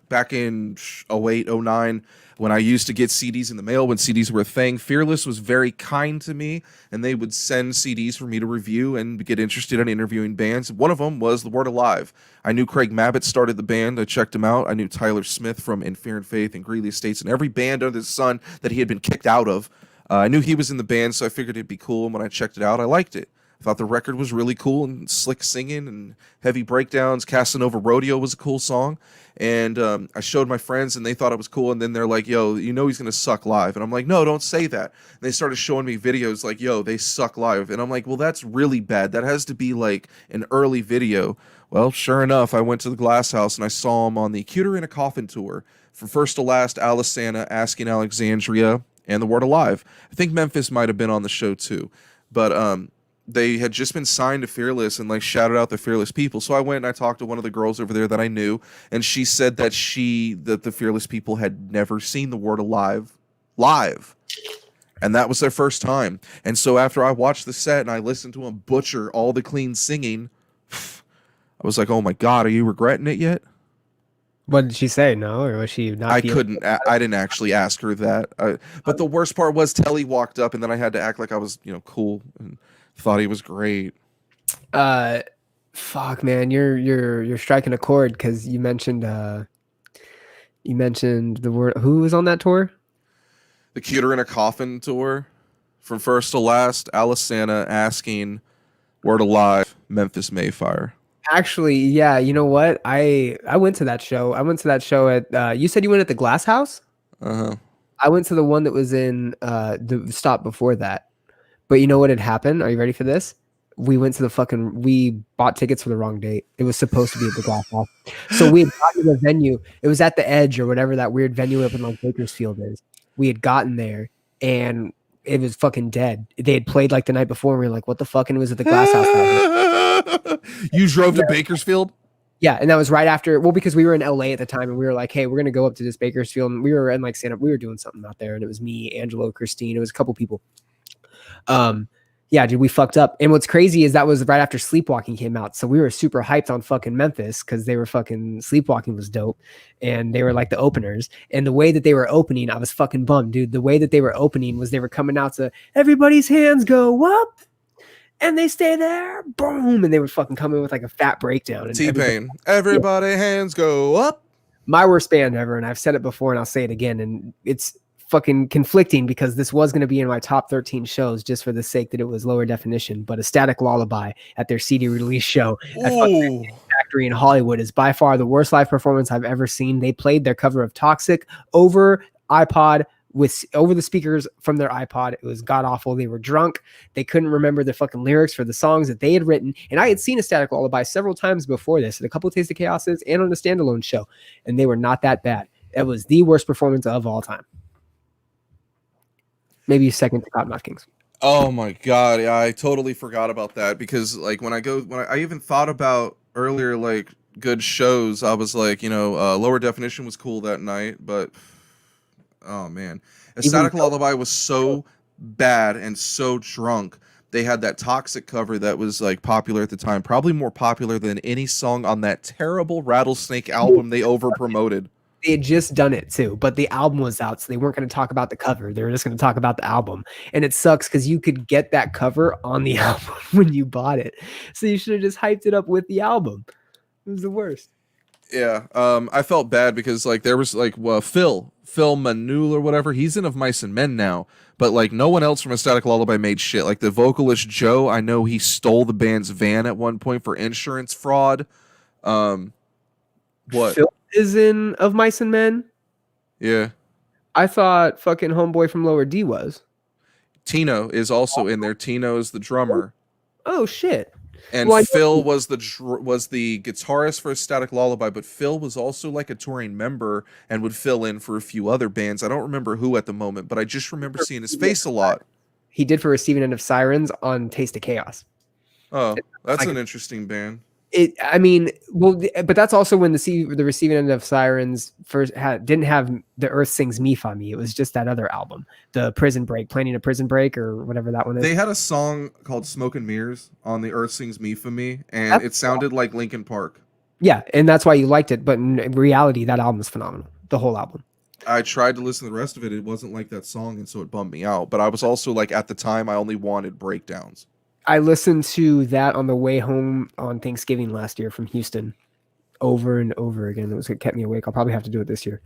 back in 08, 09, when I used to get CDs in the mail when CDs were a thing. Fearless was very kind to me, and they would send CDs for me to review and get interested in interviewing bands. One of them was The Word Alive. I knew Craig Mabbitt started the band. I checked him out. I knew Tyler Smith from In Fear and Faith and Greeley Estates and every band under the sun that he had been kicked out of. I knew he was in the band, so I figured it'd be cool. And when I checked it out, I liked it. I thought the record was really cool and slick singing and heavy breakdowns. Casanova Rodeo was a cool song. And I showed my friends and they thought it was cool. And then they're like, yo, you know he's going to suck live. And I'm like, no, don't say that. And they started showing me videos like, yo, they suck live. And I'm like, well, that's really bad. That has to be like an early video. Well, sure enough, I went to the Glass House and I saw him on the Cuter in a Coffin tour. From first to last, Alisana, Asking Alexandria, and The Word Alive. I think Memphis might have been on the show too. But they had just been signed to Fearless and like shouted out the Fearless people. So I went and I talked to one of the girls over there that I knew, and she said that the Fearless people had never seen The Word Alive live. And that was their first time. And so after I watched the set and I listened to him butcher all the clean singing, I was like, oh my God, are you regretting it yet? What did she say? No, or was she not? I didn't actually ask her that. But the worst part was Telly walked up and then I had to act like I was, cool and thought he was great. Fuck, man, you're striking a chord because you mentioned the word. Who was on that tour? The Cuter in a Coffin tour, from first to last. Alisana, Asking, Word Alive, Memphis Mayfire. Actually, yeah, you know what? I went to that show. I went to that show at. You said you went at the Glass House. Uh-huh. I went to the one that was in the stop before that. But you know what had happened? Are you ready for this? We bought tickets for the wrong date. It was supposed to be at the Glass House. So we had gotten to the venue. It was at the Edge or whatever that weird venue up in like Bakersfield is. We had gotten there and it was fucking dead. They had played like the night before and we were like, what the fuck? And it was at the Glass House. You drove to Bakersfield? Yeah, and that was right after, because we were in LA at the time and we were like, hey, we're going to go up to this Bakersfield. And we were in like we were doing something out there and it was me, Angelo, Christine. It was a couple people. Yeah, dude, we fucked up. And what's crazy is that was right after Sleepwalking came out. So we were super hyped on fucking Memphis because they were fucking Sleepwalking was dope. And they were like the openers. And the way that they were opening, I was fucking bummed, dude. The way that they were opening was they were coming out to everybody's hands go up and they stay there. Boom. And they would fucking come in with like a fat breakdown. And T-Pain. Everybody hands go up. My worst band ever. And I've said it before and I'll say it again. And it's fucking conflicting because this was going to be in my top 13 shows just for the sake that it was lower definition, but A Static Lullaby at their CD release show at Factory in Hollywood is by far the worst live performance I've ever seen. They played their cover of Toxic over the speakers from their iPod. It was god awful. They were drunk. They couldn't remember the fucking lyrics for the songs that they had written. And I had seen A Static Lullaby several times before this at a couple of Taste of Chaoses and on a standalone show, and they were not that bad. It was the worst performance of all time. Maybe second to Cottonmouth Kings. Oh my God. Yeah, I totally forgot about that because like when I even thought about earlier, like good shows, I was like, Lower Definition was cool that night, but oh man, A Static Lullaby was so bad and so drunk. They had that Toxic cover that was like popular at the time, probably more popular than any song on that terrible Rattlesnake album they over promoted. They had just done it too, but the album was out, so they weren't going to talk about the cover. They were just going to talk about the album. And it sucks because you could get that cover on the album when you bought it. So you should have just hyped it up with the album. It was the worst. Yeah, I felt bad because like there was like Phil Manul or whatever. He's in Of Mice and Men now, but like no one else from A Static Lullaby made shit. Like the vocalist Joe, I know he stole the band's van at one point for insurance fraud. What? Phil is in Of Mice and Men? Yeah. I thought fucking homeboy from Lower D was. Tino is also in there. Tino is the drummer. Oh shit. And Phil was the guitarist for A Static Lullaby, but Phil was also like a touring member and would fill in for a few other bands. I don't remember who at the moment, but I just remember seeing his face a lot. He did for Receiving End of Sirens on Taste of Chaos. Oh, that's an interesting band. But that's also when the Receiving End of Sirens first didn't have The Earth Sings Me for Me. It was just that other album, the Prison Break, Planning a Prison Break or whatever that one is. They had a song called Smoke and Mirrors on The Earth Sings Me for Me, and it sounded like Linkin Park. Yeah, and that's why you liked it. But in reality, that album is phenomenal. The whole album. I tried to listen to the rest of it. It wasn't like that song, and so it bummed me out. But I was also like, at the time, I only wanted breakdowns. I listened to that on the way home on Thanksgiving last year from Houston over and over again. It kept me awake. I'll probably have to do it this year.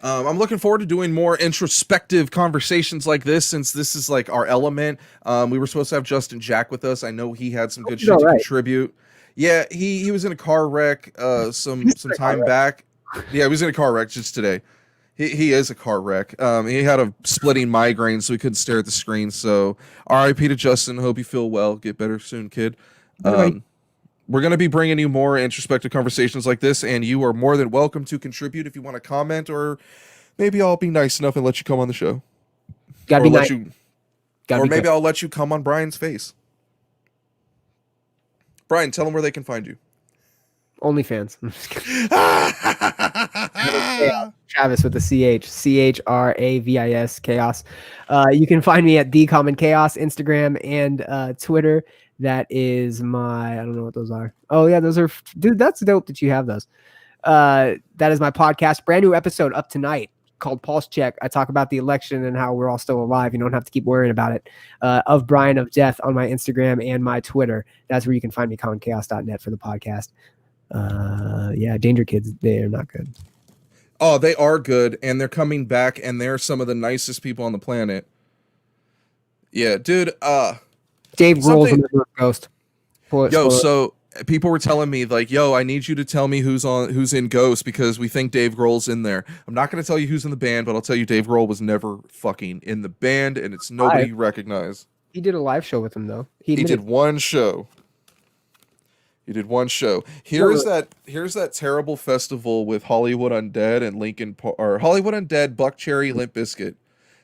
I'm looking forward to doing more introspective conversations like this, since this is like our element. We were supposed to have Justin Jack with us. I know he had some good shit to contribute. Yeah, he was in a car wreck some time back. Yeah, he was in a car wreck just today. He is a car wreck. He had a splitting migraine, so he couldn't stare at the screen. So R.I.P. to Justin. Hope you feel well. Get better soon, kid. We're going to be bringing you more introspective conversations like this, and you are more than welcome to contribute if you want to comment, or maybe I'll be nice enough and let you come on the show. Gotta be nice. Or maybe I'll let you come on Brian's face. Brian, tell them where they can find you. OnlyFans. Travis with the CHRAVIS chaos. You can find me at The Common Chaos, Instagram and Twitter. That is I don't know what those are. Oh yeah, those are, dude, that's dope that you have those. That is my podcast. Brand new episode up tonight called Pulse Check. I talk about the election and how we're all still alive. You don't have to keep worrying about it. Of Brian of Death on my Instagram and my Twitter. That's where you can find me, commonchaos.net for the podcast. Yeah, Danger Kids, they are not good. Oh, they are good, and they're coming back, and they're some of the nicest people on the planet. Yeah, dude, Dave Grohl's in the Ghost. So people were telling me, like, yo, I need you to tell me who's in Ghost, because we think Dave Grohl's in there. I'm not going to tell you who's in the band, but I'll tell you Dave Grohl was never fucking in the band, and it's nobody you recognize. He did a live show with him, though. He did one show. Here's that terrible festival with Hollywood Undead and Hollywood Undead, Buck Cherry, Limp Bizkit.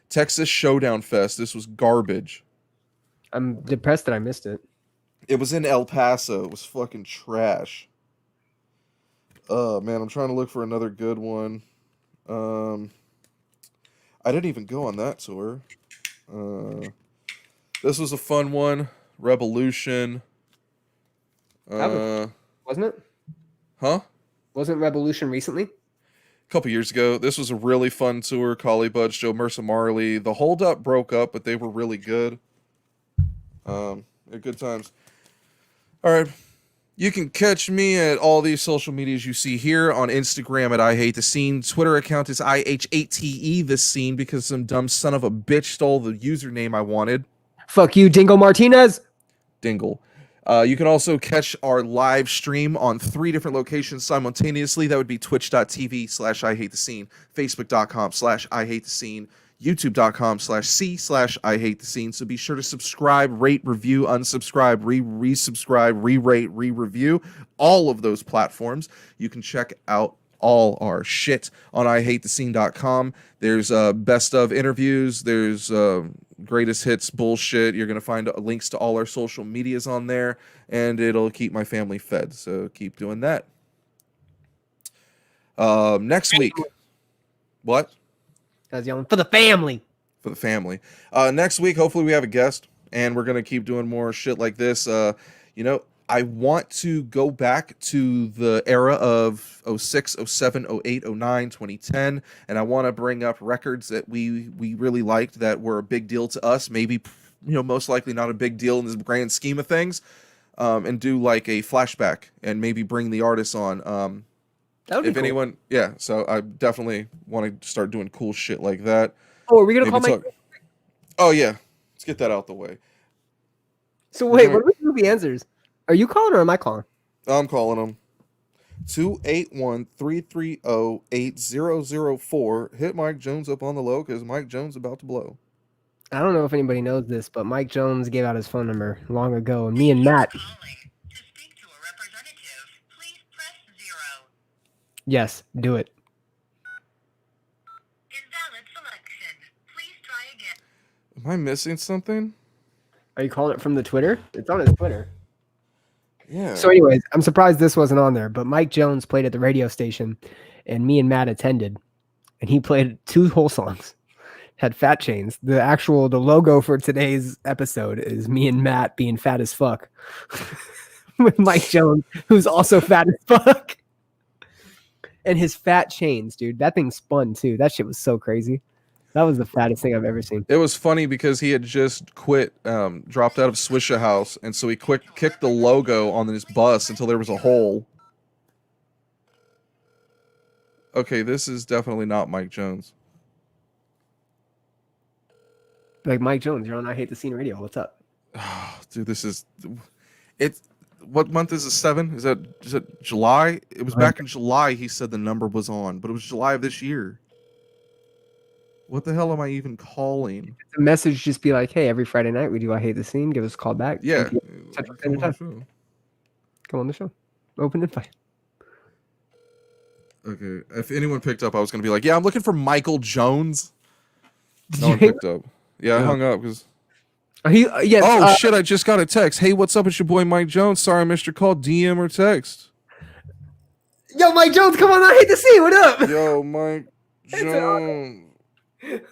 Texas Showdown Fest. This was garbage. I'm depressed that I missed it. It was in El Paso. It was fucking trash. Oh man, I'm trying to look for another good one. I didn't even go on that tour. This was a fun one. Revolution. Wasn't it? Huh? Wasn't Revolution recently? A couple years ago. This was a really fun tour. Collie Buddz, Joe Mersa Marley. The Hold Up broke up, but they were really good. Good times. All right. You can catch me at all these social medias you see here. On Instagram at iHateTheScene. Twitter account is iHateTheScene because some dumb son of a bitch stole the username I wanted. Fuck you, Dingle Martinez. Dingle. You can also catch our live stream on 3 different locations simultaneously. That would be twitch.tv/iHateTheScene, facebook.com/iHateTheScene, youtube.com/c/iHateTheScene. So be sure to subscribe, rate, review, unsubscribe, resubscribe, re-rate, re-review, all of those platforms. You can check out all our shit on iHateTheScene.com. There's best of interviews. There's greatest hits bullshit. You're going to find links to all our social medias on there, and it'll keep my family fed. So keep doing that. Next week. What? I was yelling for the family. For the family. Next week, hopefully we have a guest, and we're going to keep doing more shit like this. I want to go back to the era of 06, 07, 08, 09, 2010, and I want to bring up records that we really liked that were a big deal to us, maybe, most likely not a big deal in the grand scheme of things, and do like a flashback and maybe bring the artists on. That would be cool. Anyone, yeah, so I definitely want to start doing cool shit like that. Oh, are we going to call Mike? Oh, yeah. Let's get that out the way. So wait, what do we do with the answers? Are you calling or am I calling? I'm calling them. 281-330-8004. Hit Mike Jones up on the low because Mike Jones about to blow. I don't know if anybody knows this, but Mike Jones gave out his phone number long ago, and me and Matt. To speak to a representative, please press 0. Yes, do it. Invalid selection. Please try again. Am I missing something? Are you calling it from the Twitter? It's on his Twitter. Yeah. So anyways, I'm surprised this wasn't on there, but Mike Jones played at the radio station and me and Matt attended, and he played 2 whole songs. Had Fat Chainz. The logo for today's episode is me and Matt being fat as fuck. with Mike Jones, who's also fat as fuck. And his fat Chainz, dude. That thing spun too. That shit was so crazy. That was the fattest thing I've ever seen. It was funny because he had just quit, dropped out of Swisha House, and so he kicked the logo on his bus until there was a hole. Okay, this is definitely not Mike Jones. Like Mike Jones, you're on I Hate the Scene Radio. What's up? Dude, this is it. What month is it? 7? Is it July? It was back in July. He said the number was on, but it was July of this year. What the hell am I even calling? The message just be like, hey, every Friday night we do I Hate the Scene. Give us a call back. Yeah, Come on the show. Open invite. Okay, if anyone picked up, I was gonna be like, yeah, I'm looking for Michael Jones. Did No you one hang picked up. Yeah, I hung up because. Yes, Oh shit! I just got a text. Hey, what's up? It's your boy Mike Jones. Sorry I missed your call. DM or text. Yo, Mike Jones, come on! I Hate the Scene. What up? Yo, Mike Jones.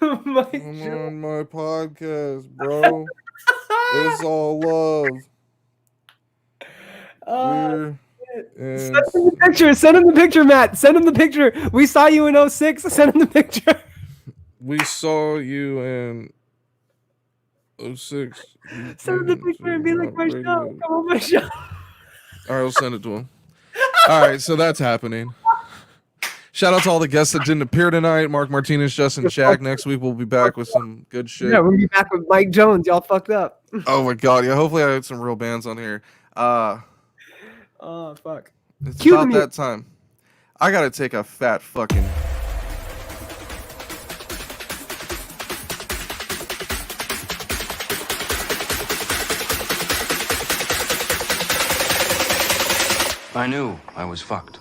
Mike I'm Jones. on my podcast, bro. It's all love. We're Send him the picture. Send him the picture, Matt. Send him the picture. We saw you in 06. Send him the picture. We saw you in 06. Send him the picture and be like, my show. Come on, my show. All right, I'll send it to him. All right, so that's happening. Shout out to all the guests that didn't appear tonight. Mark Martinez, Justin Shaq. Next week we'll be back with some good shit. Yeah, we'll be back with Mike Jones. Y'all fucked up. Oh my god, yeah. Hopefully I had some real bands on here. Oh fuck. It's Cue about the that time. I gotta take a fat fucking. I knew I was fucked.